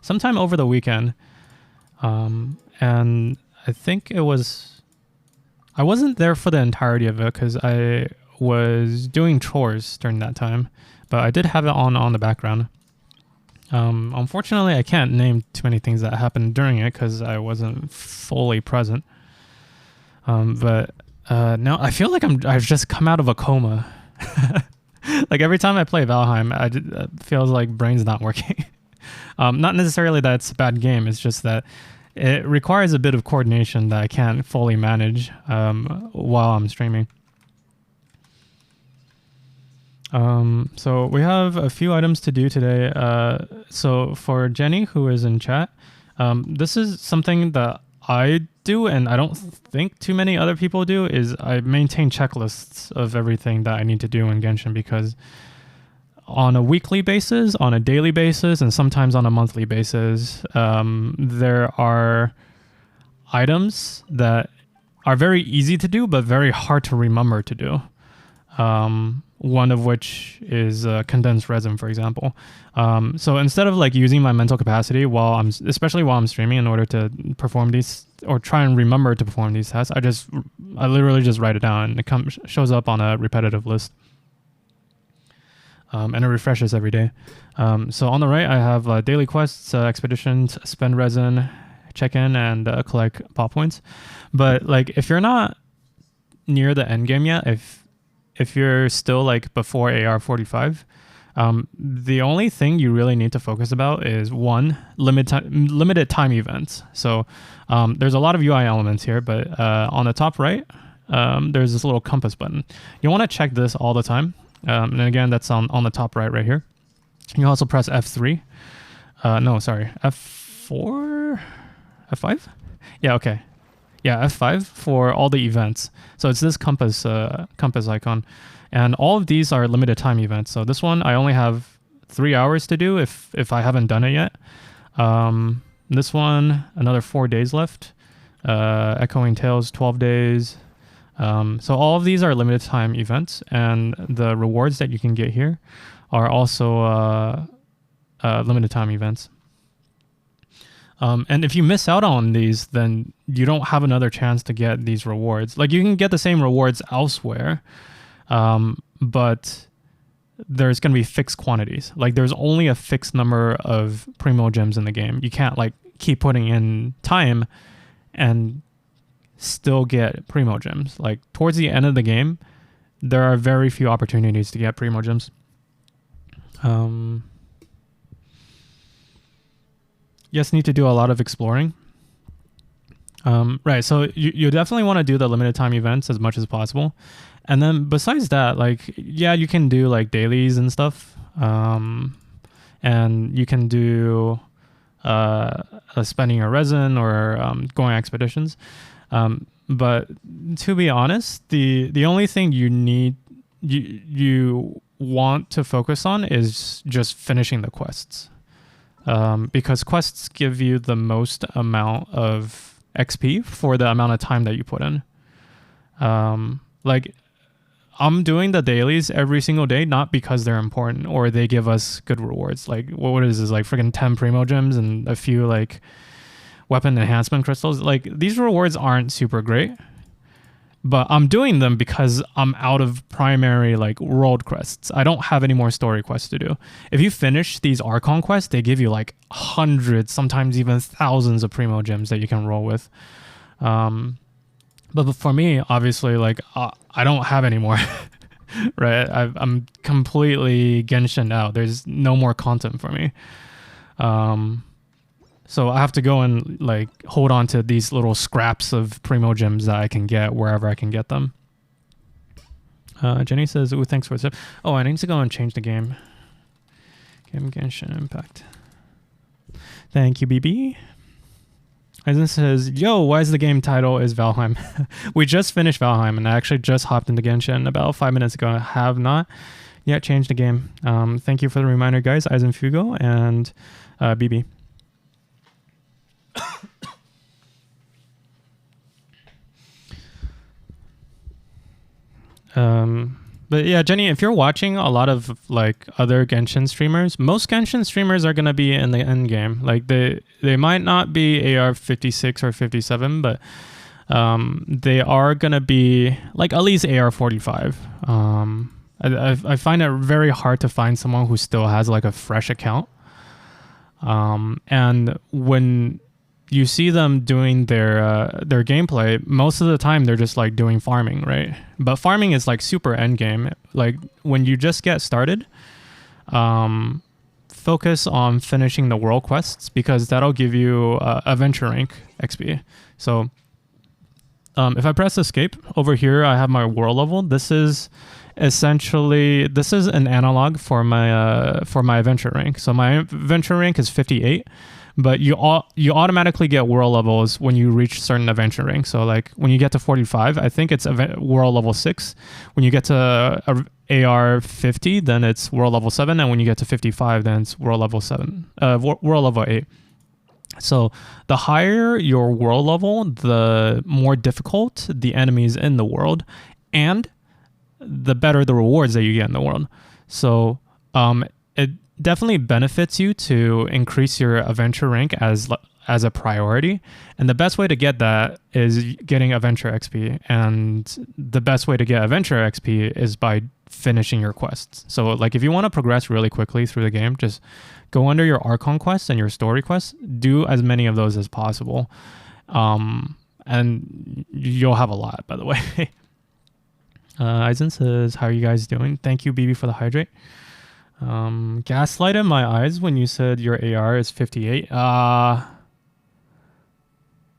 sometime over the weekend. And I think I wasn't there for the entirety of it because I was doing chores during that time, but I did have it on the background. Unfortunately, I can't name too many things that happened during it because I wasn't fully present. But now I feel like I've just come out of a coma. Like every time I play Valheim, it feels like brain's not working. Not necessarily that it's a bad game. It's just that it requires a bit of coordination that I can't fully manage while I'm streaming. So we have a few items to do today. So for Jenny, who is in chat, this is something that I do, and I don't think too many other people do, is I maintain checklists of everything that I need to do in Genshin, because on a weekly basis, on a daily basis, and sometimes on a monthly basis, there are items that are very easy to do, but very hard to remember to do. One of which is condensed resin, for example. So instead of like using my mental capacity especially while I'm streaming, in order to perform these or try and remember to perform these tests, I literally just write it down, and it shows up on a repetitive list. And it refreshes every day. So on the right, I have daily quests, expeditions, spend resin, check in, and collect pop points. But like, if you're not near the end game yet, if you're still like before AR45, the only thing you really need to focus about is one, limited time events. So there's a lot of UI elements here, but on the top right, there's this little compass button. You want to check this all the time. And again, that's on the top right here. You also press F3. No, sorry, F4? F5? Yeah, okay. Yeah, F5 for all the events. So it's this compass icon. And all of these are limited time events. So this one, I only have 3 hours to do if I haven't done it yet. This one, another 4 days left. Echoing Tales, 12 days. So all of these are limited time events, and the rewards that you can get here are also limited time events. And if you miss out on these, then you don't have another chance to get these rewards. Like, you can get the same rewards elsewhere, but there's going to be fixed quantities. Like, there's only a fixed number of primo gems in the game. You can't like keep putting in time and still get primo gems. Like, towards the end of the game, there are very few opportunities to get primo gems. Yes, need to do a lot of exploring. Right, so you definitely want to do the limited time events as much as possible. And then besides that, like, yeah, you can do like dailies and stuff. And you can do spending your resin or going expeditions. But to be honest, the only thing you want to focus on is just finishing the quests. Because quests give you the most amount of XP for the amount of time that you put in. Like, I'm doing the dailies every single day, not because they're important or they give us good rewards. Like, what is this, like freaking 10 primo gems and a few like weapon enhancement crystals? Like, these rewards aren't super great, but I'm doing them because I'm out of primary like world quests. I don't have any more story quests to do. If you finish these Archon quests, they give you like hundreds, sometimes even thousands of primo gems that you can roll with. But for me, obviously, like I don't have any more, right? I'm completely Genshin out. There's no more content for me. So I have to go and like hold on to these little scraps of primo gems that I can get wherever I can get them. Jenny says, "Ooh, thanks for the tip." Oh, I need to go and change the game. Game Genshin Impact. Thank you, BB. Aizen says, "Yo, why is the game title is Valheim?" We just finished Valheim, and I actually just hopped into Genshin about 5 minutes ago. I have not yet changed the game. Thank you for the reminder, guys. Aizen Fugo and BB. But yeah, Jenny, if you're watching a lot of like other Genshin streamers, most Genshin streamers are gonna be in the end game. Like they might not be AR 56 or 57, but they are gonna be like at least AR 45. I find it very hard to find someone who still has like a fresh account. And when you see them doing their gameplay, most of the time they're just like doing farming, right? But farming is like super end game. Like when you just get started, focus on finishing the world quests because that'll give you adventure rank XP. So if I press escape over here, I have my world level. This is essentially an analog for my adventure rank. So my adventure rank is 58. But you automatically get world levels when you reach certain adventure ranks. So like when you get to 45, I think it's world level 6. When you get to AR 50, then it's world level 7. And when you get to 55, then it's world level 7, world level 8. So the higher your world level, the more difficult the enemies in the world, and the better the rewards that you get in the world. So it definitely benefits you to increase your adventure rank as a priority. And the best way to get that is getting adventure XP. And the best way to get adventure XP is by finishing your quests. So like if you want to progress really quickly through the game, just go under your Archon quests and your story quests, do as many of those as possible. And you'll have a lot, by the way. Aizen says, "How are you guys doing?" Thank you, BB, for the hydrate. Gaslight in my eyes when you said your AR is 58. My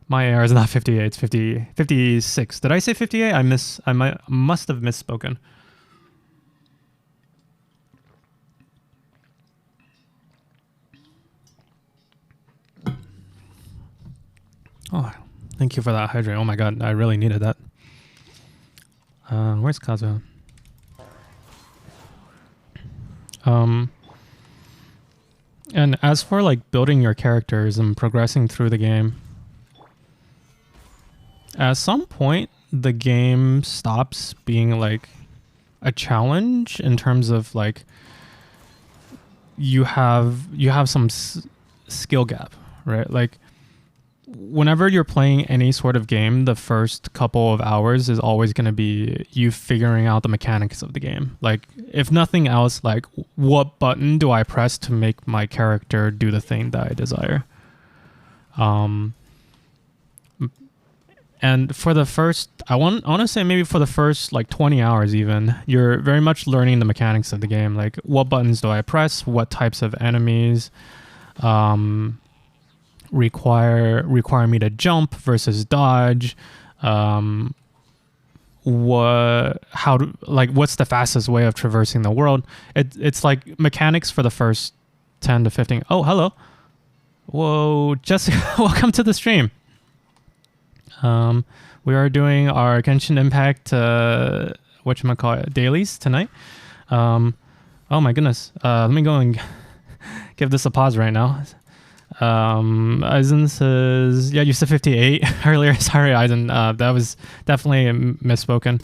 AR is not 58, it's 56. Did I say 58? I must have misspoken. Oh, thank you for that hydrate. Oh my god, I really needed that. Where's Kazuha? And as for like building your characters and progressing through the game, at some point the game stops being like a challenge in terms of like you have some skill gap, right? Like whenever you're playing any sort of game, the first couple of hours is always going to be you figuring out the mechanics of the game. Like, if nothing else, like, what button do I press to make my character do the thing that I desire? And for the first, I want to say maybe for the first, like, 20 hours even, you're very much learning the mechanics of the game. Like, what buttons do I press? What types of enemies require me to jump versus dodge, what's the fastest way of traversing the world. It's like mechanics for the first 10 to 15. Oh, hello. Whoa, Jessica, welcome to the stream. We are doing our Genshin Impact dailies tonight. Oh my goodness. Let me go and give this a pause right now. Eisen says, yeah, you said 58 earlier. Sorry, Eisen. That was definitely misspoken.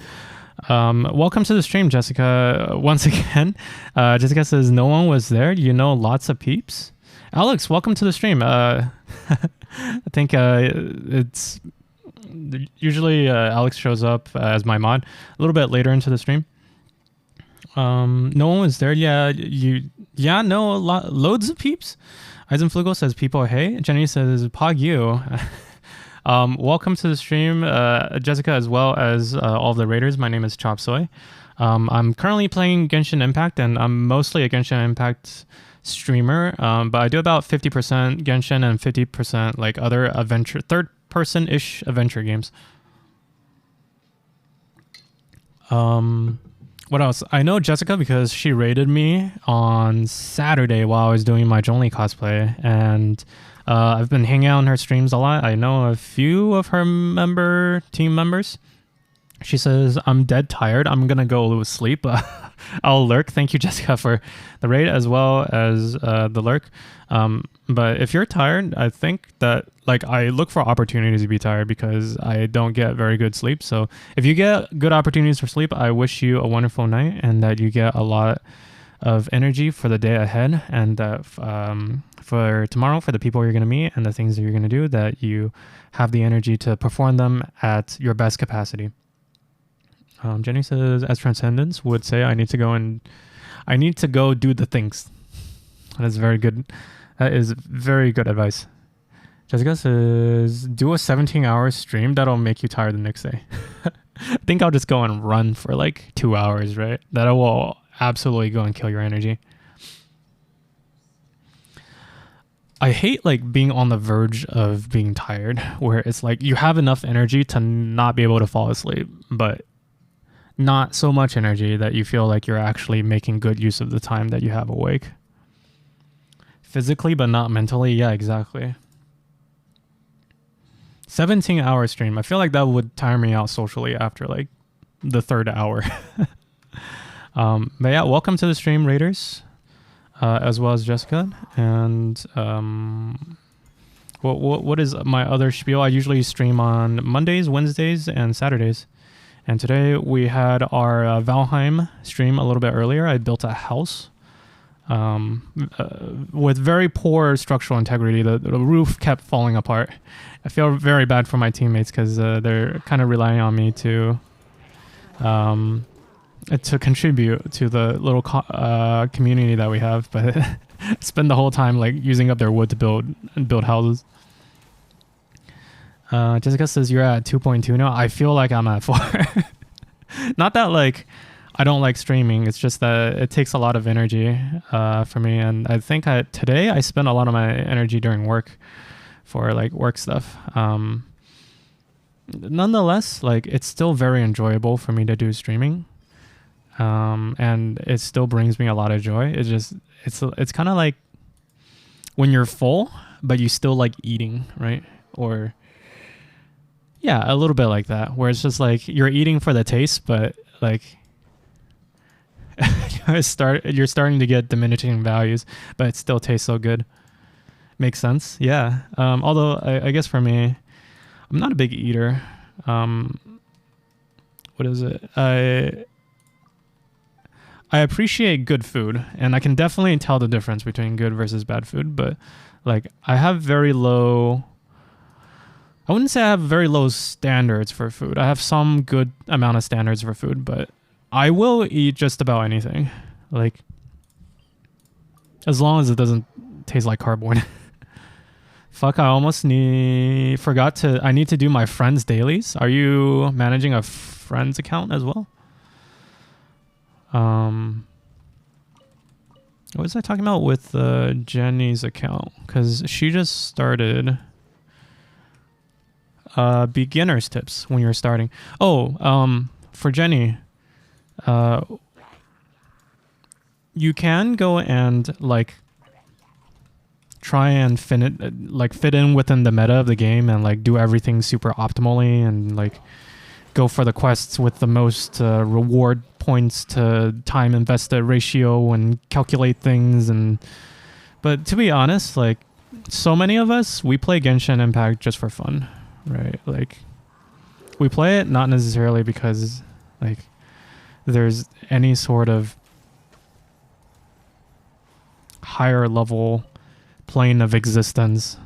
Welcome to the stream, Jessica. Once again, Jessica says, no one was there. You know, lots of peeps. Alex, welcome to the stream. I think it's usually Alex shows up as my mod a little bit later into the stream. No one was there. Loads of peeps. Eisenflugel says people hey. Jenny says pog you. Welcome to the stream, Jessica, as well as all of the raiders. My name is Chop Soy. I'm currently playing Genshin Impact, and I'm mostly a Genshin Impact streamer, but I do about 50% Genshin and 50% like other adventure, third-person-ish adventure games. What else? I know Jessica because she raided me on Saturday while I was doing my Zhongli cosplay, and I've been hanging out on her streams a lot. I know a few of her team members. She says, I'm dead tired. I'm going to go sleep. I'll lurk. Thank you, Jessica, for the raid as well as the lurk. But if you're tired, I think that like I look for opportunities to be tired because I don't get very good sleep. So if you get good opportunities for sleep, I wish you a wonderful night and that you get a lot of energy for the day ahead, and that for tomorrow, for the people you're going to meet and the things that you're going to do, that you have the energy to perform them at your best capacity. Jenny says, as Transcendence would say, I need to go do the things. That is very good. That is very good advice. Jessica says, do a 17-hour stream. That'll make you tired the next day. I think I'll just go and run for like 2 hours, right? That will absolutely go and kill your energy. I hate like being on the verge of being tired, where it's like you have enough energy to not be able to fall asleep, but not so much energy that you feel like you're actually making good use of the time that you have awake. Physically, but not mentally. Yeah, exactly. 17-hour stream. I feel like that would tire me out socially after like the third hour. But yeah, welcome to the stream, Raiders, as well as Jessica. And what is my other spiel? I usually stream on Mondays, Wednesdays, and Saturdays. And today we had our Valheim stream a little bit earlier. I built a house with very poor structural integrity. The roof kept falling apart. I feel very bad for my teammates because they're kind of relying on me to contribute to the little community that we have, but spend the whole time like using up their wood to build houses. Jessica says you're at 2.2 now. I feel like I'm at 4. Not that like I don't like streaming. It's just that it takes a lot of energy for me, and I think today I spent a lot of my energy during work for like work stuff. Nonetheless, like it's still very enjoyable for me to do streaming, and it still brings me a lot of joy. It's kind of like when you're full, but you still like eating, right? Or yeah, a little bit like that, where it's just like you're eating for the taste, but like you're starting to get diminishing values, but it still tastes so good. Makes sense, yeah. Although I guess for me, I'm not a big eater. What is it? I appreciate good food, and I can definitely tell the difference between good versus bad food. But like, I have very low. I wouldn't say I have very low standards for food. I have some good amount of standards for food, but I will eat just about anything. Like, as long as it doesn't taste like cardboard. Fuck, I I need to do my friends' dailies. Are you managing a friends account as well? What was I talking about with Jenny's account? Because she just started beginner's tips when you're starting. For Jenny, you can go and like try and fit in within the meta of the game and like do everything super optimally and like go for the quests with the most reward points to time invested ratio and calculate things. But to be honest, like, so many of us, we play Genshin Impact just for fun, right? Like, we play it not necessarily because like there's any sort of higher level plane of existence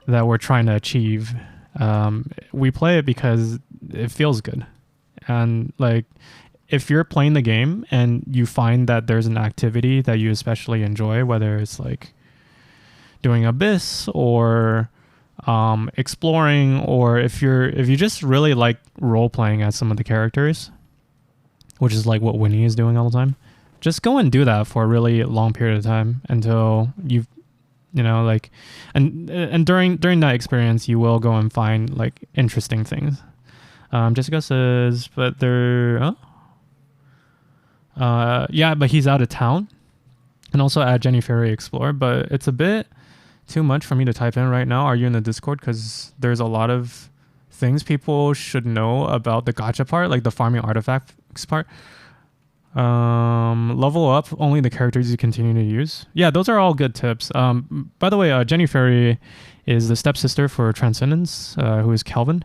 that we're trying to achieve. We play it because it feels good. And like, if you're playing the game and you find that there's an activity that you especially enjoy, whether it's like doing Abyss or exploring, or if you just really like role playing as some of the characters, which is like what Winnie is doing all the time, just go and do that for a really long period of time until you've, you know, like, and during that experience you will go and find like interesting things. Jessica says, but they're yeah, but he's out of town. And also add Jenny Ferry Explore, but it's a bit too much for me to type in right now. Are you in the Discord? Because there's a lot of things people should know about the gacha part, like the farming artifacts part. Level up only the characters you continue to use. Yeah, those are all good tips. By the way, Jenny Ferry is the stepsister for Transcendence, who is Calvin.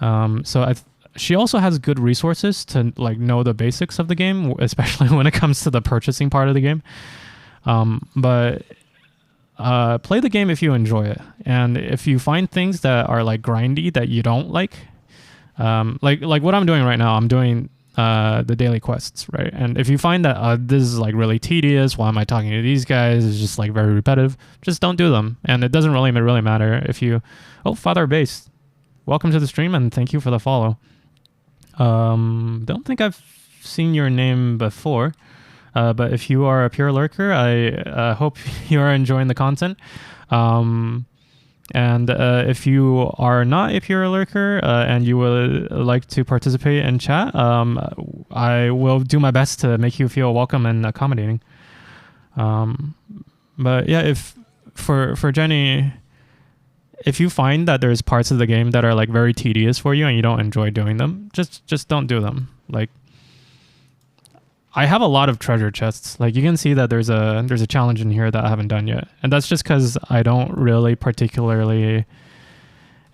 So she also has good resources to like know the basics of the game, especially when it comes to the purchasing part of the game. But play the game if you enjoy it, and if you find things that are like grindy that you don't like what I'm doing right now, I'm doing the daily quests, right? And if you find that this is like really tedious, why am I talking to these guys, it's just like very repetitive, just don't do them. And it doesn't really matter if you... Oh, Father Base, welcome to the stream and thank you for the follow. Don't think I've seen your name before. But if you are a pure lurker, I hope you are enjoying the content. And if you are not a pure lurker and you would like to participate in chat, I will do my best to make you feel welcome and accommodating. But yeah, if for Jenny, if you find that there's parts of the game that are like very tedious for you and you don't enjoy doing them, just don't do them. Like, I have a lot of treasure chests. Like, you can see that there's a challenge in here that I haven't done yet. And that's just because I don't really particularly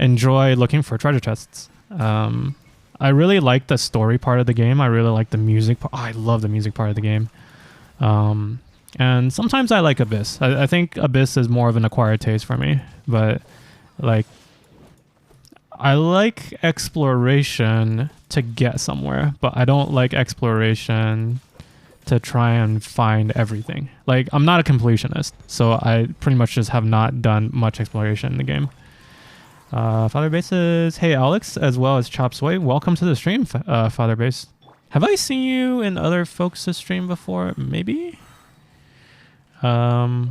enjoy looking for treasure chests. I really like the story part of the game. I really like the music part. Oh, I love the music part of the game. And sometimes I like Abyss. I think Abyss is more of an acquired taste for me. But, like, I like exploration to get somewhere, but I don't like exploration to try and find everything. Like, I'm not a completionist, so I pretty much just have not done much exploration in the game. Father Base says, hey Alex, as well as Chop Suey, welcome to the stream, Father Base. Have I seen you in other folks' stream before? Maybe? Your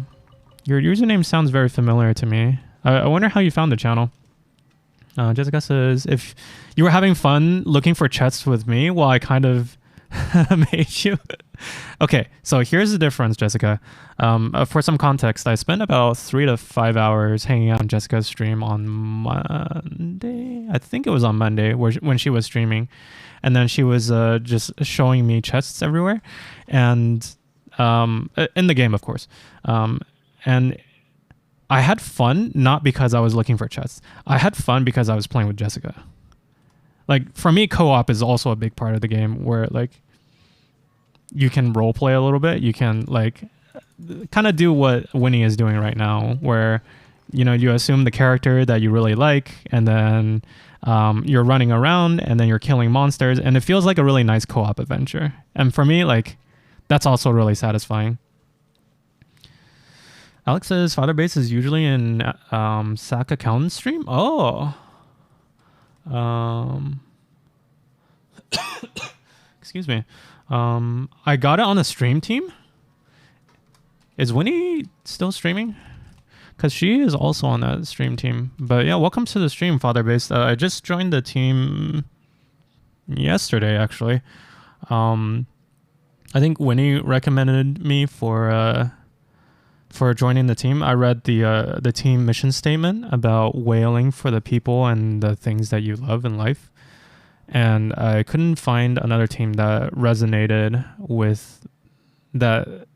username sounds very familiar to me. I wonder how you found the channel. Jessica says, if you were having fun looking for chests with me, well, I kind of made you. Okay, so here's the difference, Jessica. For some context, I spent about 3 to 5 hours hanging out on Jessica's stream on Monday. I think it was on Monday when she was streaming. And then she was just showing me chests everywhere. And in the game, of course. And I had fun not because I was looking for chests. I had fun because I was playing with Jessica. Like, for me, co-op is also a big part of the game where, like, you can role play a little bit. You can, like, kind of do what Winnie is doing right now, where, you know, you assume the character that you really like, and then you're running around, and then you're killing monsters, and it feels like a really nice co-op adventure. And for me, like, that's also really satisfying. Alex says Father Base is usually in Sack Accountant stream. Oh. Excuse me. I got it on a stream team. Is Winnie still streaming? Because she is also on that stream team. But yeah, welcome to the stream, Father Base. I just joined the team yesterday, actually. I think Winnie recommended me for joining the team. I read the team mission statement about wailing for the people and the things that you love in life. and I couldn't find another team that resonated with that.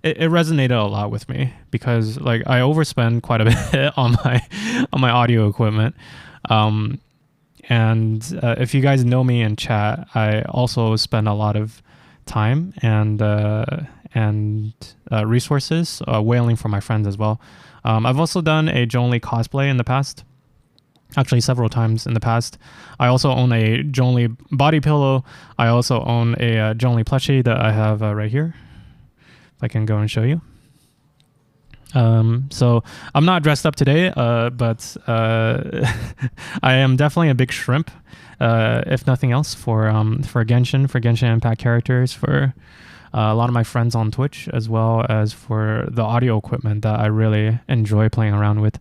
It resonated a lot with me because like I overspend quite a bit on my audio equipment. And if you guys know me in chat, I also spend a lot of time and resources whaling for my friends as well. I've also done a Jonli cosplay in the past, actually several times in the past. I also own a Jonli body pillow. I also own a Jonli plushie that I have right here. If I can go and show you. So I'm not dressed up today, but I am definitely a big shrimp, if nothing else, for Genshin Impact characters, for a lot of my friends on Twitch, as well as for the audio equipment that I really enjoy playing around with.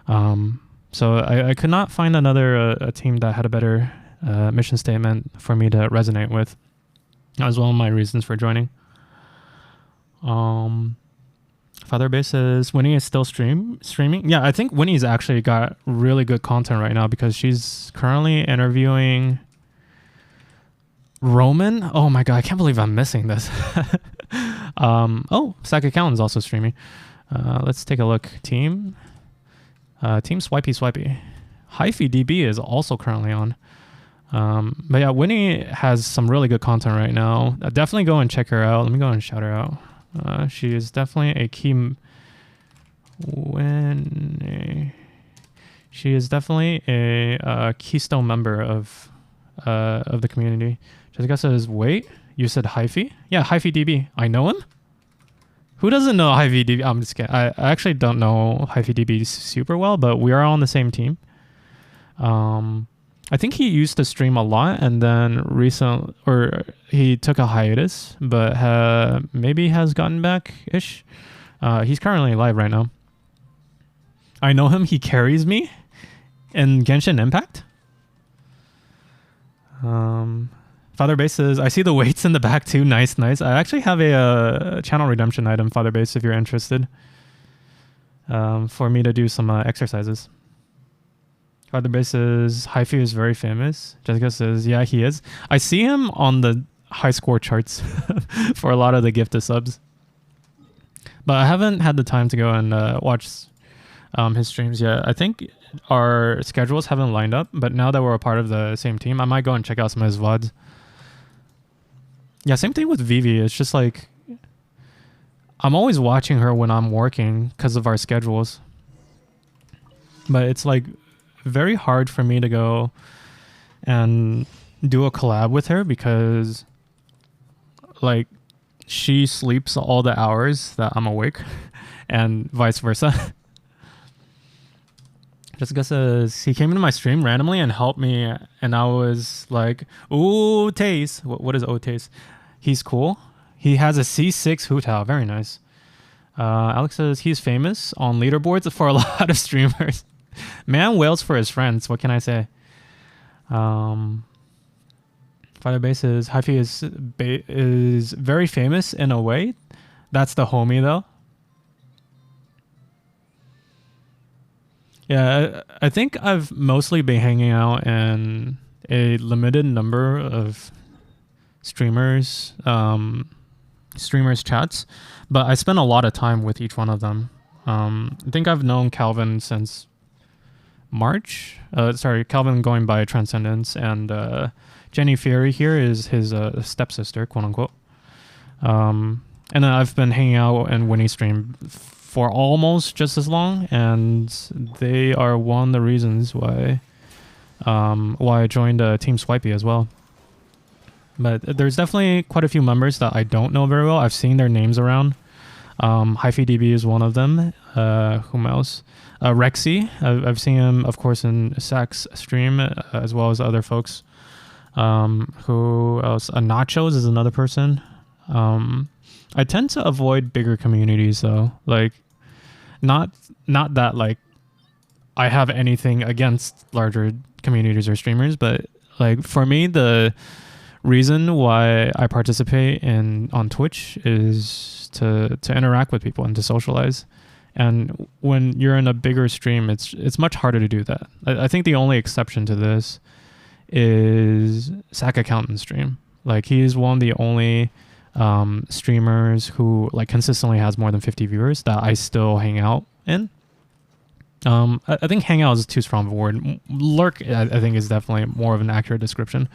So I could not find another a team that had a better mission statement for me to resonate with. That was one of my reasons for joining. Featherbase says Winnie is still streaming. Yeah, I think Winnie's actually got really good content right now because she's currently interviewing Roman. Oh my god, I can't believe I'm missing this. Sack Account is also streaming. Let's take a look. Team Swipey. Hyphy DB is also currently on. But yeah, Winnie has some really good content right now. Definitely go and check her out. Let me go and shout her out. She is definitely a key. She is definitely a keystone member of the community. Jessica says, "Wait, you said Hyphy? Yeah, Hyphy DB. I know him. Who doesn't know Hyphy DB? I'm just kidding. I actually don't know Hyphy DB super well, but we are on the same team. I think he used to stream a lot, and then he took a hiatus, but maybe has gotten back-ish. He's currently live right now. I know him. He carries me in Genshin Impact. Fatherbase says, I see the weights in the back too. Nice. I actually have a channel redemption item, Fatherbase, if you're interested, for me to do some exercises. Fatherbase says, Hyphy is very famous. Jessica says, yeah, he is. I see him on the high score charts for a lot of the gifted subs. But I haven't had the time to go and watch his streams yet. I think our schedules haven't lined up, but now that we're a part of the same team, I might go and check out some of his VODs. Yeah, same thing with Vivi. It's just like, I'm always watching her when I'm working because of our schedules. But it's like very hard for me to go and do a collab with her because like she sleeps all the hours that I'm awake and vice versa. Jessica says, he came into my stream randomly and helped me, and I was like, ooh, Taze. What is Taze? He's cool. He has a C6 Hu-Tao. Very nice. Alex says, he's famous on leaderboards for a lot of streamers. Man wails for his friends. What can I say? Firebase says, Hyphy is very famous in a way. That's the homie, though. Yeah, I think I've mostly been hanging out in a limited number of streamers chats, but I spend a lot of time with each one of them. I think I've known Calvin since March. Calvin going by Transcendence, and Jenny Fury here is his stepsister, quote unquote. And then I've been hanging out in Winnie stream for almost just as long, and they are one of the reasons why I joined Team Swipey as well. But there's definitely quite a few members that I don't know very well. I've seen their names around. Hyphy DB is one of them. Whom else? Rexy. I've seen him, of course, in Sack's stream, as well as other folks. Who else? Nachos is another person. I tend to avoid bigger communities, though. Like, not that like I have anything against larger communities or streamers, but like for me, the reason why I participate on Twitch is to interact with people and to socialize. And when you're in a bigger stream, it's much harder to do that. I think the only exception to this is Sack Accountant stream. Like he's one of the only streamers who like consistently has more than 50 viewers that I still hang out in. I think hangout is too strong of a word. Lurk, I think, is definitely more of an accurate description.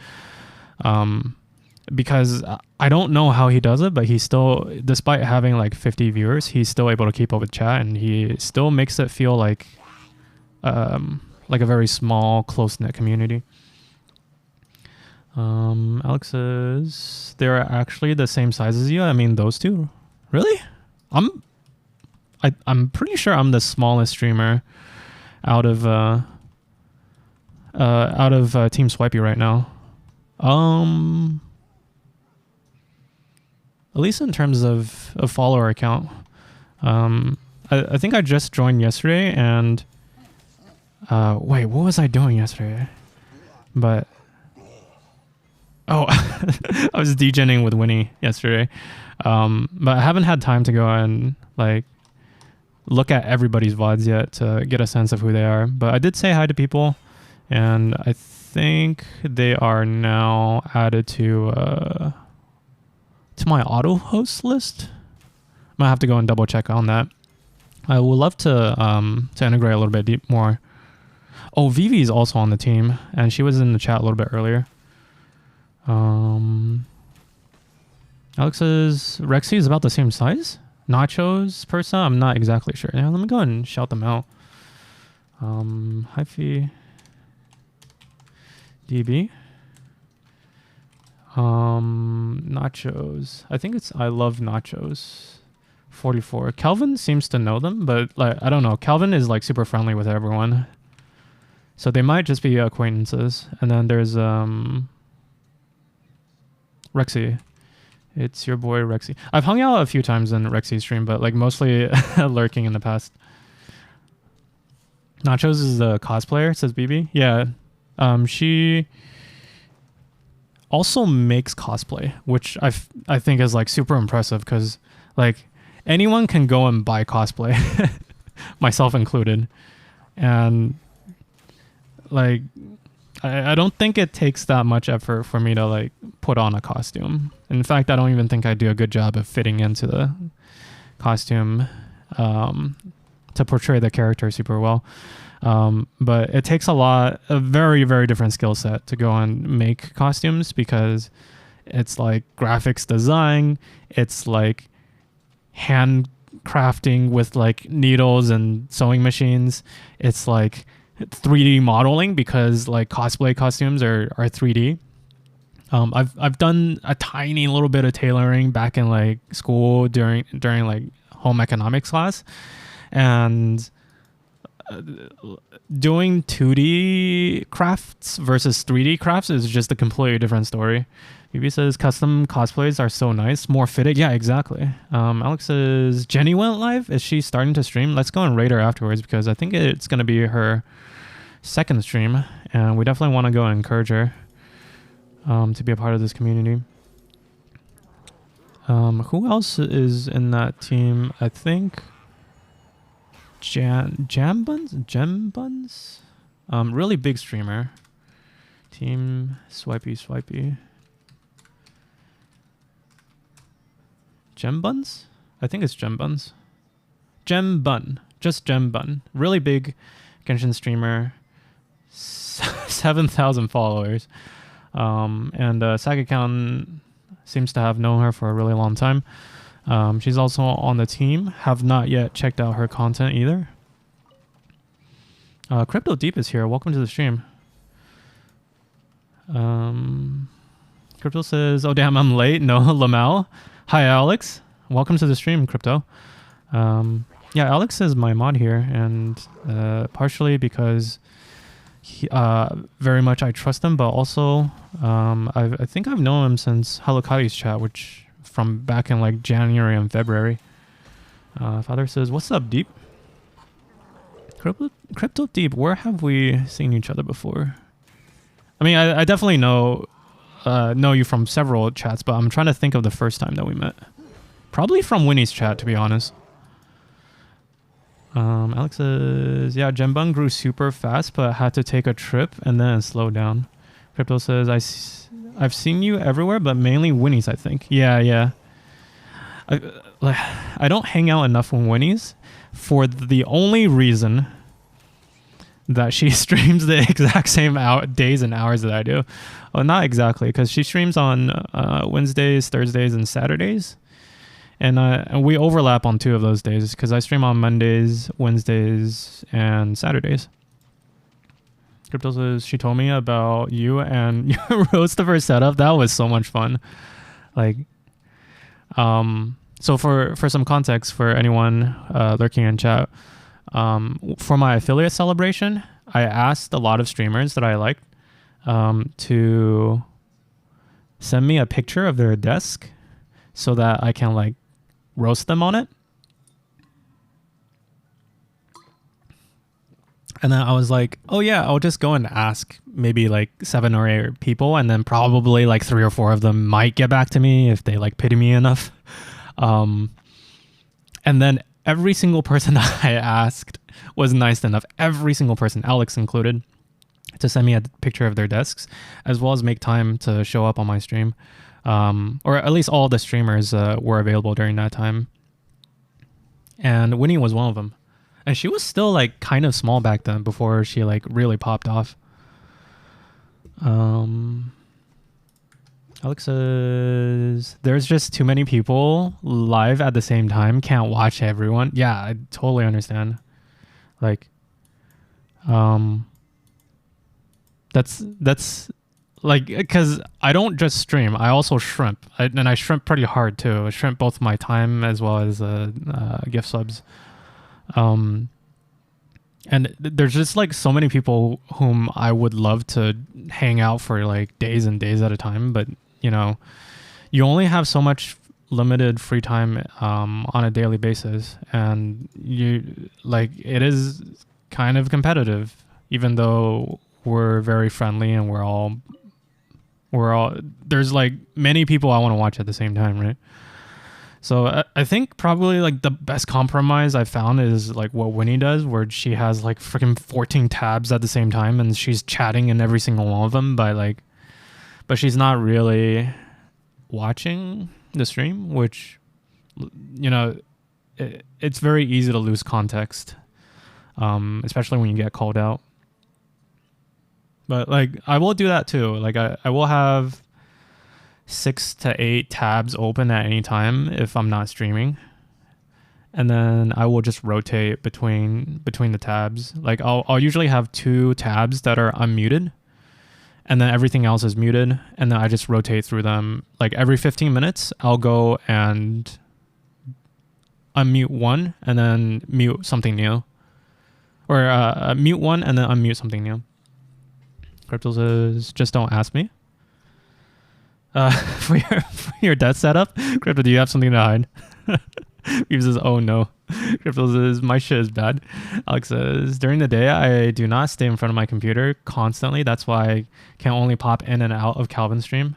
Because I don't know how he does it, but he's still, despite having like 50 viewers, he's still able to keep up with chat, and he still makes it feel like a very small, close-knit community. Alex says they're actually the same size as you. I mean, those two. Really? I'm pretty sure I'm the smallest streamer out of Team Swipey right now. At least in terms of a follower account. I think I just joined yesterday, and wait, what was I doing yesterday? But I was degenning with Winnie yesterday. But I haven't had time to go and like look at everybody's VODs yet to get a sense of who they are. But I did say hi to people, and I think they are now added to my auto host list. Might have to go and double check on that. I would love to integrate a little bit more. Oh, Vivi is also on the team, and she was in the chat a little bit earlier. Alex says Rexy is about the same size. Nachos person, I'm not exactly sure. Yeah, let me go and shout them out. Hyphy DB. Nachos. I think it's I love nachos. 44. Calvin seems to know them, but like I don't know. Calvin is like super friendly with everyone, so they might just be acquaintances. And then there's Rexy. It's your boy Rexy. I've hung out a few times in Rexy's stream, but like mostly lurking in the past. Nachos is the cosplayer, says BB. Yeah. She also makes cosplay, which I think is like super impressive, because like anyone can go and buy cosplay, myself included. And like I don't think it takes that much effort for me to like put on a costume. In fact, I don't even think I do a good job of fitting into the costume to portray the character super well. But it takes a very, very different skill set to go and make costumes, because it's like graphics design, it's like handcrafting with like needles and sewing machines, it's like 3D modeling, because like cosplay costumes are 3D. I've done a tiny little bit of tailoring back in like school during like home economics class, and doing 2D crafts versus 3D crafts is just a completely different story. BB says custom cosplays are so nice, more fitted. Yeah, exactly. Alex says Jenny went live. Is she starting to stream? Let's go and rate her afterwards, because I think it's going to be her second stream, and we definitely want to go and encourage her to be a part of this community. Who else is in that team? I think Jam Buns? Really big streamer. Team Swipey. Gem Buns? I think it's Gem Buns. Gem Bun. Just Gem Bun. Really big Genshin streamer. 7,000 followers. And Saga Accountant seems to have known her for a really long time. She's also on the team. Have not yet checked out her content either. Crypto Deep is here. Welcome to the stream. Crypto says, oh damn, I'm late. No, Lamel. Hi, Alex. Welcome to the stream, Crypto. Yeah, Alex is my mod here, and partially because very much I trust him, but also I think I've known him since Hello Kali's chat, which from back in like January and February. Father says, what's up, Deep? Crypto Deep, where have we seen each other before? I mean, I definitely know you from several chats, but I'm trying to think of the first time that we met. Probably from Winnie's chat, to be honest. Alex says, yeah, Jembun grew super fast, but had to take a trip and then slow down. Crypto says, I've seen you everywhere, but mainly Winnie's, I think. Yeah. I don't hang out enough with Winnie's for the only reason that she streams the exact same days and hours that I do. Well, not exactly, because she streams on Wednesdays, Thursdays, and Saturdays. And we overlap on 2 of those days, because I stream on Mondays, Wednesdays, and Saturdays. Crypto says she told me about you and your roast of her setup. That was so much fun. Like, so for some context for anyone lurking in chat, for my affiliate celebration, I asked a lot of streamers that I liked to send me a picture of their desk so that I can like roast them on it. And then I was like, oh yeah, I'll just go and ask maybe like 7 or 8 people, and then probably like 3 or 4 of them might get back to me if they like pity me enough. And then every single person that I asked was nice enough, every single person, Alex included, to send me a picture of their desks, as well as make time to show up on my stream. Or at least all the streamers were available during that time. And Winnie was one of them. And she was still like kind of small back then before she like really popped off. Alex says, there's just too many people live at the same time. Can't watch everyone. Yeah, I totally understand. Like, that's like, because I don't just stream. I also shrimp. And I shrimp pretty hard too. I shrimp both my time as well as gift subs. And there's just like so many people whom I would love to hang out for like days and days at a time, but you know, you only have so much limited free time on a daily basis, and you like, it is kind of competitive, even though we're very friendly and we're all there's like many people I want to watch at the same time, right? So I think probably like the best compromise I found is like what Winnie does, where she has like freaking 14 tabs at the same time and she's chatting in every single one of them but she's not really watching the stream, which, you know, it's very easy to lose context, especially when you get called out. But like, I will do that too. Like I will have 6 to 8 tabs open at any time if I'm not streaming, and then I will just rotate between the tabs. Like I'll usually have 2 tabs that are unmuted, and then everything else is muted, and then I just rotate through them. Like every 15 minutes I'll go and unmute one and then mute something new, or mute one and then unmute something new. Crypto says, just don't ask me. For your death setup, Crypto, do you have something to hide? He says, oh no. Crypto says, my shit is bad. Alex says, during the day, I do not stay in front of my computer constantly. That's why I can only pop in and out of Calvin's stream.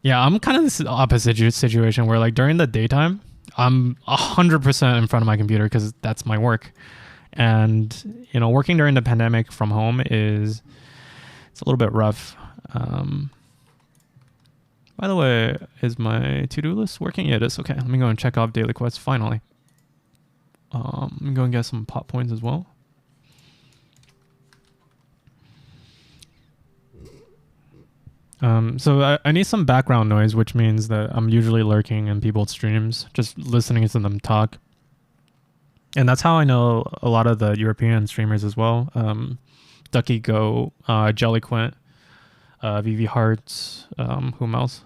Yeah, I'm kind of this opposite situation where like during the daytime, I'm 100% in front of my computer because that's my work. And, you know, working during the pandemic from home it's a little bit rough. By the way, is my to-do list working? Yeah, it is. Okay, let me go and check off daily quests finally. Let me go and get some pop points as well. So I need some background noise, which means that I'm usually lurking in people's streams, just listening to them talk. And that's how I know a lot of the European streamers as well. Ducky Go, Jellyquint, VV Hearts, whom else?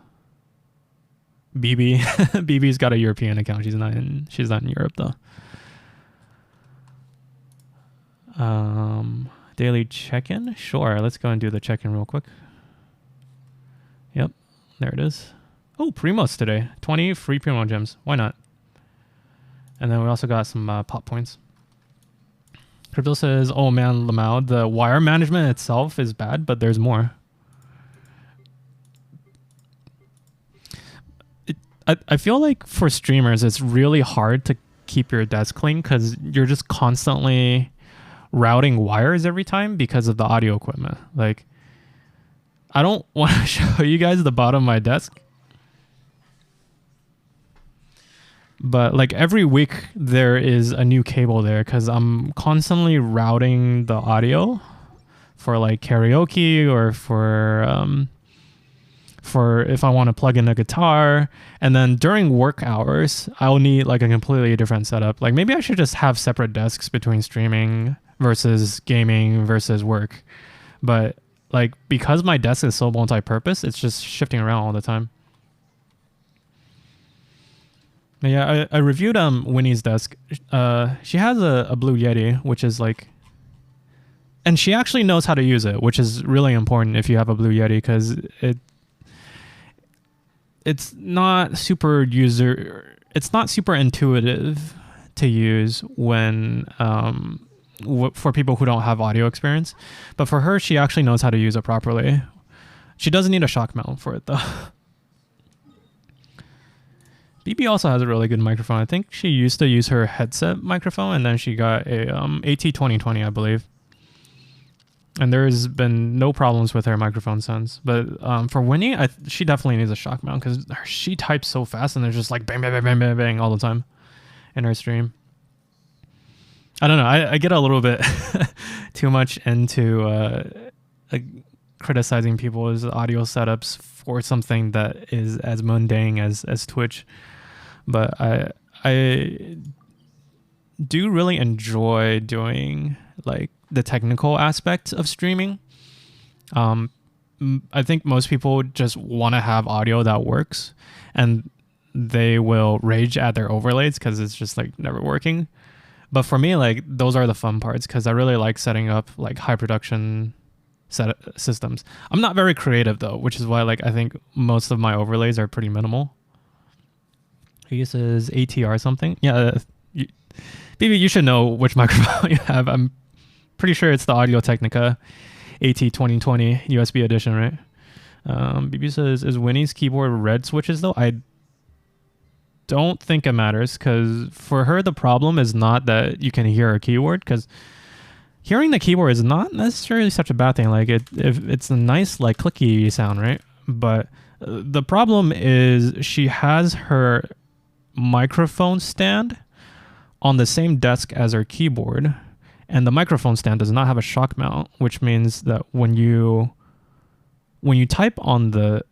BB. BB's got a European account. She's not in Europe though. Daily check-in? Sure, let's go and do the check-in real quick. Yep, there it is. Oh, Primos today. 20 free Primo gems. Why not? And then we also got some pop points. Crypto says, oh man, Lamau, the wire management itself is bad, but there's more. I feel like for streamers, it's really hard to keep your desk clean because you're just constantly routing wires every time because of the audio equipment. Like, I don't want to show you guys the bottom of my desk, but like every week there is a new cable there because I'm constantly routing the audio for like karaoke or for if I want to plug in a guitar. And then during work hours, I'll need like a completely different setup. Like maybe I should just have separate desks between streaming versus gaming versus work. But like because my desk is so multi-purpose, it's just shifting around all the time. But yeah, I reviewed Winnie's desk. She has a Blue Yeti, which is like, and she actually knows how to use it, which is really important if you have a Blue Yeti, because it's not super intuitive to use when for people who don't have audio experience. But for her, she actually knows how to use it properly. She doesn't need a shock mount for it though. BB also has a really good microphone. I think she used to use her headset microphone, and then she got a AT2020, I believe. And there's been no problems with her microphone since. But for Winnie, she definitely needs a shock mount because she types so fast and there's just like bang, bang, bang, bang, bang, bang all the time in her stream. I don't know. I get a little bit too much into criticizing people's audio setups for something that is as mundane as Twitch. But I do really enjoy doing like the technical aspect of streaming. I think most people just want to have audio that works, and they will rage at their overlays because it's just like never working. But for me, like those are the fun parts because I really like setting up like high production systems. I'm not very creative though, which is why like I think most of my overlays are pretty minimal. He uses ATR something. Yeah, BB, you should know which microphone you have. I'm pretty sure it's the Audio Technica AT2020 USB edition, right? BB says, is Winnie's keyboard red switches though? I don't think it matters because for her, the problem is not that you can hear a keyboard, because hearing the keyboard is not necessarily such a bad thing. Like it's a nice like clicky sound, right? But the problem is she has her microphone stand on the same desk as her keyboard, and the microphone stand does not have a shock mount, which means that when you type on the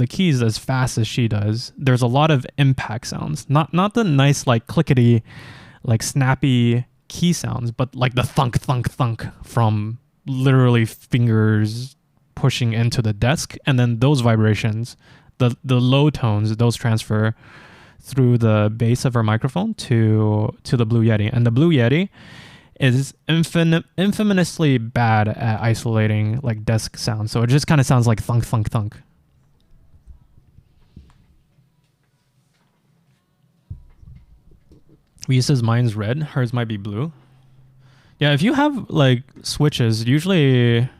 keys as fast as she does, there's a lot of impact sounds. Not the nice like clickety, like snappy key sounds, but like the thunk thunk thunk from literally fingers pushing into the desk, and then those vibrations, the low tones, those transfer through the base of her microphone to the Blue Yeti. And the Blue Yeti is infamously bad at isolating like desk sounds, so it just kind of sounds like thunk thunk thunk. We says mine's red, hers might be blue. Yeah, if you have like switches, usually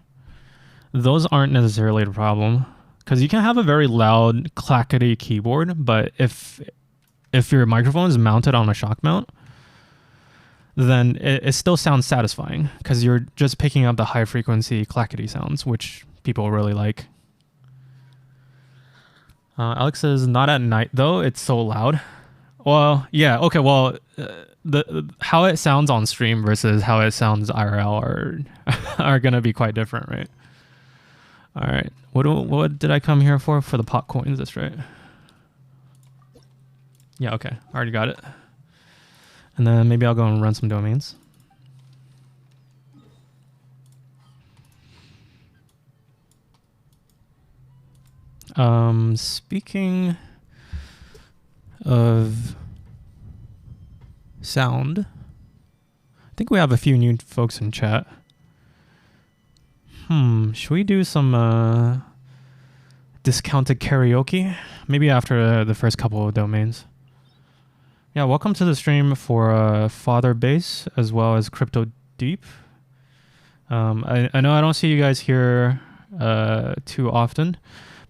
those aren't necessarily the problem, because you can have a very loud clackety keyboard, but if your microphone is mounted on a shock mount, then it still sounds satisfying because you're just picking up the high frequency clackety sounds, which people really like. Alex says, not at night though, it's so loud. Well, yeah, okay, well, the how it sounds on stream versus how it sounds IRL are gonna be quite different, right? All right, what did I come here for? For the pot coins, that's right. Yeah, okay, already got it. And then maybe I'll go and run some domains. Speaking of sound, I think we have a few new folks in chat. Should we do some discounted karaoke? Maybe after the first couple of domains. Yeah, welcome to the stream for Father Base as well as Crypto Deep. I know I don't see you guys here too often,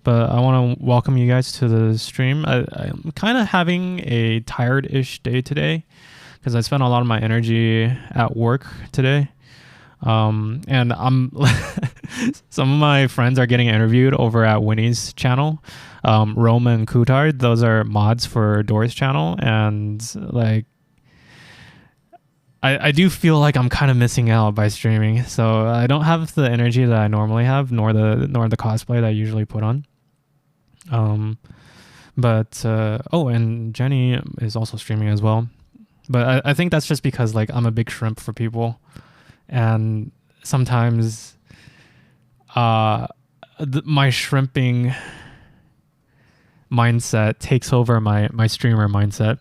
but I want to welcome you guys to the stream. I'm kind of having a tired-ish day today because I spent a lot of my energy at work today. And I'm Some of my friends are getting interviewed over at Winnie's channel. Roma and Kutard, those are mods for Doris channel, and like I do feel like I'm kind of missing out by streaming. So I don't have the energy that I normally have, nor the cosplay that I usually put on. But and Jenny is also streaming as well. But I think that's just because like I'm a big shrimp for people, and sometimes my shrimping mindset takes over my streamer mindset,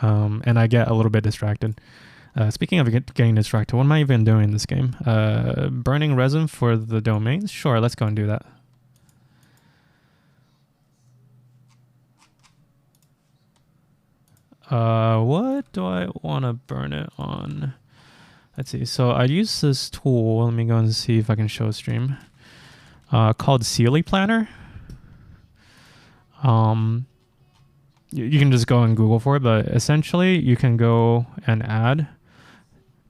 and I get a little bit distracted. Speaking of getting distracted, what am I even doing in this game? Burning resin for the domains? Sure, let's go and do that. What do I want to burn it on? Let's see. So I use this tool. Let me go and see if I can show stream. Called Sealy Planner. You can just go and Google for it, but essentially you can go and add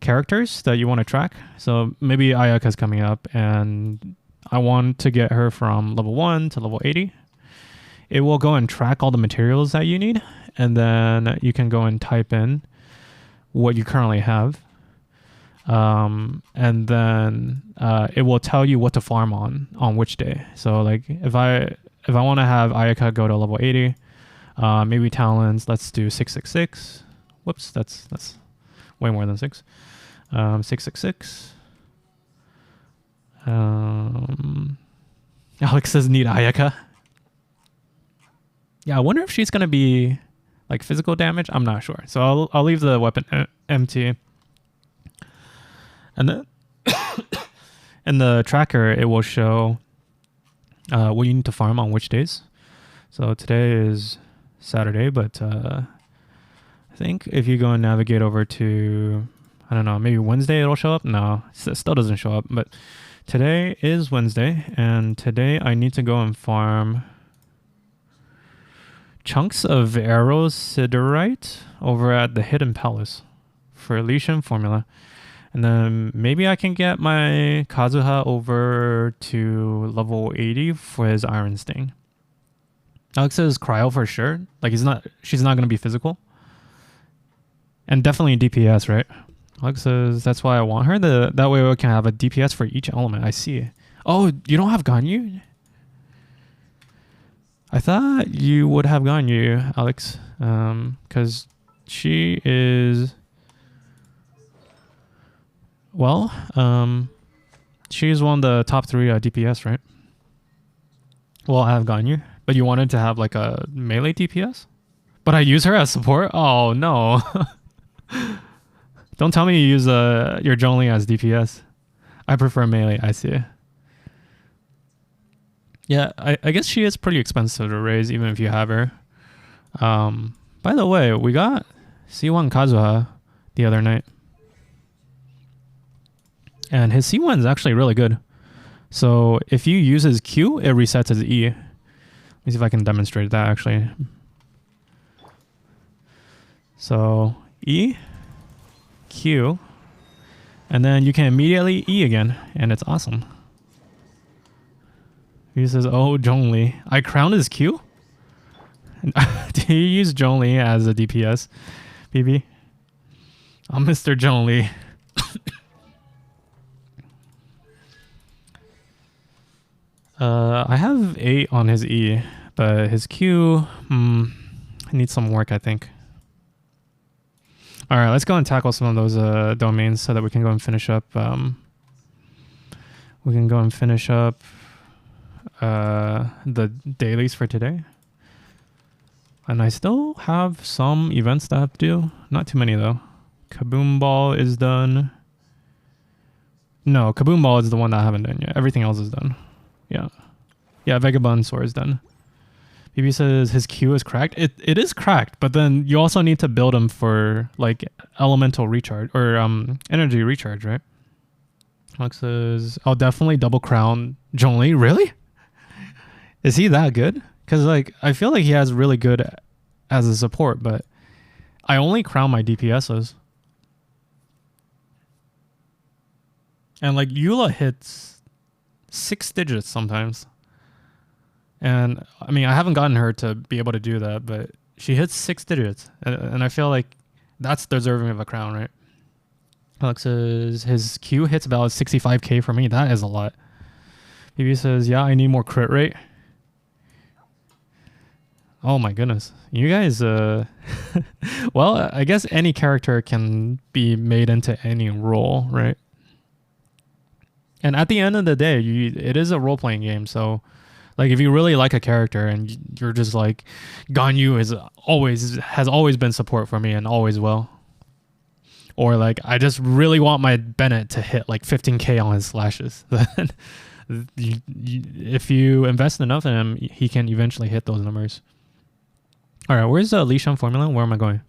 characters that you want to track. So maybe Ayaka's coming up and I want to get her from level 1 to level 80. It will go and track all the materials that you need, and then you can go and type in what you currently have. And then it will tell you what to farm on which day. So like if I want to have Ayaka go to level 80, maybe talents, let's do 666. Whoops, that's way more than 6. 666. Alex says need Ayaka. Yeah, I wonder if she's gonna be like physical damage. I'm not sure, so I'll leave the weapon empty. And then in the tracker, it will show what you need to farm on which days. So today is Saturday, but I think if you go and navigate over to, I don't know, maybe Wednesday it'll show up. No, it still doesn't show up. But today is Wednesday, and today I need to go and farm chunks of Arrowsiderite over at the Hidden Palace for Elysian Formula. And then maybe I can get my Kazuha over to level 80 for his Iron Sting. Alex says cryo for sure. Like she's not going to be physical. And definitely DPS, right? Alex says that's why I want her. That way we can have a DPS for each element. I see. Oh, you don't have Ganyu? I thought you would have Ganyu, Alex. Because she is... Well, she's one of the top 3 DPS, right? Well, I have Ganyu, but you wanted to have like a melee DPS? But I use her as support? Oh, no. Don't tell me you use your Zhongli as DPS. I prefer melee, I see. Yeah, I guess she is pretty expensive to raise, even if you have her. By the way, we got C1 Kazuha the other night. And his C1 is actually really good. So if you use his Q, it resets his E. Let me see if I can demonstrate that actually. So E, Q, and then you can immediately E again, and it's awesome. He says, oh, Zhongli. I crowned his Q? Do you use Zhongli as a DPS, BB? I'm Mr. Zhongli. I have 8 on his E, but his Q needs some work, I think. All right, let's go and tackle some of those domains so that we can go and finish up. We can go and finish up the dailies for today. And I still have some events that I have to do. Not too many, though. Kaboom Ball is done. No, Kaboom Ball is the one that I haven't done yet. Everything else is done. Yeah. Yeah, Vagabond Sword is done. BB says his Q is cracked. It is cracked, but then you also need to build him for like elemental recharge or energy recharge, right? Alex says, I'll definitely double crown Zhongli. Really? Is he that good? Because like I feel like he has really good as a support, but I only crown my DPSs. And like Eula hits 6 digits sometimes. And I mean, I haven't gotten her to be able to do that, but she hits 6 digits. And I feel like that's deserving of a crown, right? Alex says his Q hits about 65k for me. That is a lot. BB says, yeah, I need more crit rate. Oh my goodness. You guys, well, I guess any character can be made into any role, right? And at the end of the day, it is a role-playing game, so like if you really like a character and you're just like, Ganyu has always been support for me and always will. Or like, I just really want my Bennett to hit like 15k on his slashes. Then if you invest enough in him, he can eventually hit those numbers. All right, where's the Li Shan formula? Where am I going?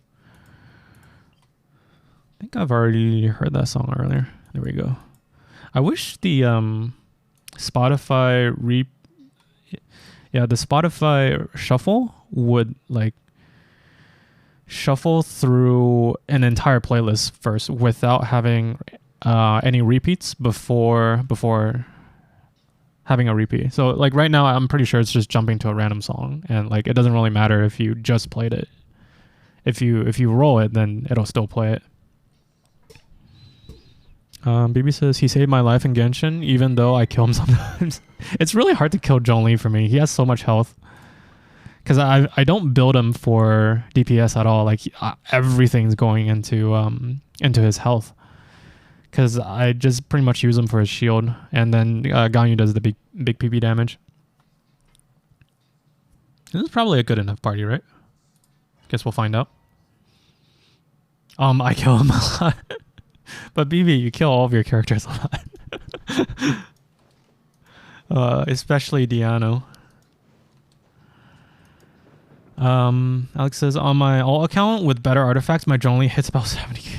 I think I've already heard that song earlier. There we go. I wish the Spotify the Spotify shuffle would like shuffle through an entire playlist first without having any repeats before having a repeat. So like right now, I'm pretty sure it's just jumping to a random song, and like it doesn't really matter if you just played it. If you roll it, then it'll still play it. BB says he saved my life in Genshin, even though I kill him sometimes. It's really hard to kill Zhongli for me. He has so much health. Because I don't build him for DPS at all. Like everything's going into his health. Because I just pretty much use him for his shield, and then Ganyu does the big PP damage. This is probably a good enough party, right? Guess we'll find out. I kill him a lot. But BB, you kill all of your characters a lot. Especially Diano. Alex says, on my alt account with better artifacts, my Zhongli hits about 70k.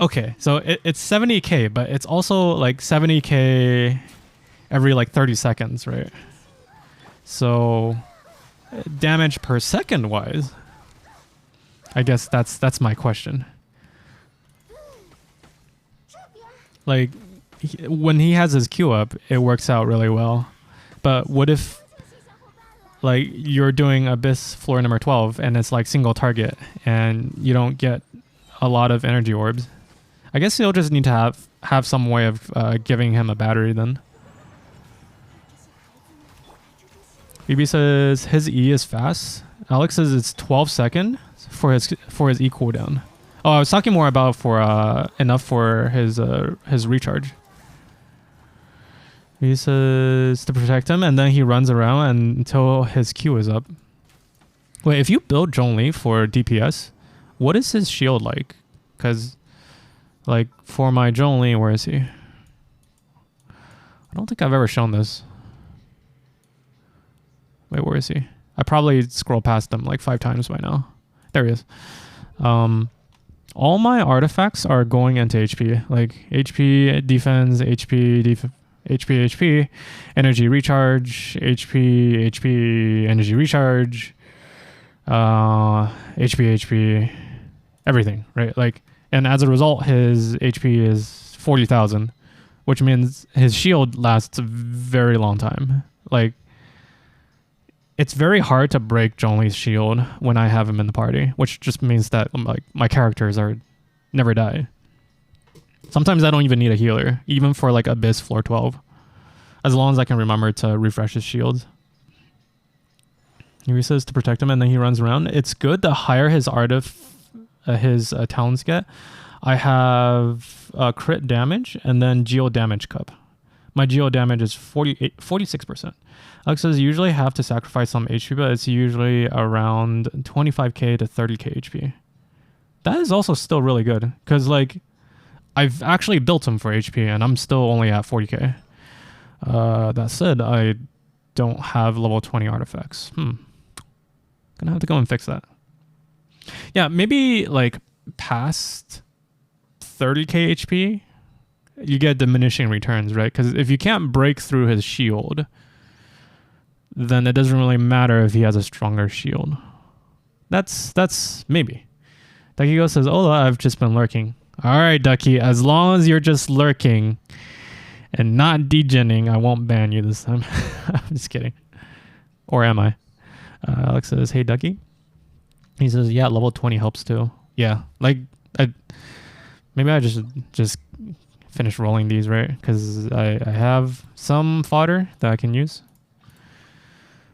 Okay, so it's 70k, but it's also like 70k every like 30 seconds, right? So damage per second wise, I guess that's my question. Like when he has his Q up, it works out really well. But what if like you're doing Abyss floor number 12 and it's like single target and you don't get a lot of energy orbs? I guess you'll just need to have some way of giving him a battery then. BB says his E is fast. Alex says it's 12 seconds for his E cooldown. Oh, I was talking more about for enough for his recharge. He says to protect him, and then he runs around until his Q is up. Wait, if you build Zhongli for DPS, what is his shield like? Because, like, for my Zhongli, where is he? I don't think I've ever shown this. Wait, where is he? I probably scrolled past him like 5 times by now. There he is. All my artifacts are going into HP, like HP defense, HP, energy recharge, HP, energy recharge, HP, everything, right? Like, and as a result, his HP is 40,000, which means his shield lasts a very long time. Like, it's very hard to break Zhongli's shield when I have him in the party, which just means that like my characters never die. Sometimes I don't even need a healer, even for like Abyss floor 12, as long as I can remember to refresh his shields. He says to protect him, and then he runs around. It's good the higher his his talents get. I have crit damage and then geo damage cup. My geo damage is 46%. Alex says you usually have to sacrifice some HP, but it's usually around 25k to 30k HP. That is also still really good, because like I've actually built him for HP and I'm still only at 40k. That said, I don't have level 20 artifacts. Gonna have to go and fix that. Yeah, maybe like past 30k HP, you get diminishing returns, right? Because if you can't break through his shield, then it doesn't really matter if he has a stronger shield. That's maybe. Duckygo says, Ola, I've just been lurking. All right, Ducky, as long as you're just lurking and not degenning. I won't ban you this time. I'm just kidding. Or am I? Alex says, hey, Ducky. He says, yeah, level 20 helps too. Yeah, like, maybe I just finish rolling these, right? Because I have some fodder that I can use.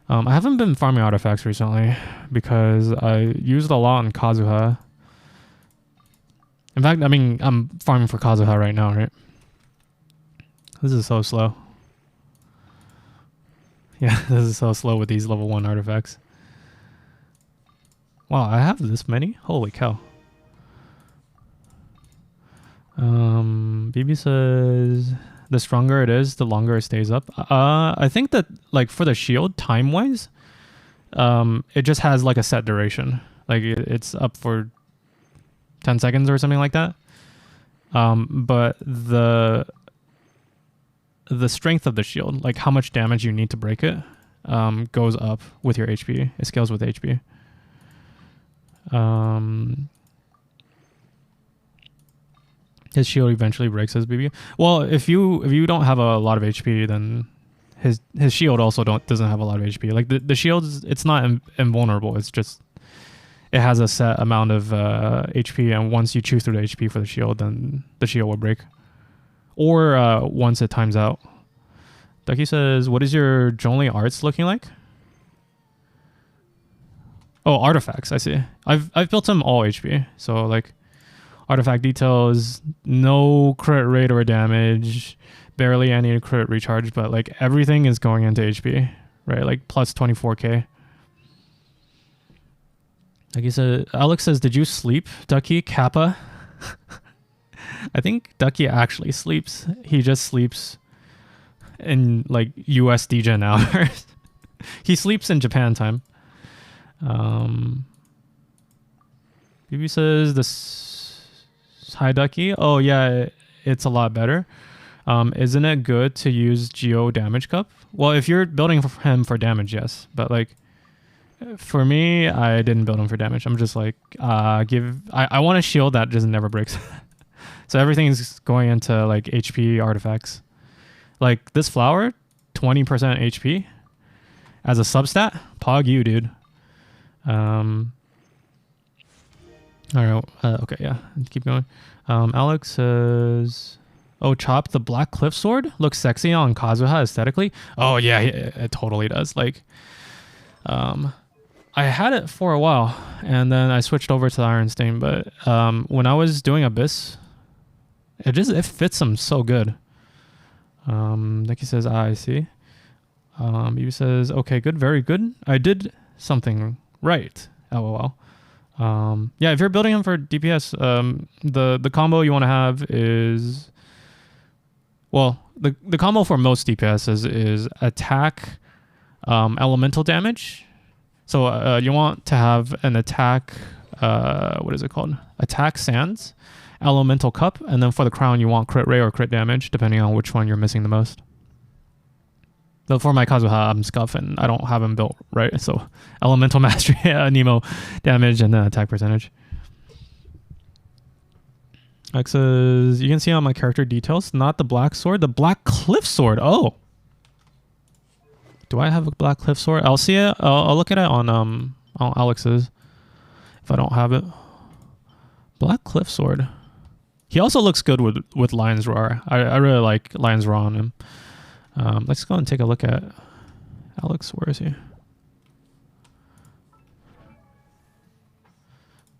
I haven't been farming artifacts recently because I used a lot on Kazuha. In fact, I mean, I'm farming for Kazuha right now, right? This is so slow. Yeah, this is so slow with these level 1 artifacts. Wow, I have this many? Holy cow. BB says the stronger it is, the longer it stays up. I think that like for the shield, time wise, it just has like a set duration. Like it's up for 10 seconds or something like that. But the strength of the shield, like how much damage you need to break it, goes up with your HP. It scales with HP. His shield eventually breaks his BB. Well, if you don't have a lot of HP, then his shield also doesn't have a lot of HP. Like the shield, it's not invulnerable. It's just it has a set amount of HP, and once you chew through the HP for the shield, then the shield will break. Or once it times out. Ducky says, "What is your Jonley arts looking like?" Oh, artifacts. I see. I've built them all HP. So like. Artifact details, no crit rate or damage, barely any crit recharge, but like everything is going into HP, right? Like plus 24k. Like you said, Alex says, did you sleep, Ducky? Kappa? I think Ducky actually sleeps. He just sleeps in like US degen hours. He sleeps in Japan time. BB says this. Hi, Ducky. Oh, yeah, it's a lot better. Isn't it good to use Geo Damage Cup? Well, if you're building for him for damage, yes. But, like, for me, I didn't build him for damage. I'm just like, I want a shield that just never breaks. So everything's going into, like, HP artifacts. Like, this flower, 20% HP as a substat. Pog you, dude. All right. Okay. Yeah. Keep going. Alex says, "Oh, Chop, the Black Cliff Sword looks sexy on Kazuha aesthetically." Oh yeah, it totally does. Like, I had it for a while, and then I switched over to the Iron Stain. But when I was doing Abyss, it fits him so good. Like he says, I see. He says, "Okay, good, very good. I did something right." LOL. Yeah, if you're building him for DPS, the combo you want to have is, well, the combo for most DPS is attack, elemental damage. So you want to have an attack, what is it called? Attack Sands, elemental cup, and then for the crown you want crit ray or crit damage, depending on which one you're missing the most. But for my Kazuha, I'm Scuff, and I don't have him built, right? So elemental mastery, Nemo damage, and then attack percentage. X says, you can see on my character details, not the black sword, the Black Cliff Sword. Oh. Do I have a Black Cliff Sword? I'll see it. I'll look at it on Alex's if I don't have it. Black Cliff Sword. He also looks good with Lion's Roar. I really like Lion's Roar on him. Let's go and take a look at Alex. Where is he?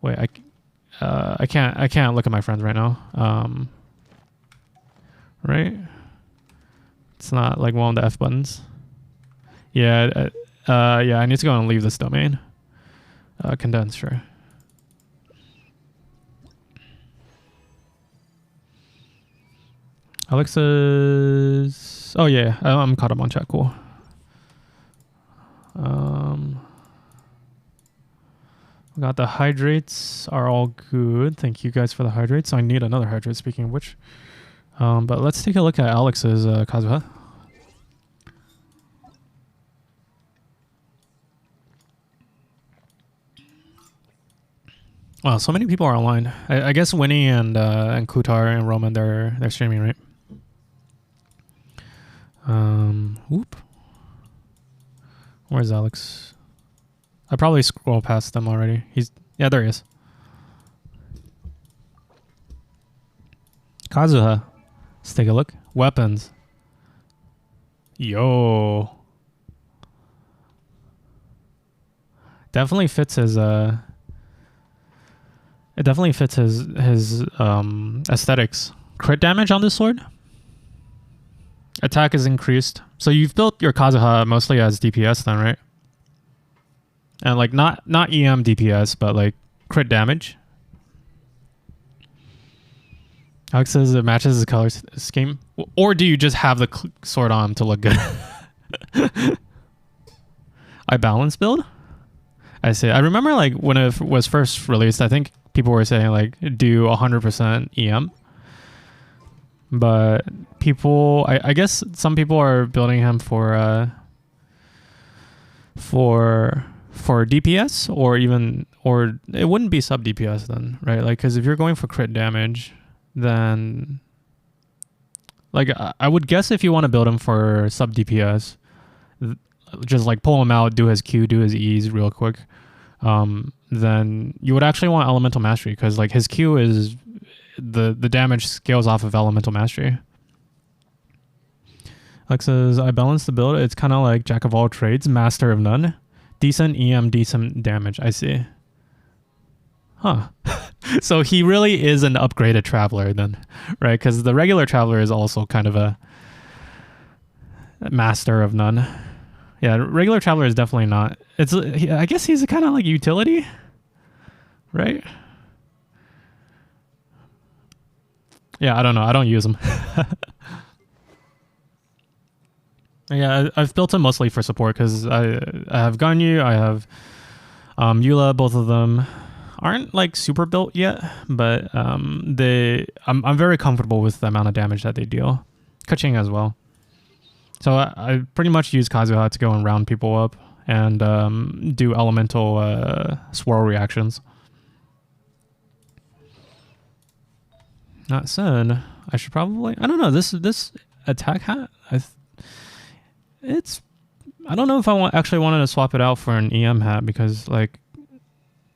Wait, I can't look at my friends right now. Right? It's not like one of the F buttons. Yeah, yeah. I need to go and leave this domain. Condense, sure. Alex says, oh yeah, I'm caught up on chat. Cool. We got the hydrates are all good. Thank you guys for the hydrates. I need another hydrate, speaking of which. But let's take a look at Alex's Kazuha. Wow, so many people are online. I guess Winnie and Kutar and Roman, they're streaming, right? Whoop. Where's Alex? I probably scroll past them already. Yeah, there he is. Kazuha. Let's take a look. Weapons. Yo. Definitely fits his it definitely fits his aesthetics. Crit damage on this sword. Attack is increased. So you've built your Kazuha mostly as DPS then, right? And like not EM DPS, but like crit damage. Alex says it matches his color scheme. Or do you just have the sword on to look good? I balance build? I see. I remember like when it was first released, I think people were saying like do 100% EM. But people, I guess some people are building him for DPS or it wouldn't be sub DPS then, right? Like, because if you're going for crit damage, then like I would guess if you want to build him for sub DPS, just like pull him out, do his Q, do his E's real quick, then you would actually want elemental mastery because like his Q is the damage scales off of elemental mastery. Alex says, I balance the build. It's kind of like jack of all trades, master of none. Decent EM, decent damage. I see. Huh. So he really is an upgraded traveler then, right? Because the regular traveler is also kind of a master of none. Yeah, regular traveler is definitely not. I guess he's kind of like utility, right? Yeah, I don't know. I don't use them. Yeah, I've built them mostly for support because I have Ganyu, I have Eula. Both of them aren't like super built yet, but I'm very comfortable with the amount of damage that they deal. Kaching as well. So I pretty much use Kazuha to go and round people up and do elemental swirl reactions. That said, I should probably, I don't know, this attack hat, I don't know if I actually wanted to swap it out for an EM hat because like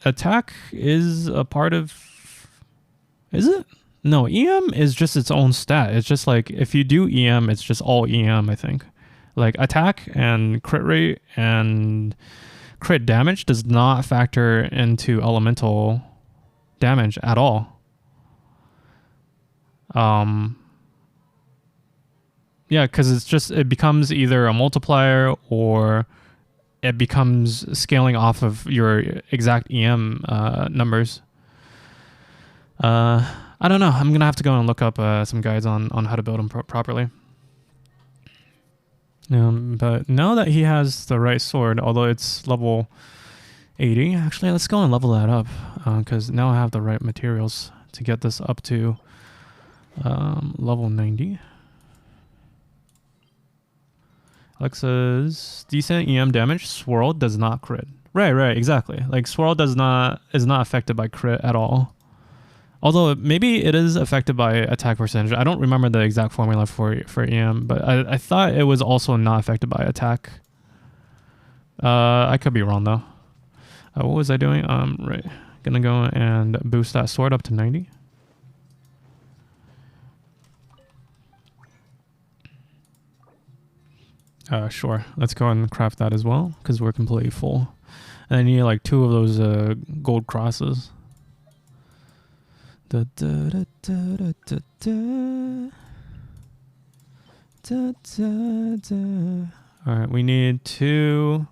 attack is a part of, is it? No, EM is just its own stat. It's just like if you do EM, it's just all EM, I think. Like attack and crit rate and crit damage does not factor into elemental damage at all. Yeah, because it becomes either a multiplier or it becomes scaling off of your exact EM numbers. I don't know. I'm gonna have to go and look up some guides on how to build them properly. But now that he has the right sword, although it's level 80, actually let's go and level that up because now I have the right materials to get this up to level 90. Alex says decent EM damage. Swirl does not crit. Right, exactly. Like Swirl is not affected by crit at all. Although maybe it is affected by attack percentage. I don't remember the exact formula for EM, but I thought it was also not affected by attack. I could be wrong though. What was I doing? Right. Gonna go and boost that sword up to 90. Sure. Let's go and craft that as well because we're completely full. And I need like 2 of those gold crosses. All right, we need 2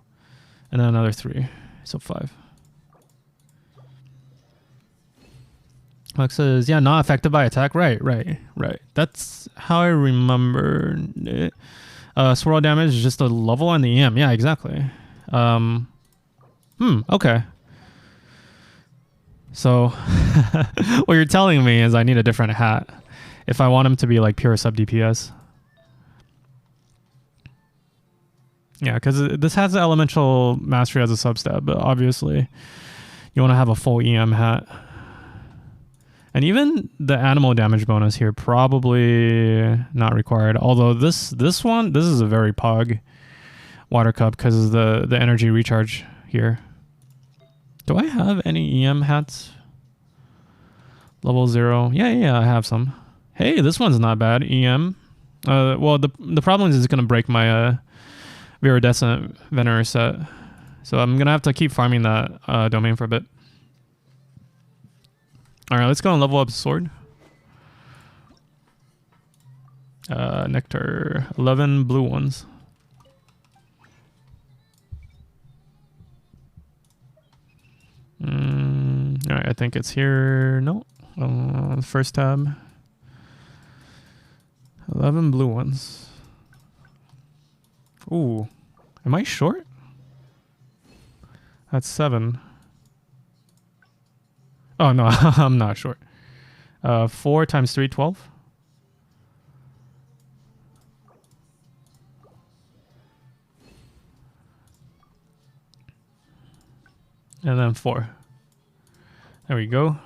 and then another 3, so 5. Alex says, yeah, not affected by attack. Right. That's how I remember it. Swirl damage is just a level and the EM. Yeah, exactly. Okay. So what you're telling me is I need a different hat if I want him to be like pure sub DPS. Yeah, because this has the elemental mastery as a substat, but obviously you want to have a full EM hat. And even the animal damage bonus here, probably not required. Although this is a very pog water cup because of the energy recharge here. Do I have any EM hats? Level 0. Yeah, I have some. Hey, this one's not bad. EM. Well, the problem is it's going to break my Viridescent Venerer set. So I'm going to have to keep farming that domain for a bit. Alright, let's go and level up sword. Nectar. 11 blue ones. Alright, I think it's here. No. First tab. 11 blue ones. Ooh. Am I short? That's 7. Oh, no, I'm not short. 4 times 3, 12. And then 4. There we go.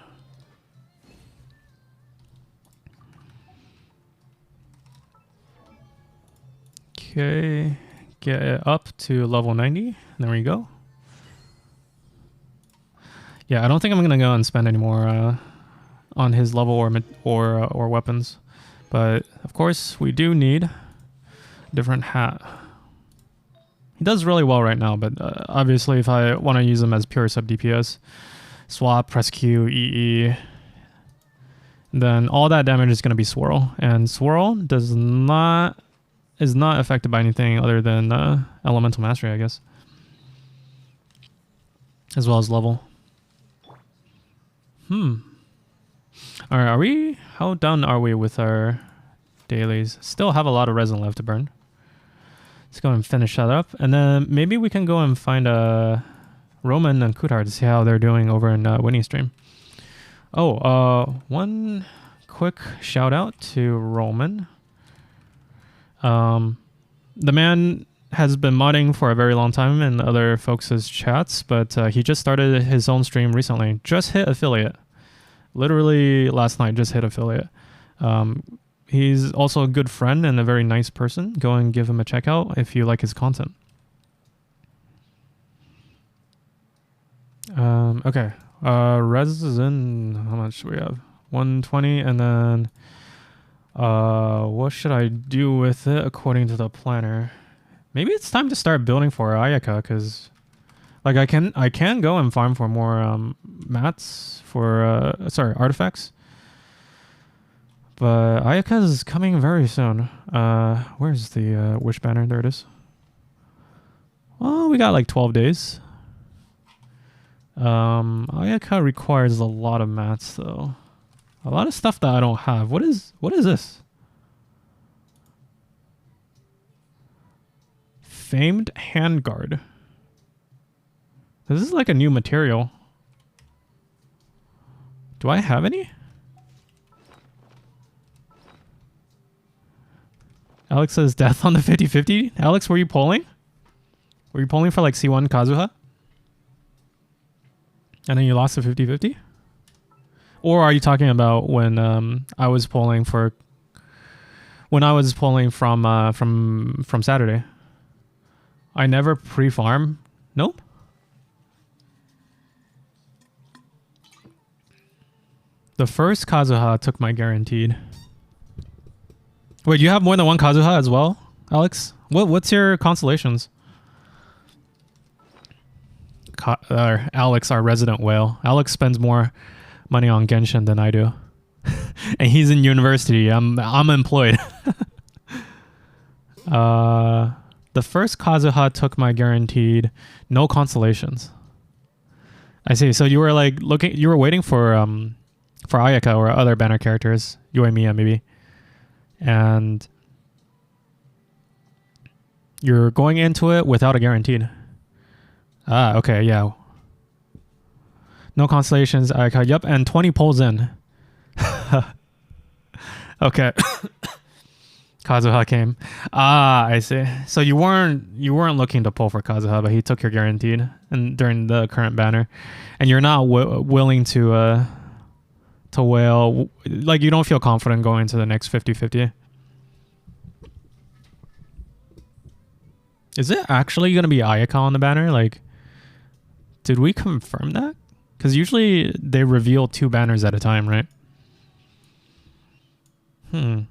Okay, get it up to level 90. There we go. Yeah, I don't think I'm gonna go and spend any more on his level or weapons, but of course we do need a different hat. He does really well right now, but obviously if I want to use him as pure sub DPS, swap, press Q, EE, then all that damage is going to be swirl, and swirl is not affected by anything other than elemental mastery, I guess, as well as level. All right, how done are we with our dailies? Still have a lot of resin left to burn. Let's go and finish that up, and then maybe we can go and find Roman and Kutar to see how they're doing over in Winnie's stream. One quick shout out to Roman. The man has been modding for a very long time in other folks' chats, but he just started his own stream recently. Just hit affiliate. Literally last night, just hit affiliate. He's also a good friend and a very nice person. Go and give him a check out if you like his content. Okay. Resin, how much do we have? 120, and then what should I do with it according to the planner? Maybe it's time to start building for Ayaka, because like I can go and farm for more mats for artifacts. But Ayaka is coming very soon. Where's the wish banner? There it is. Well, we got like 12 days. Ayaka requires a lot of mats though. A lot of stuff that I don't have. What is this? Famed handguard. This is like a new material. Do I have any? Alex says death on the 50-50. Alex, were you polling? Were you polling for like C1 Kazuha? And then you lost the 50-50? Or are you talking about when I was polling for from Saturday? I never pre-farm. Nope. The first Kazuha took my guaranteed. Wait, you have more than one Kazuha as well, Alex? What's your constellations? Alex, our resident whale. Alex spends more money on Genshin than I do. And he's in university. I'm employed. The first Kazuha took my guaranteed. No constellations. I see. So you were like you were waiting for Ayaka or other banner characters, Yoimiya maybe. And you're going into it without a guaranteed. Ah, okay, yeah. No constellations, Ayaka. Yep, and 20 pulls in. Okay. Kazuha came. Ah, I see. So you weren't looking to pull for Kazuha, but he took your guaranteed and during the current banner, and you're not willing to to whale. Like, you don't feel confident going into the next 50-50. Is it actually going to be Ayaka on the banner? Like, did we confirm that? Because usually they reveal 2 banners at a time, right? And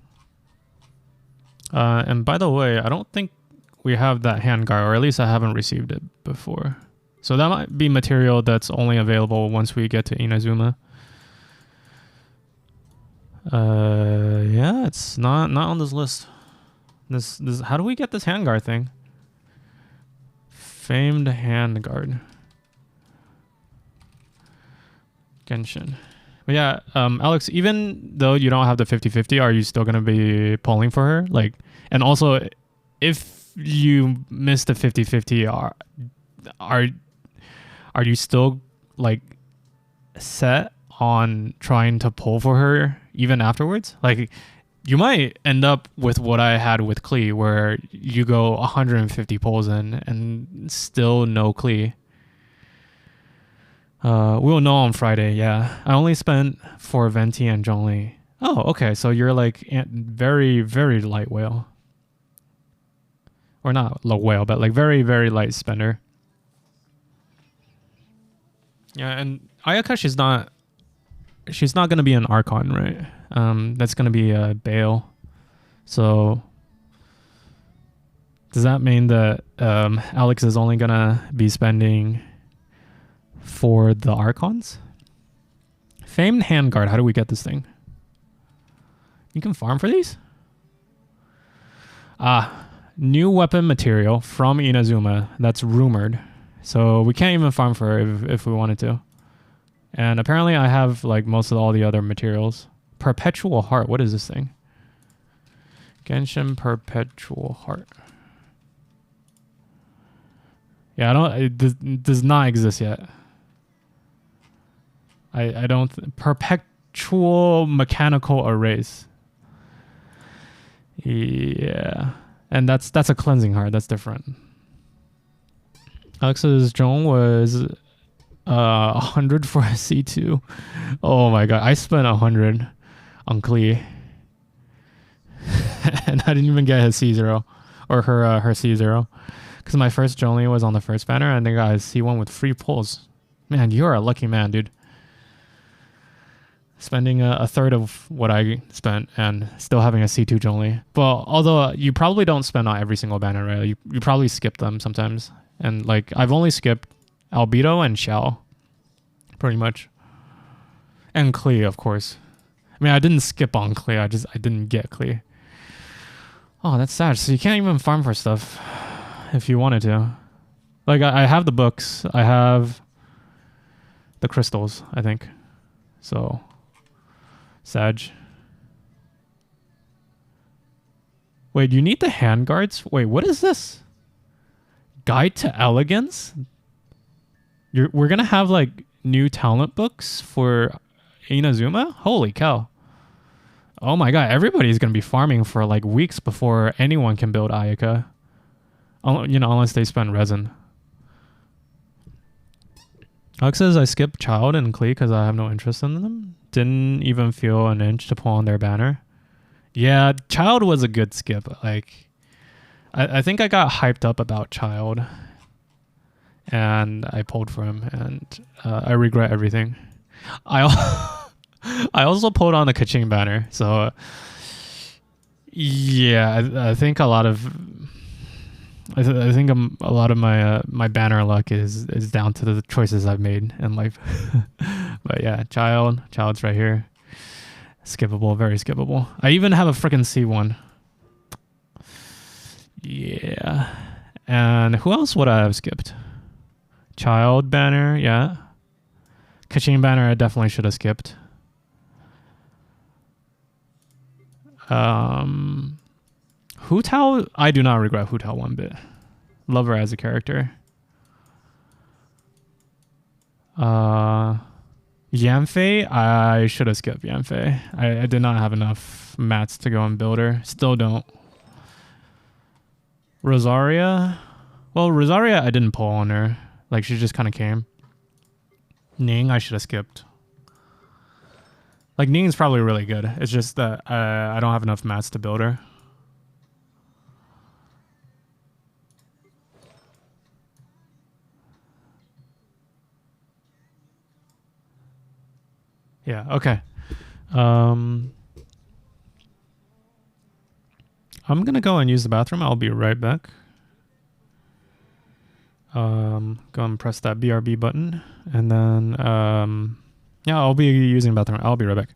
by the way, I don't think we have that handguard, or at least I haven't received it before. So that might be material that's only available once we get to Inazuma. Yeah, it's not on this list. This how do we get this handguard thing? Famed handguard. Genshin. But yeah, Alex, even though you don't have the 50-50, are you still going to be polling for her? Like, and also, if you miss the 50-50, are you still like set on trying to pull for her even afterwards? Like, you might end up with what I had with Klee, where you go 150 pulls in and still no Klee. We'll know on Friday, yeah. I only spent for Venti and Zhongli. Oh, okay, so you're like very, very light whale. Or not low whale, but like very, very light spender. Yeah, and Ayaka, she's not going to be an Archon, right? That's going to be a Bale. So does that mean that Alex is only going to be spending for the Archons? Famed handguard, how do we get this thing? You can farm for these? New weapon material from Inazuma that's rumored. So we can't even farm for it if we wanted to. And apparently I have like most of all the other materials. Perpetual Heart, what is this thing? Genshin Perpetual Heart. Yeah, it does not exist yet. I don't... Perpetual Mechanical Erase. Yeah. And that's a cleansing heart. That's different. Alex's Joan was 100 for a C2. Oh my god. I spent 100 on Klee. And I didn't even get his C0. Or her C0. Because my first Jolene was on the first banner, and then got a C1 with free pulls. Man, you're a lucky man, dude. Spending a third of what I spent and still having a C2 Jolene. But although you probably don't spend on every single banner, right? You probably skip them sometimes. And like, I've only skipped Albedo and Shao. Pretty much. And Klee, of course. I mean, I didn't skip on Klee, I didn't get Klee. Oh, that's sad. So you can't even farm for stuff if you wanted to. Like, I have the books. I have the crystals, I think. So, Sag. Wait, you need the handguards? Wait, what is this? Guide to Elegance? We're gonna have, like, new talent books for Inazuma? Holy cow. Oh my god, everybody's gonna be farming for, like, weeks before anyone can build Ayaka. You know, unless they spend resin. Alex says I skipped Child and Klee because I have no interest in them. Didn't even feel an inch to pull on their banner. Yeah, Child was a good skip. Like, I think I got hyped up about Child. And I pulled for him. And I regret everything. I also pulled on the Kaching banner. So, yeah, I think a lot of... I think a lot of my banner luck is down to the choices I've made in life. But yeah, Child's right here. Skippable, very skippable. I even have a freaking C1. Yeah. And who else would I have skipped? Child banner, yeah. Kaching banner I definitely should have skipped. Hu Tao, I do not regret Hu Tao one bit. Love her as a character. Yanfei, I should have skipped Yanfei. I did not have enough mats to go and build her. Still don't. Rosaria, well, Rosaria, I didn't pull on her. Like, she just kind of came. Ning, I should have skipped. Like Ning's probably really good. It's just that I don't have enough mats to build her. Yeah. Okay. I'm gonna go and use the bathroom. I'll be right back. Go and press that BRB button, and then yeah, I'll be using the bathroom. I'll be right back.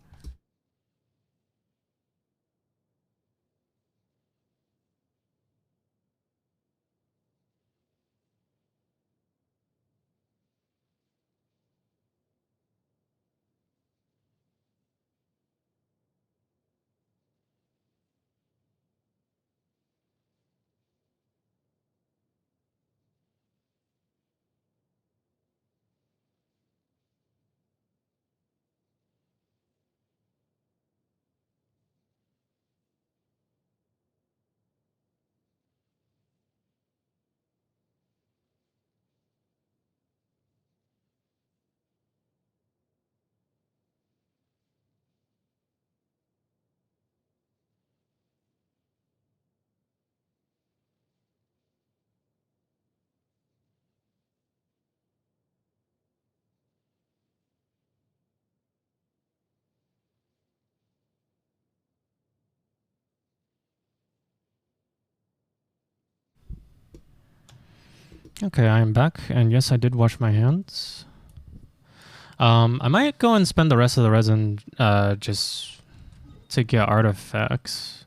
Okay, I am back, and yes, I did wash my hands. I might go and spend the rest of the resin just to get artifacts.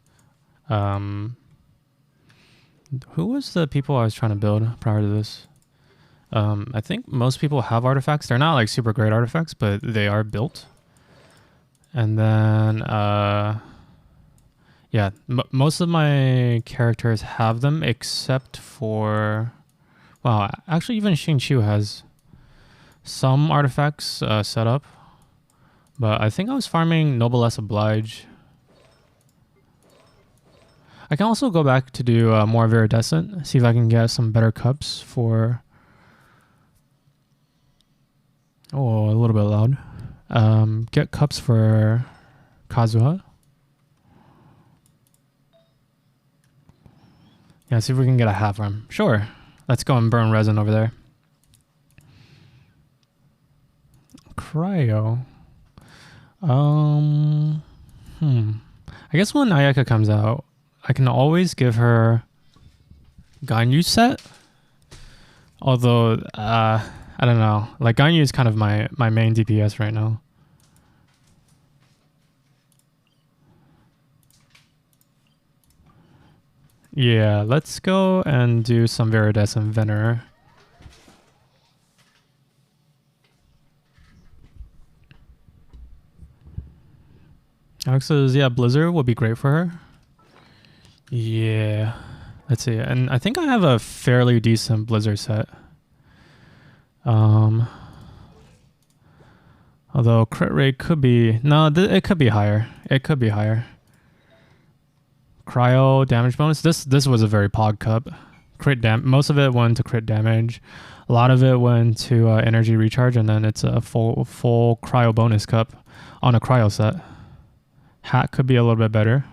Who was the people I was trying to build prior to this? I think most people have artifacts. They're not like super great artifacts, but they are built. And then, yeah, most of my characters have them except for... Wow, actually even Xingqiu has some artifacts set up. But I think I was farming Noblesse Oblige. I can also go back to do more Viridescent, see if I can get some better cups for... Oh, a little bit loud. Get cups for Kazuha. Yeah, see if we can get a half arm. Sure. Let's go and burn resin over there. Cryo. I guess when Ayaka comes out, I can always give her Ganyu set. Although, I don't know. Like, Ganyu is kind of my main DPS right now. Yeah, let's go and do some Viridescent Venerer. Alex says, yeah, Blizzard will be great for her. Yeah. Let's see. And I think I have a fairly decent Blizzard set. Although crit rate could be... No, it could be higher. It could be higher. Cryo damage bonus. This was a very pog cup. Most of it went to crit damage. A lot of it went to energy recharge, and then it's a full cryo bonus cup on a cryo set. Hat could be a little bit better.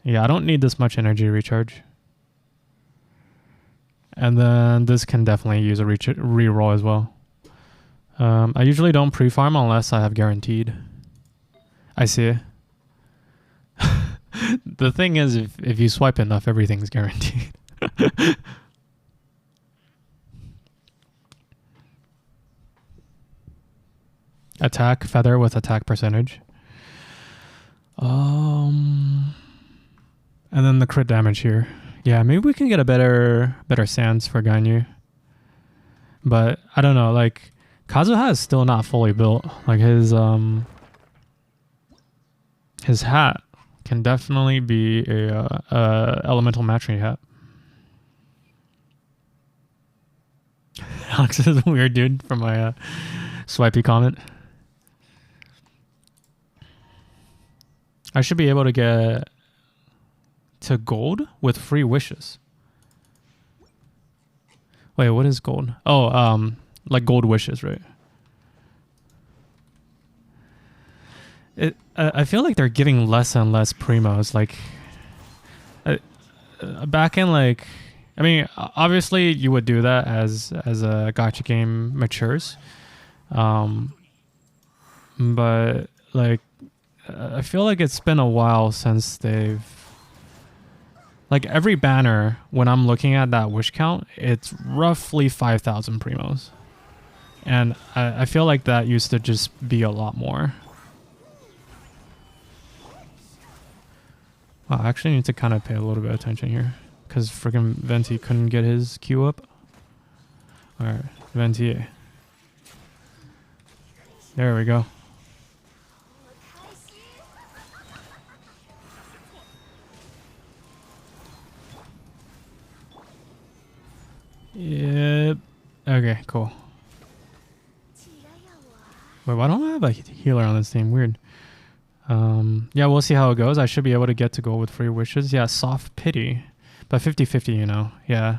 Yeah, I don't need this much energy recharge. And then this can definitely use a reroll as well. I usually don't pre-farm unless I have guaranteed. I see. The thing is, if you swipe enough, everything's guaranteed. Attack feather with attack percentage. And then the crit damage here. Yeah, maybe we can get a better sans for Ganyu. But I don't know, like Kazuha is still not fully built. Like his hat can definitely be a elemental mastery hat. Alex is a weird dude from my swipey comment. I should be able to get to gold with free wishes. Wait, what is gold? Oh, like gold wishes, right? I feel like they're giving less and less primos. Like, back in like, I mean, obviously you would do that as a gacha game matures, but like, I feel like it's been a while since they've, like, every banner when I'm looking at that wish count, it's roughly 5,000 primos, and I feel like that used to just be a lot more. Wow, I actually need to kind of pay a little bit of attention here, because freaking Venti couldn't get his Q up. Alright, Venti. There we go. Yep. Okay, cool. Wait, why don't I have a healer on this team? Weird. Yeah, we'll see how it goes. I should be able to get to goal with free wishes. Yeah, soft pity. But 50-50, you know. Yeah.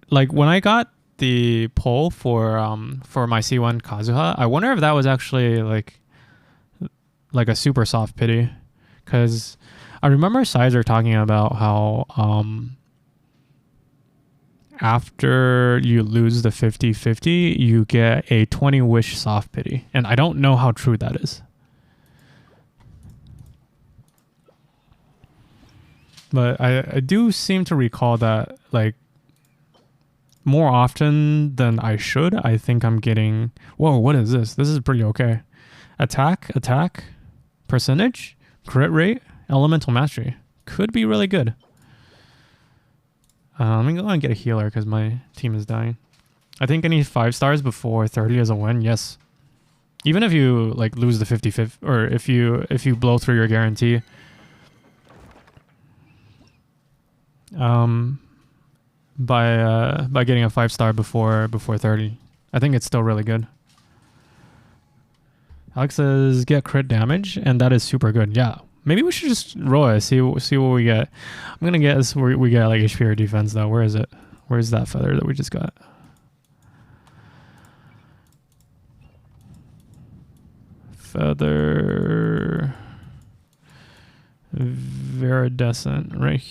Like when I got the poll for my C1 Kazuha, I wonder if that was actually like a super soft pity, cuz I remember Sizer talking about how after you lose the 50-50, you get a 20 wish soft pity. And I don't know how true that is. But I do seem to recall that, like, more often than I should, I think I'm getting... Whoa, what is this? This is pretty okay. Attack, percentage, crit rate, elemental mastery. Could be really good. Let me go and get a healer because my team is dying. I think I need 5 stars before 30 is a win. Yes. Even if you like lose the 50-50, or if you blow through your guarantee. By getting a 5-star before 30, I think it's still really good. Alex says get crit damage, and that is super good. Yeah, maybe we should just roll it. See what we get. I'm gonna guess we get like HP or defense though. Where is it? Where's that feather that we just got? Feather Viridescent, right?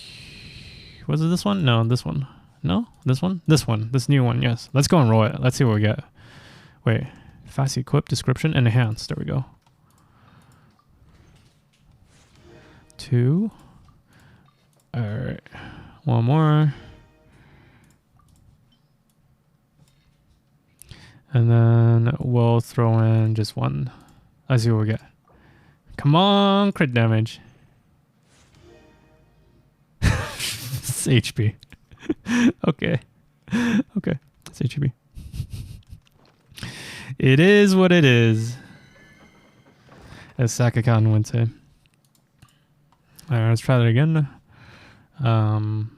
Was it this one? No, this one. No, this one? This one. This new one, yes. Let's go and roll it. Let's see what we get. Wait. Fast equip, description, and enhance. There we go. 2. Alright. One more. And then we'll throw in just 1. Let's see what we get. Come on, crit damage. It's HP. Okay. Okay. It's HP. It is what it is, as Sakakan would say. Alright, let's try that again. Don't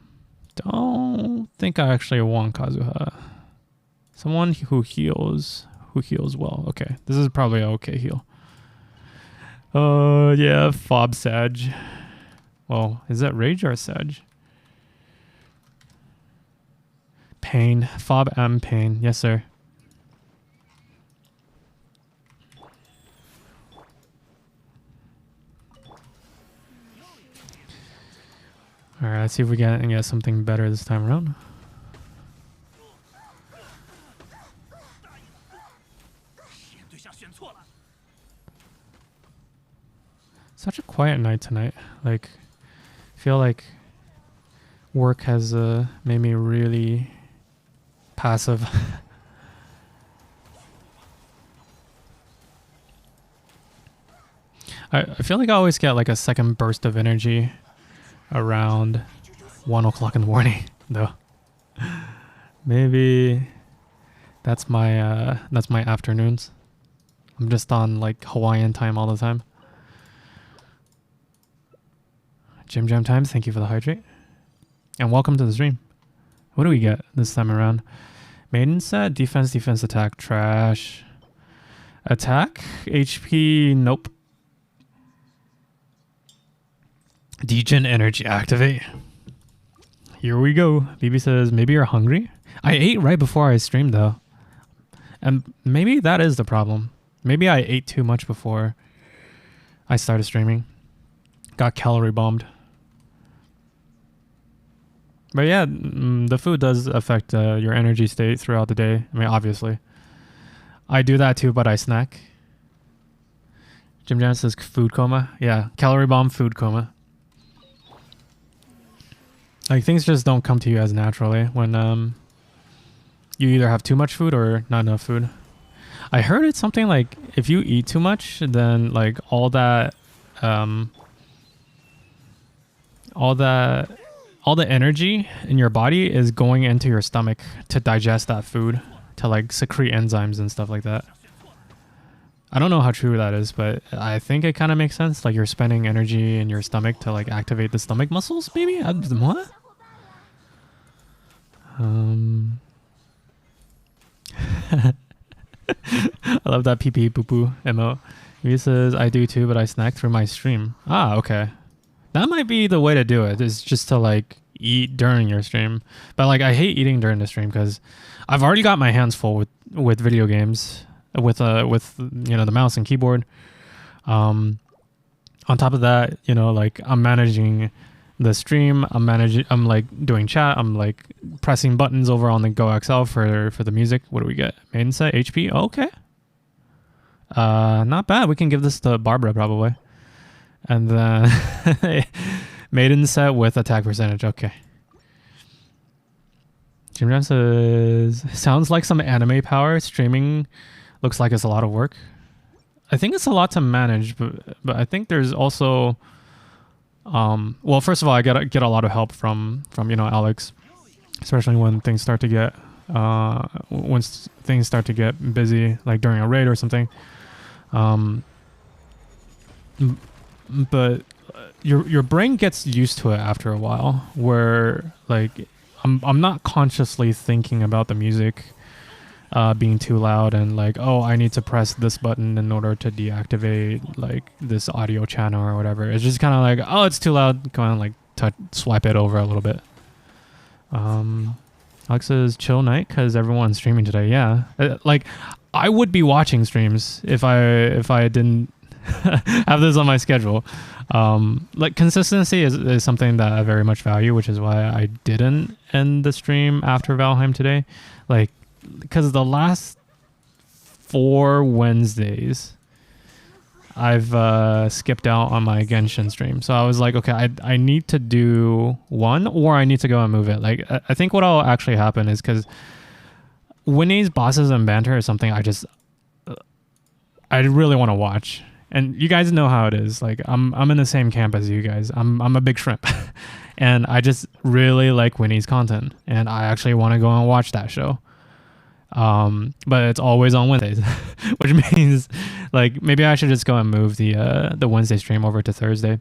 think I actually want Kazuha. Someone who heals well. Okay, this is probably an okay heal. Yeah, Fob Sag. Well, is that Rage or Sag? Pain. Fob M Pain. Yes, sir. Alright, let's see if we can get something better this time around. Such a quiet night tonight. Like, I feel like work has made me really passive. I feel like I always get like a second burst of energy around 1 o'clock in the morning, though. Maybe that's my afternoons. I'm just on like Hawaiian time all the time. Jim Jam Times, thank you for the hydrate. And welcome to the stream. What do we get this time around? Maiden set, defense, attack, trash. Attack, HP, nope. Degen energy activate. Here we go. BB says, maybe you're hungry? I ate right before I streamed though. And maybe that is the problem. Maybe I ate too much before. I started streaming. Got calorie bombed. But yeah, the food does affect your energy state throughout the day. I mean, obviously. I do that too, but I snack. Jim Jan says food coma. Yeah, calorie bomb, food coma. Like, things just don't come to you as naturally when you either have too much food or not enough food. I heard it's something like if you eat too much, then like all the energy in your body is going into your stomach to digest that food, to like secrete enzymes and stuff like that. I don't know how true that is, but I think it kind of makes sense. Like, you're spending energy in your stomach to like activate the stomach muscles, maybe? What? I love that pee pee poo poo emote. He says, I do too, but I snack through my stream. Ah, okay. That might be the way to do it, is just to like eat during your stream. But like, I hate eating during the stream because I've already got my hands full with video games, with you know, the mouse and keyboard. On top of that, you know, like, I'm managing the stream, I'm like doing chat, I'm like pressing buttons over on the Go XL for the music. What do we get? Maiden set HP. Okay. Not bad. We can give this to Barbara probably. And then maiden set with attack percentage. Okay. Jim Jam says, sounds like some anime power. Streaming looks like it's a lot of work. I think it's a lot to manage, but I think there's also well, first of all, I get a lot of help from you know, Alex, especially when things start to get busy, like during a raid or something. But your brain gets used to it after a while, where like I'm not consciously thinking about the music being too loud and like, oh, I need to press this button in order to deactivate like this audio channel or whatever. It's just kind of like, oh, it's too loud, go on, like swipe it over a little bit. Alex says chill night because everyone's streaming today. Yeah, like, I would be watching streams if I didn't have this on my schedule. Like, consistency is something that I very much value, which is why I didn't end the stream after Valheim today. Like, because the last 4 Wednesdays I've skipped out on my Genshin stream. So I was like, okay, I need to do one, or I need to go and move it. Like, I think what will actually happen is, because Winnie's bosses and banter is something I really want to watch. And you guys know how it is. Like, I'm in the same camp as you guys. I'm a big shrimp. And I just really like Winnie's content. And I actually want to go and watch that show. But it's always on Wednesdays, which means like maybe I should just go and move the Wednesday stream over to Thursday.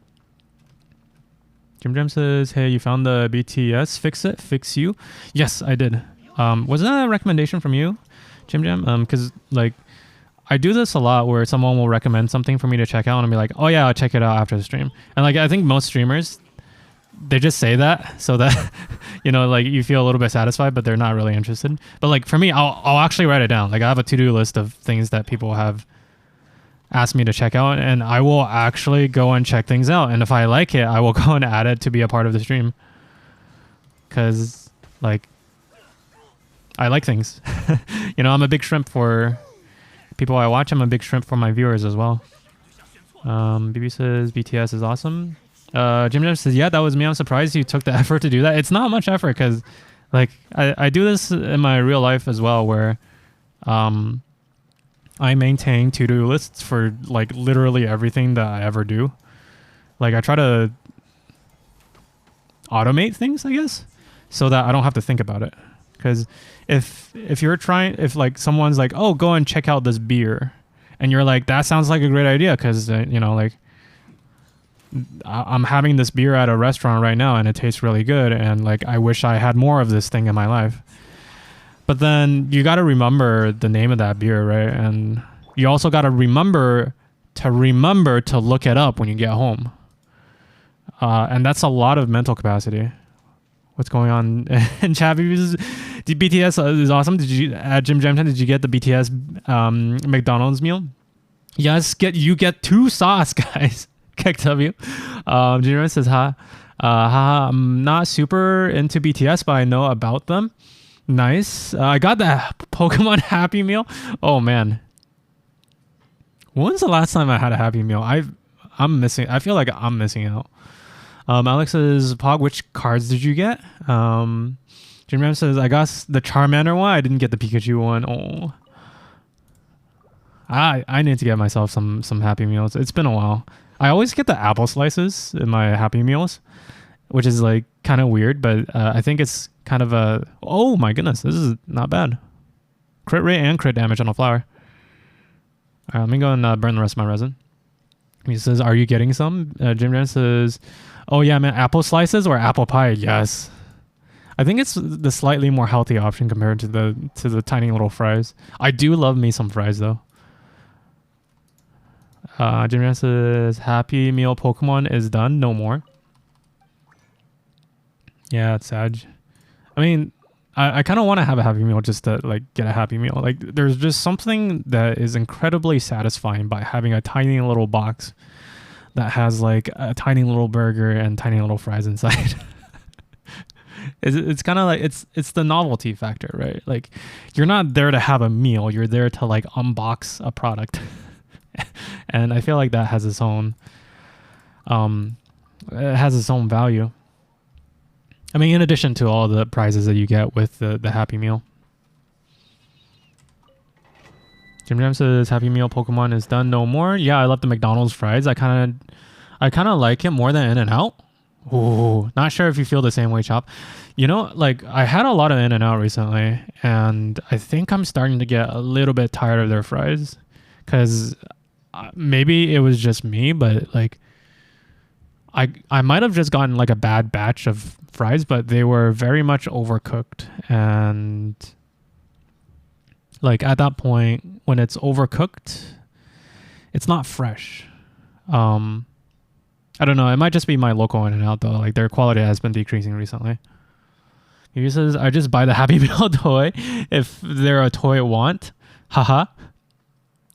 Jim Jam says, hey, you found the BTS fix you? Yes, I did. Was that a recommendation from you, Jim Jam? Because like, I do this a lot where someone will recommend something for me to check out and I'll be like, oh yeah, I'll check it out after the stream. And like, I think most streamers, they just say that so that, you know, like, you feel a little bit satisfied, but they're not really interested. But like, for me, I'll actually write it down. Like, I have a to-do list of things that people have asked me to check out, and I will actually go and check things out. And if I like it, I will go and add it to be a part of the stream. Cause like, I like things. You know, I'm a big shrimp for people I watch. I'm a big shrimp for my viewers as well. BB says BTS is awesome. Jim Jim says, yeah, that was me. I'm surprised you took the effort to do that. It's not much effort because like I do this in my real life as well, where I maintain to-do lists for like literally everything that I ever do. Like, I try to automate things, I guess, so that I don't have to think about it. Because if like someone's like, oh, go and check out this beer, and you're like, that sounds like a great idea because you know, like, I'm having this beer at a restaurant right now and it tastes really good, and like, I wish I had more of this thing in my life. But then you got to remember the name of that beer, right? And you also got to remember to look it up when you get home. And that's a lot of mental capacity. What's going on in chat? BTS is awesome. Did you at Jim Jamton? Did you get the BTS McDonald's meal? Yes, you get 2 sauce, guys. Kek W. Junior says, I'm not super into BTS, but I know about them. Nice. I got that Pokemon Happy Meal. Oh, man. When's the last time I had a Happy Meal? I'm missing. I feel like I'm missing out. Alex says, Pog, which cards did you get? Jim says, I got the Charmander one. I didn't get the Pikachu one. Oh. I need to get myself some Happy Meals. It's been a while. I always get the apple slices in my Happy Meals, which is like kind of weird, but I think it's kind of a... Oh my goodness, this is not bad. Crit rate and crit damage on a flower. All right, let me go and burn the rest of my resin. He says, are you getting some? Jim Jan says, oh yeah, man, apple slices or apple pie? Yes. I think it's the slightly more healthy option compared to the tiny little fries. I do love me some fries though. Jim Jan says, Happy Meal Pokemon is done, no more. Yeah, it's sad. I mean, I kind of want to have a Happy Meal just to like get a Happy Meal. Like there's just something that is incredibly satisfying by having a tiny little box that has like a tiny little burger and tiny little fries inside. It's kind of like it's the novelty factor, right? Like you're not there to have a meal, you're there to like unbox a product. And I feel like that has its own value. I mean, in addition to all the prizes that you get with the Happy Meal. Jim Jam says Happy Meal Pokemon is done, no more. Yeah, I love the McDonald's fries. I kind of like it more than In-N-Out. Ooh, not sure if you feel the same way, Chop. You know, like I had a lot of In-N-Out recently, and I think I'm starting to get a little bit tired of their fries, because maybe it was just me, but like I might have just gotten like a bad batch of fries, but they were very much overcooked, and like at that point when it's overcooked, it's not fresh. I don't know, it might just be my local In-N-Out though. Like their quality has been decreasing recently. He says, I just buy the Happy Meal toy if they're a toy want. Haha.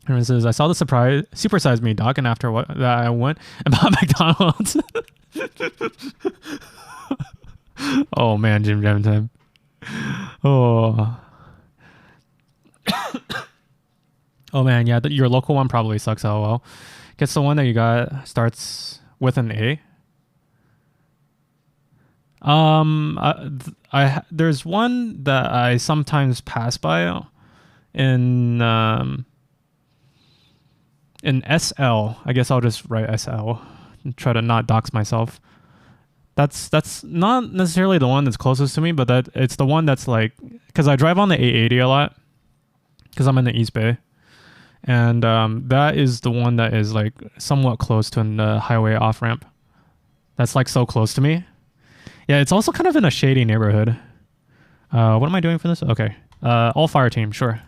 And it says, I saw the Super Size Me, Doc, and after that I went and bought McDonald's. Oh man, Jim Jam time. Oh. Oh man, yeah, your local one probably sucks. LOL. Guess the one that you got starts with an A. There's one that I sometimes pass by in SL. I guess I'll just write SL and try to not dox myself. That's not necessarily the one that's closest to me, but that it's the one that's like, because I drive on the 880 a lot because I'm in the East Bay, and that is the one that is like somewhat close to a highway off ramp. That's like so close to me. Yeah, it's also kind of in a shady neighborhood. What am I doing for this? Okay, all fire team, sure.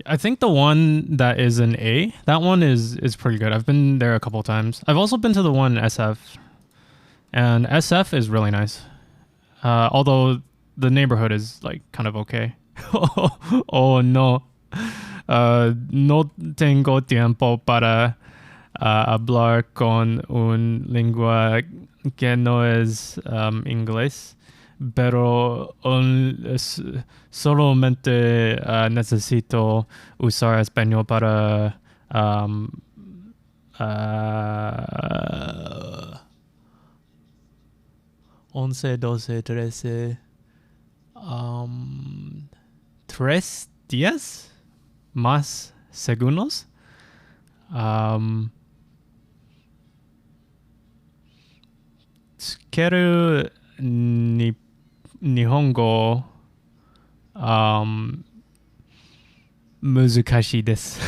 I think the one that is an A, that one is pretty good. I've been there a couple times. I've also been to the one in SF, and SF is really nice. Although the neighborhood is like kind of okay. Oh no. No tengo tiempo para hablar con un lengua que no es inglés. Pero solamente necesito usar español para 11, 12, 13 3 días más segundos. Tsukeru Nihongo 難しいです。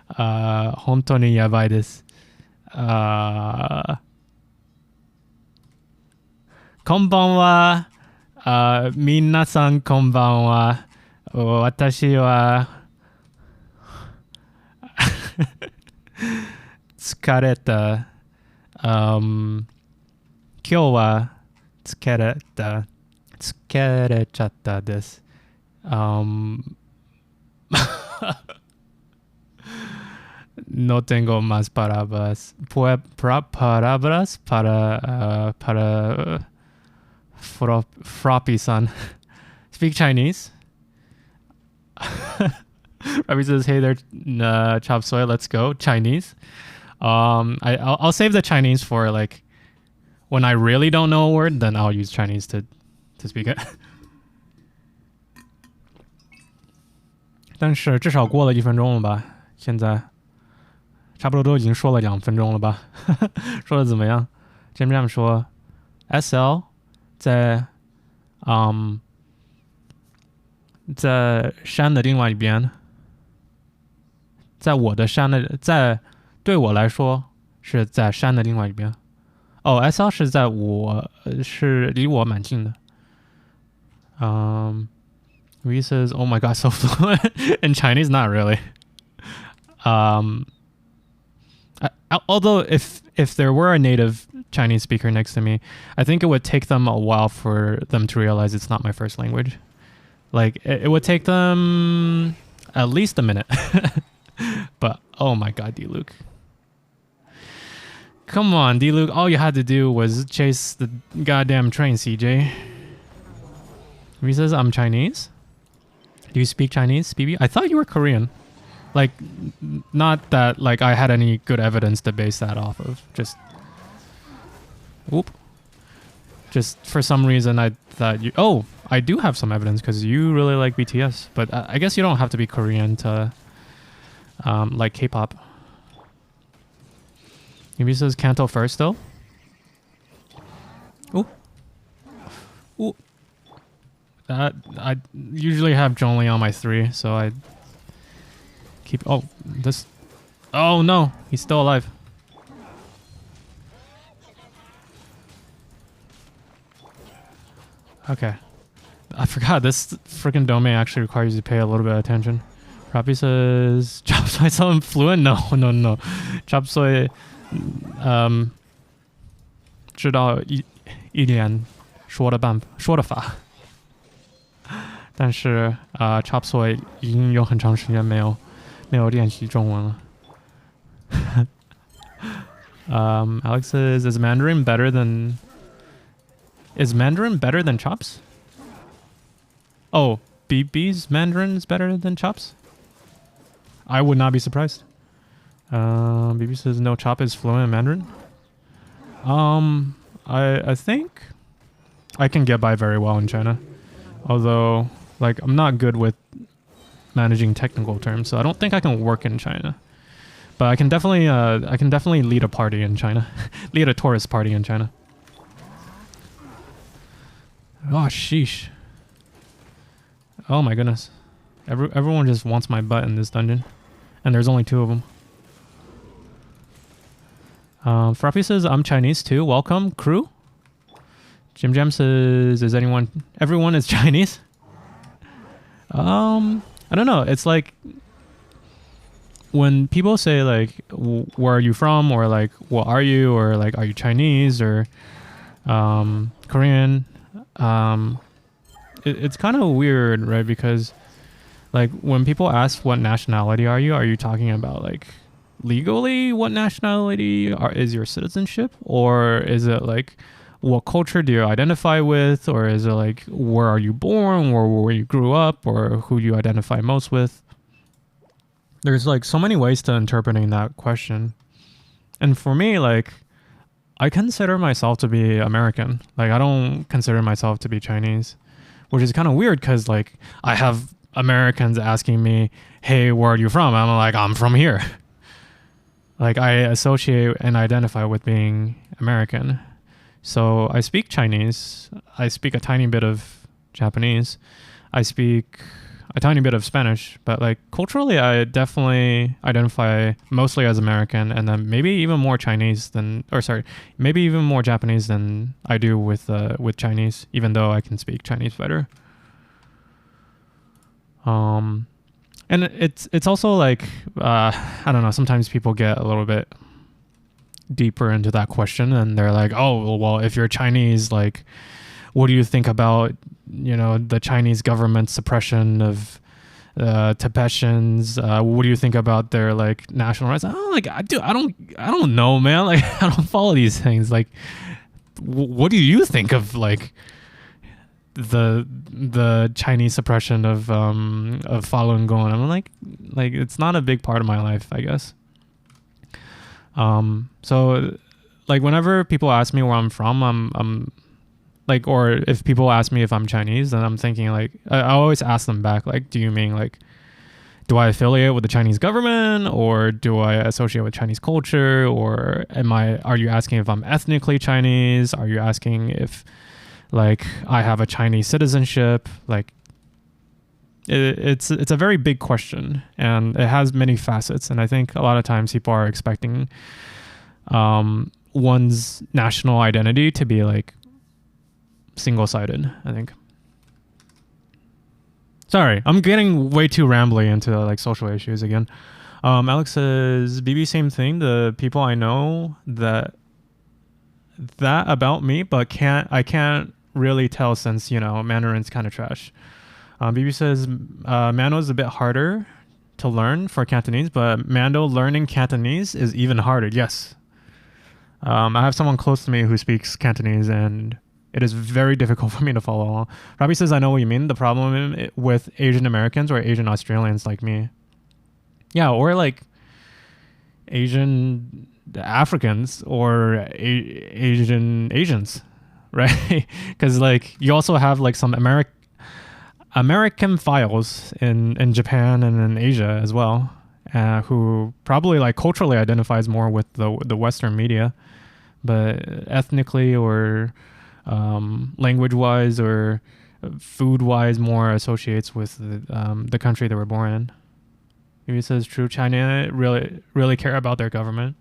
本当にやばいです。こんばんは。皆さんこんばんは。私は疲れた。今日は疲れた。tsukerechata desu. No tengo más palabras. Palabras para Froppy-san. Speak Chinese. Robbie says, "Hey there, Chop Soy. Let's go Chinese." I'll save the Chinese for like when I really don't know a word. Then I'll use Chinese to speak it. 但是至少过了1分钟了吧？现在差不多都已经说了2分钟了吧？说的怎么样 ？Jam 说 ，SL 在在山的另外一边，在我的山的在对我来说是在山的另外一边。哦 ，SL 是在我是离我蛮近的。Ree says, "Oh my god, so fluent in Chinese." Not really. Although if there were a native Chinese speaker next to me, I think it would take them a while for them to realize it's not my first language. Like it would take them at least a minute. But oh my god, D-Luke. Come on, D-Luke. All you had to do was chase the goddamn train, CJ. He says, "I'm Chinese." Do you speak Chinese, BB? I thought you were Korean. Like, not that like I had any good evidence to base that off of. Just for some reason I thought you. Oh, I do have some evidence because you really like BTS. But I guess you don't have to be Korean to like K-pop. Maybe says Kanto first though. Ooh. I usually have Zhongli on my 3, so I keep. Oh, this. Oh no, he's still alive. Okay, I forgot this freaking domain actually requires you to pay a little bit of attention. Robbie says, "Chop Soy sound fluent?" No. Chop Soy, 知道一点说的法。但是Chop Soy 已经有很长时间没有练习中文了。Alex says, "Is Mandarin better than Chops?" Oh, BB's Mandarin is better than Chops? I would not be surprised. BB says, "No, Chop is fluent in Mandarin." I think I can get by very well in China, although like I'm not good with managing technical terms, so I don't think I can work in China. But I can definitely lead a party in China, lead a tourist party in China. Oh sheesh! Oh my goodness! Everyone just wants my butt in this dungeon, and there's only 2 of them. Frappy says, "I'm Chinese too. Welcome, crew." Jam says, everyone is Chinese?" I don't know. It's like when people say like, "Where are you from?" or like, "What are you?" or like, "Are you Chinese?" or Korean. It's kind of weird, right? Because like when people ask what nationality are you talking about like legally what nationality is your citizenship, or is it like what culture do you identify with, or is it like where are you born, or where you grew up, or who you identify most with? There's like so many ways to interpreting that question. And for me, like I consider myself to be American. Like I don't consider myself to be Chinese, which is kind of weird because like I have Americans asking me, "Hey, where are you from?" I'm like, "I'm from here." Like I associate and identify with being American. So I speak Chinese. I speak a tiny bit of Japanese. I speak a tiny bit of Spanish. But like culturally, I definitely identify mostly as American, and then maybe even more Chinese than, or sorry, maybe even more Japanese than I do with Chinese, even though I can speak Chinese better. And it's also like I don't know. Sometimes people get a little bit deeper into that question, and they're like, "Oh, well, if you're Chinese, like, what do you think about, the Chinese government suppression of Tibetans? What do you think about their like national rights? I don't know, man. Like, I don't follow these things. Like, what do you think of like the Chinese suppression of Falun Gong? I'm like it's not a big part of my life, I guess. So like whenever people ask me where I'm from, I'm like, or if people ask me if I'm Chinese, then I'm thinking like, I always ask them back, like, do you mean like, do I affiliate with the Chinese government, or do I associate with Chinese culture, or are you asking if I'm ethnically Chinese? Are you asking if like I have a Chinese citizenship? Like it's a very big question, and it has many facets. And I think a lot of times people are expecting one's national identity to be like single-sided, I think. Sorry, I'm getting way too rambly into like social issues again. Alex says, BB, same thing. The people I know that about me, but I can't really tell since, Mandarin's kind of trash. BB says, Mando's a bit harder to learn for Cantonese, but Mando learning Cantonese is even harder. Yes. I have someone close to me who speaks Cantonese, and it is very difficult for me to follow along. Robbie says, I know what you mean. The problem with Asian Americans or Asian Australians like me. Yeah, or like Asian Africans or Asians, right? Because like you also have like some American files in Japan and in Asia as well, who probably like culturally identifies more with the Western media, but ethnically or language-wise or food-wise more associates with the country they were born in. Maybe it says true. China really care about their government.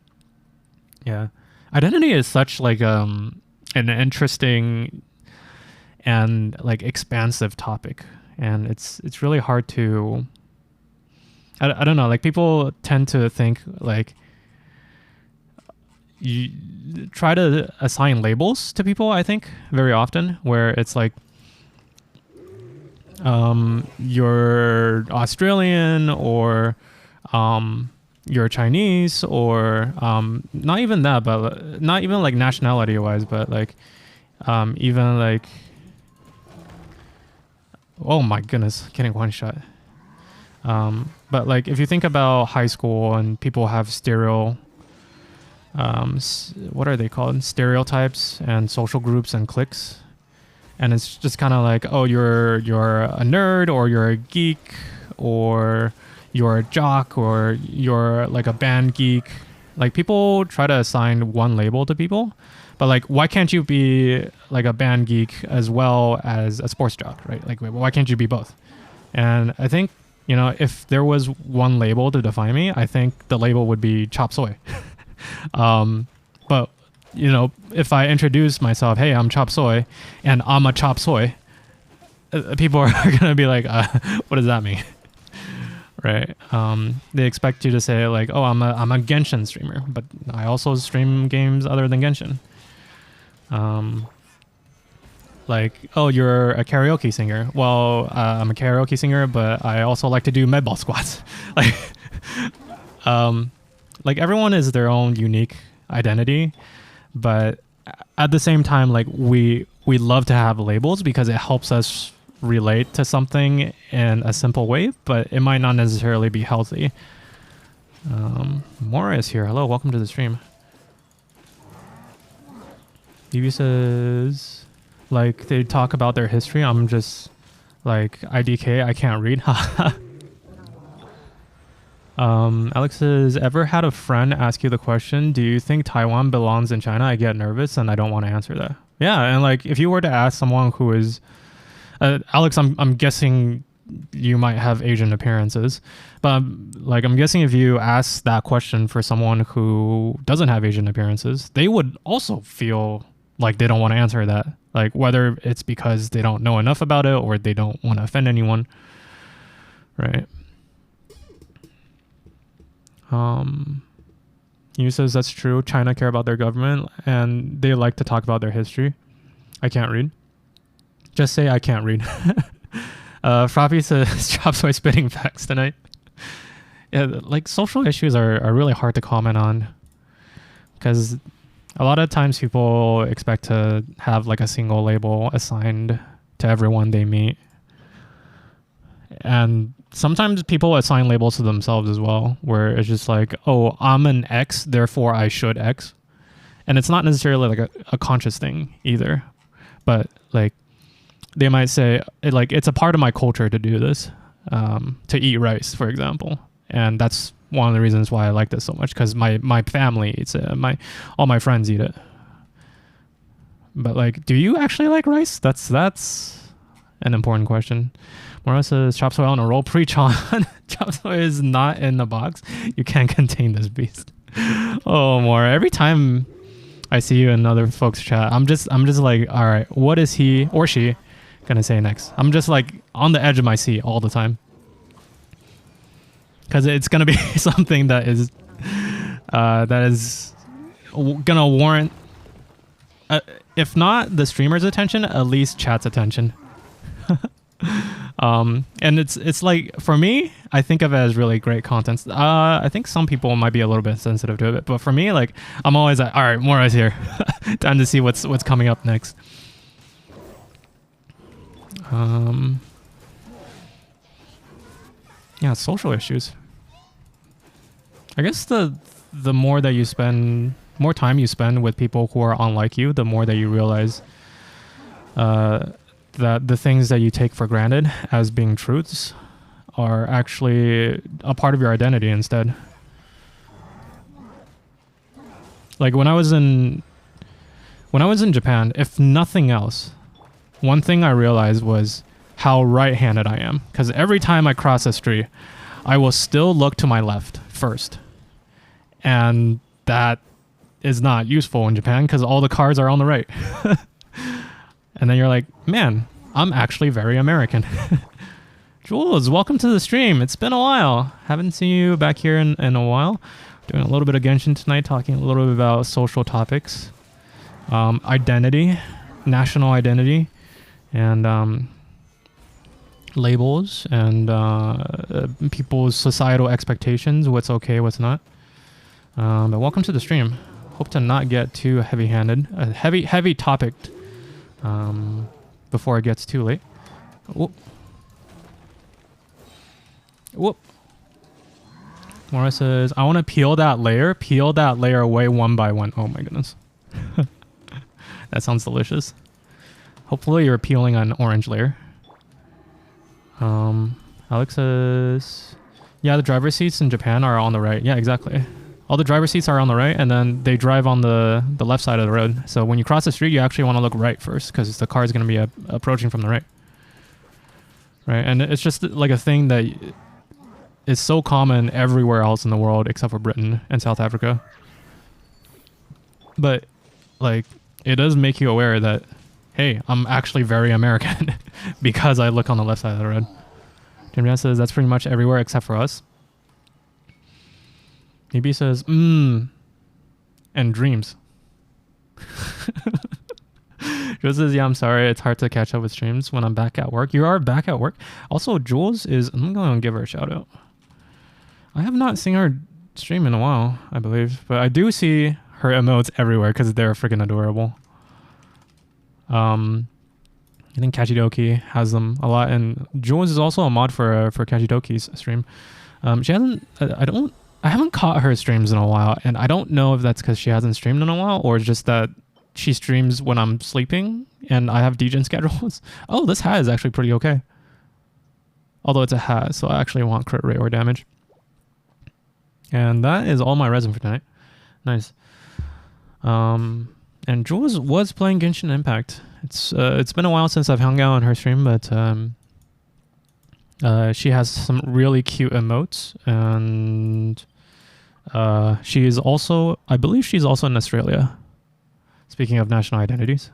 Yeah, identity is such like an interesting and like expansive topic, and it's really hard to. I don't know. Like people tend to think like you try to assign labels to people, I think, very often, where it's like you're Australian or you're Chinese or not even that, but not even like nationality wise, but like even like, oh my goodness, getting one shot. But like if you think about high school and people have what are they called? Stereotypes and social groups and cliques. And it's just kind of like, oh, you're a nerd, or you're a geek, or you're a jock, or you're like a band geek. Like people try to assign one label to people, but like, why can't you be like a band geek as well as a sports jock, right? Like, why can't you be both? And I think, if there was one label to define me, I think the label would be chop suey. But if I introduce myself, hey, I'm chop suey and I'm a chop suey, people are gonna be like, what does that mean? Right? They expect you to say like, oh, I'm a Genshin streamer, but I also stream games other than Genshin. Like, oh, you're a karaoke singer. Well, I'm a karaoke singer, but I also like to do med ball squats. Like everyone is their own unique identity, but at the same time, like we love to have labels because it helps us relate to something in a simple way, but it might not necessarily be healthy. Mora is here. Hello, welcome to the stream. BB says, like, they talk about their history. I'm just like, IDK, I can't read. Alex says, ever had a friend ask you the question, do you think Taiwan belongs in China? I get nervous and I don't want to answer that. Yeah, and like if you were to ask someone who is Alex, I'm guessing you might have Asian appearances, but like I'm guessing if you ask that question for someone who doesn't have Asian appearances, they would also feel like they don't want to answer that, like whether it's because they don't know enough about it or they don't want to offend anyone, right? Yu says that's true. China care about their government and they like to talk about their history. I can't read. Just say I can't read. Froppy says Chop Suey spitting facts tonight. Yeah, like social issues are really hard to comment on because a lot of times people expect to have like a single label assigned to everyone they meet. And sometimes people assign labels to themselves as well, where it's just like, oh, I'm an X, therefore I should X. And it's not necessarily like a conscious thing either. But like they might say, it's a part of my culture to do this, to eat rice, for example. And that's one of the reasons why I like this so much, because my family eats it, all my friends eat it. But like, do you actually like rice? That's an important question. Mora says, Chop Suey on a roll. Preach on. Chop Suey is not in the box. You can't contain this beast. Oh, Mora. Every time I see you in other folks' chat, I'm just like, all right, what is he or she gonna say next? I'm just like on the edge of my seat all the time. Because it's gonna be something that is gonna warrant, if not the streamer's attention, at least chat's attention. And it's like, for me, I think of it as really great content. I think some people might be a little bit sensitive to it, but for me, like, I'm always like, all right, Mora's here. Time to see what's coming up next. Yeah, social issues. I guess the more that you spend, more time you spend with people who are unlike you, the more that you realize that the things that you take for granted as being truths are actually a part of your identity instead. Like when I was in Japan, if nothing else, one thing I realized was how right-handed I am. Because every time I cross a street, I will still look to my left first. And that is not useful in Japan because all the cars are on the right. And then you're like, man, I'm actually very American. Jules, welcome to the stream. It's been a while. Haven't seen you back here in a while. Doing a little bit of Genshin tonight, talking a little bit about social topics. Identity, national identity, and labels, and people's societal expectations, what's okay, what's not. But welcome to the stream. Hope to not get too heavy-handed. A heavy topic before it gets too late. Whoop. Whoop. Mora says, I want to peel that layer away one by one. Oh my goodness. That sounds delicious. Hopefully you're peeling an orange layer. Alex says, yeah, the driver's seats in Japan are on the right. Yeah, exactly. All the driver's seats are on the right, and then they drive on the left side of the road. So when you cross the street, you actually want to look right first, because the car is going to be approaching from the right. Right, and it's just like a thing that is so common everywhere else in the world except for Britain and South Africa. But like, it does make you aware that, hey, I'm actually very American because I look on the left side of the road. Jim Jan says that's pretty much everywhere except for us. EB says, and dreams. Jules says, yeah, I'm sorry. It's hard to catch up with streams when I'm back at work. You are back at work. Also, Jules is, I'm going to give her a shout out. I have not seen her stream in a while, I believe. But I do see her emotes everywhere because they're freaking adorable. I think Kachidoki has them a lot. And Jules is also a mod for Kachidoki's stream. She hasn't, I haven't caught her streams in a while, and I don't know if that's because she hasn't streamed in a while or just that she streams when I'm sleeping and I have DGen schedules. Oh, this hat is actually pretty okay. Although it's a hat, so I actually want crit rate or damage. And that is all my resin for tonight. Nice. And Jules was playing Genshin Impact. It's been a while since I've hung out on her stream, but she has some really cute emotes, and she is also, I believe she's also in Australia. Speaking of national identities.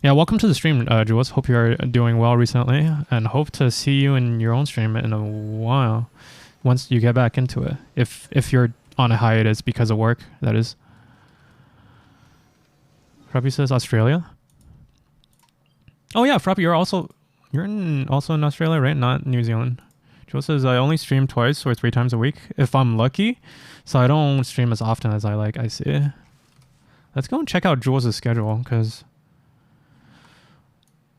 Yeah, welcome to the stream, Jules. Hope you're doing well recently, and hope to see you in your own stream in a while, once you get back into it. If you're on a hiatus because of work, that is. Robbie says Australia. Oh yeah, Frappy, you're also in Australia, right? Not New Zealand. Joel says I only stream twice or 3 times a week if I'm lucky, so I don't stream as often as I like. I see. Let's go and check out Jules' schedule because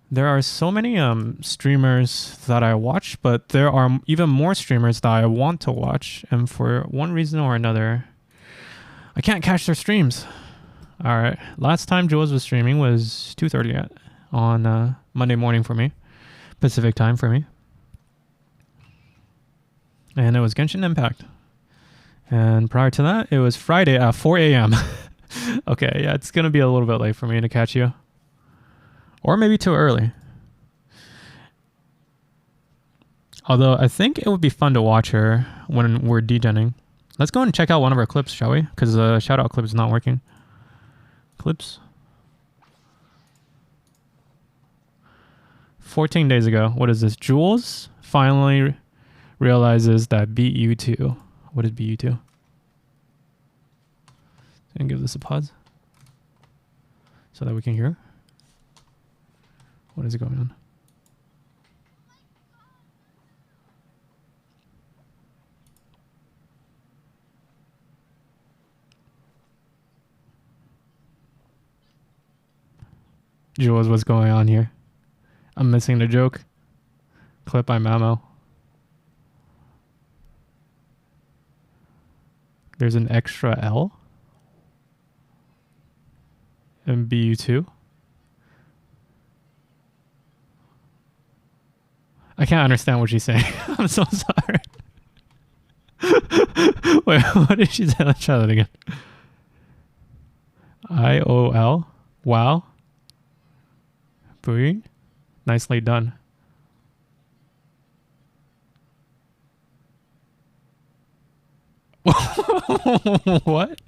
there are so many streamers that I watch, but there are even more streamers that I want to watch, and for one reason or another, I can't catch their streams. All right, last time Jules was streaming was 2:30 on Monday morning for me, Pacific time for me. And it was Genshin Impact. And prior to that, it was Friday at 4 a.m. Okay, yeah, it's going to be a little bit late for me to catch you. Or maybe too early. Although I think it would be fun to watch her when we're degenning. Let's go and check out one of our clips, shall we? Because the shout-out clip is not working. Clips. 14 days ago. What is this? Jules finally realizes that beat you 2. What is beat you 2? Gonna give this a pause so that we can hear. What is going on? Jules, what's going on here? I'm missing the joke. Clip by Mamo. There's an extra L in BU2. I can't understand what she's saying. I'm so sorry. Wait, what did she say? Let's try that again. IOL. Wow. Booing. Nicely done. What?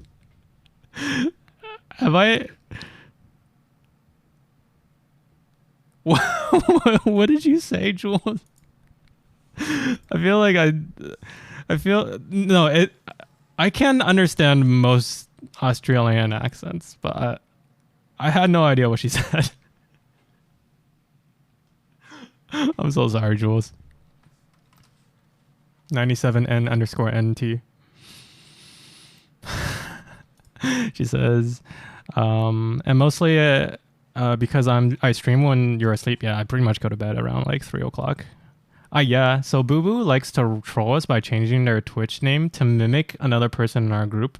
Have I... What did you say, Jules? I feel like I can understand most Australian accents, but I had no idea what she said. I'm so sorry, Jules. 97N_NT. She says, and mostly because I stream when you're asleep. Yeah, I pretty much go to bed around like 3 o'clock. Yeah. So Boo Boo likes to troll us by changing their Twitch name to mimic another person in our group.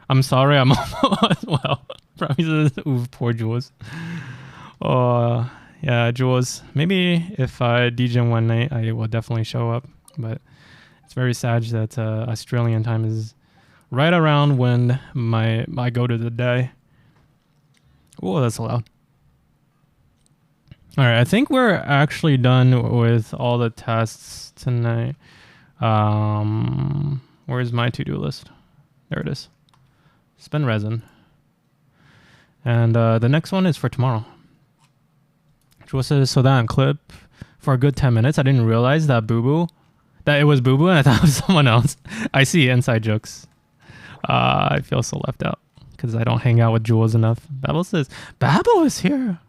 I'm sorry, I'm as well. Probably says, ooh, poor Jules. Oh, yeah, Jules. Maybe if I DJ one night, I will definitely show up. But it's very sad that Australian time is right around when I go to the day. Oh, that's loud. All right, I think we're actually done with all the tests tonight. Where's my to-do list? There it is. Spin resin. And the next one is for tomorrow. So that clip for a good 10 minutes. I didn't realize that it was Boo Boo, and I thought it was someone else. I see inside jokes. I feel so left out because I don't hang out with Jules enough. Babel says, Babel is here.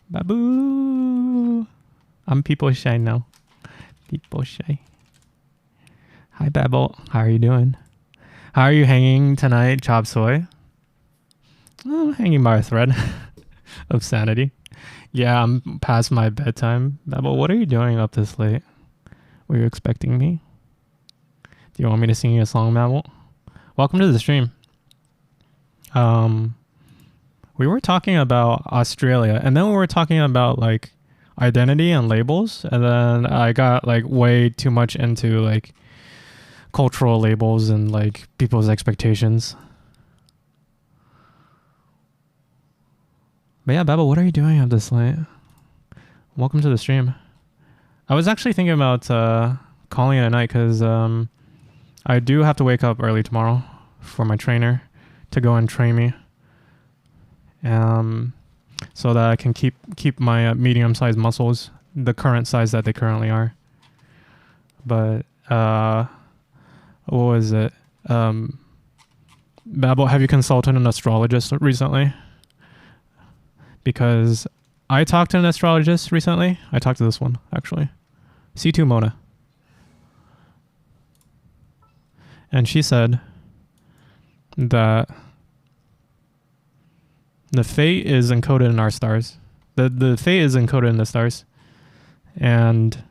Babu. I'm people shy now. People shy. Hi, Babel. How are you doing? How are you hanging tonight, Chop Soy? I'm hanging by a thread of sanity. Yeah, I'm past my bedtime. Babel, what are you doing up this late? Were you expecting me? Do you want me to sing you a song, Babel? Welcome to the stream. We were talking about Australia, and then we were talking about like identity and labels, and then I got like way too much into like cultural labels and like people's expectations. But yeah, Babel, what are you doing up this late? Welcome to the stream. I was actually thinking about calling it a night because I do have to wake up early tomorrow for my trainer to go and train me. So that I can keep my medium-sized muscles the current size that they currently are. But what was it? Babel, have you consulted an astrologist recently? Because I talked to an astrologist recently. I talked to this one, actually. C2 Mona. And she said that the fate is encoded in our stars. The fate is encoded in the stars. And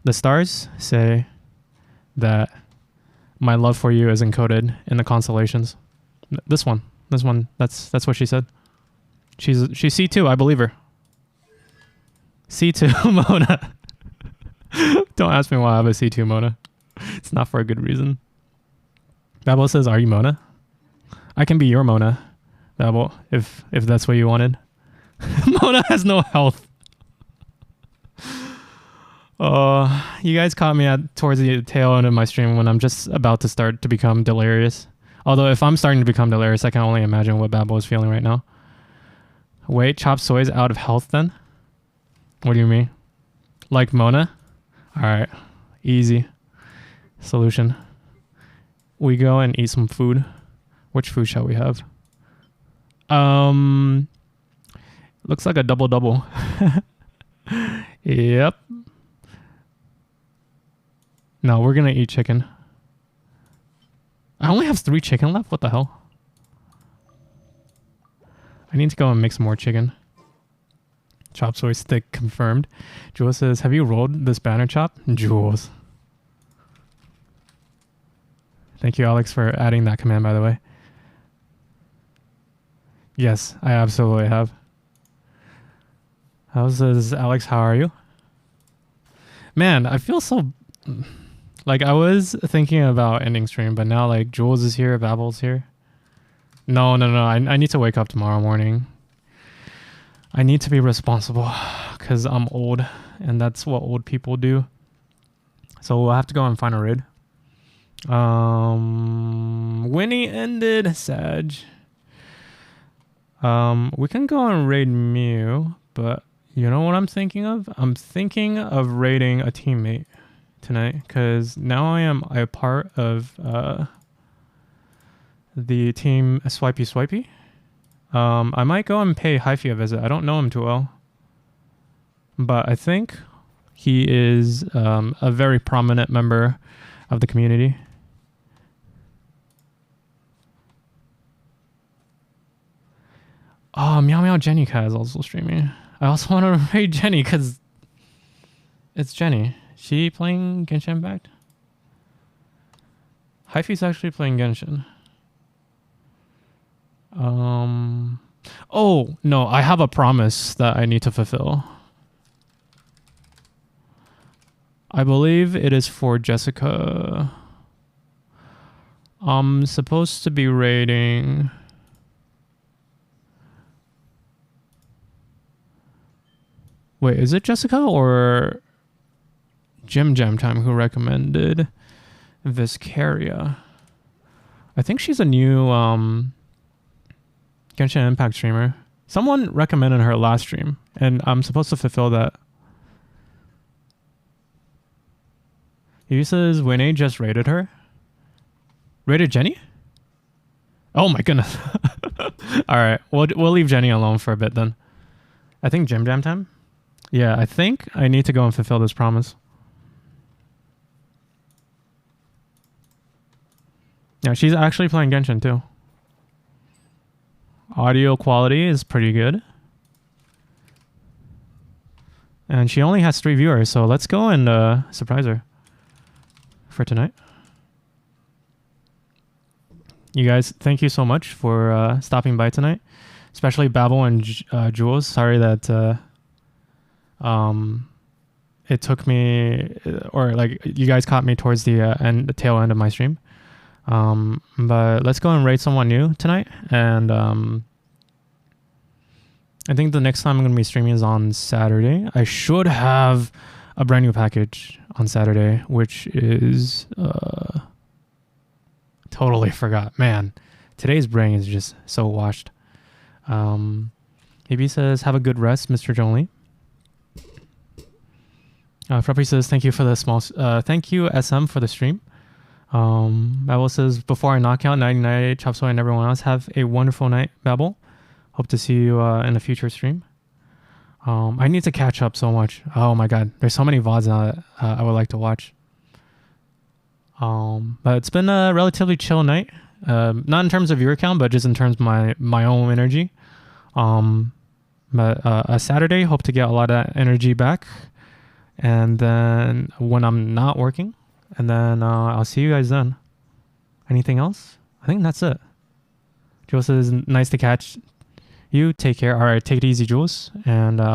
the stars say that my love for you is encoded in the constellations. This one, that's what she said. She's C2, I believe her. C2 Mona. Don't ask me why I have a C2 Mona. It's not for a good reason. Babel says, are you Mona? I can be your Mona, Babel, if that's what you wanted. Mona has no health. You guys caught me towards the tail end of my stream when I'm just about to start to become delirious. Although if I'm starting to become delirious, I can only imagine what Babel is feeling right now. Wait, Chop Suey's out of health then? What do you mean? Like Mona? Alright, easy solution. We go and eat some food. Which food shall we have? Looks like a double. Yep. No, we're gonna eat chicken. I only have 3 chicken left? What the hell? I need to go and make some more chicken. Chop soy stick confirmed. Jules says, have you rolled this banner, Chop? Jules. Thank you, Alex, for adding that command, by the way. Yes, I absolutely have. How's this, Alex? How are you? Man, I feel so... Like, I was thinking about ending stream, but now, like, Jules is here, Babel's here. No. I need to wake up tomorrow morning. I need to be responsible, because I'm old, and that's what old people do. So we'll have to go and find a raid. Winnie ended, Sag. We can go and raid Mew, but you know what I'm thinking of? I'm thinking of raiding a teammate tonight, because now I am a part of the team Swipey. I might go and pay Hyphy a visit. I don't know him too well, but I think he is a very prominent member of the community. Oh, Meow Meow Jenny Cat is also streaming. I also want to raid Jenny because it's Jenny. She playing Genshin Impact? Hyphy's actually playing Genshin. Oh, no, I have a promise that I need to fulfill. I believe it is for Jessica. I'm supposed to be raiding... Wait, is it Jessica or Jim Time who recommended Viscaria? I think she's a new Genshin Impact streamer. Someone recommended her last stream, and I'm supposed to fulfill that. He says Winnie just raided her. Raided Jenny? Oh my goodness. Alright, we'll leave Jenny alone for a bit then. I think Jim Time? Yeah, I think I need to go and fulfill this promise. Yeah, she's actually playing Genshin too. Audio quality is pretty good. And she only has 3 viewers, so let's go and surprise her for tonight. You guys, thank you so much for stopping by tonight. Especially Babel and Jules. Sorry that... it took me, or like you guys caught me towards the tail end of my stream. But let's go and raid someone new tonight. And I think the next time I'm gonna be streaming is on Saturday. I should have a brand new package on Saturday, which is totally forgot. Man, today's brain is just so washed. Maybe says have a good rest, Mr. Jonley. Frappy says, thank you for the small... thank you, SM, for the stream. Babel says, before I knock out 99 Chop Suey and everyone else, have a wonderful night, Babel. Hope to see you in a future stream. I need to catch up so much. Oh my god, there's so many VODs that I would like to watch. But it's been a relatively chill night. Not in terms of viewer count, but just in terms of my own energy. But a Saturday, hope to get a lot of that energy back. And then when I'm not working, and then I'll see you guys then. Anything else? I think that's it. Jules says, nice to catch you. Take care. All right, take it easy, Jules. And I'll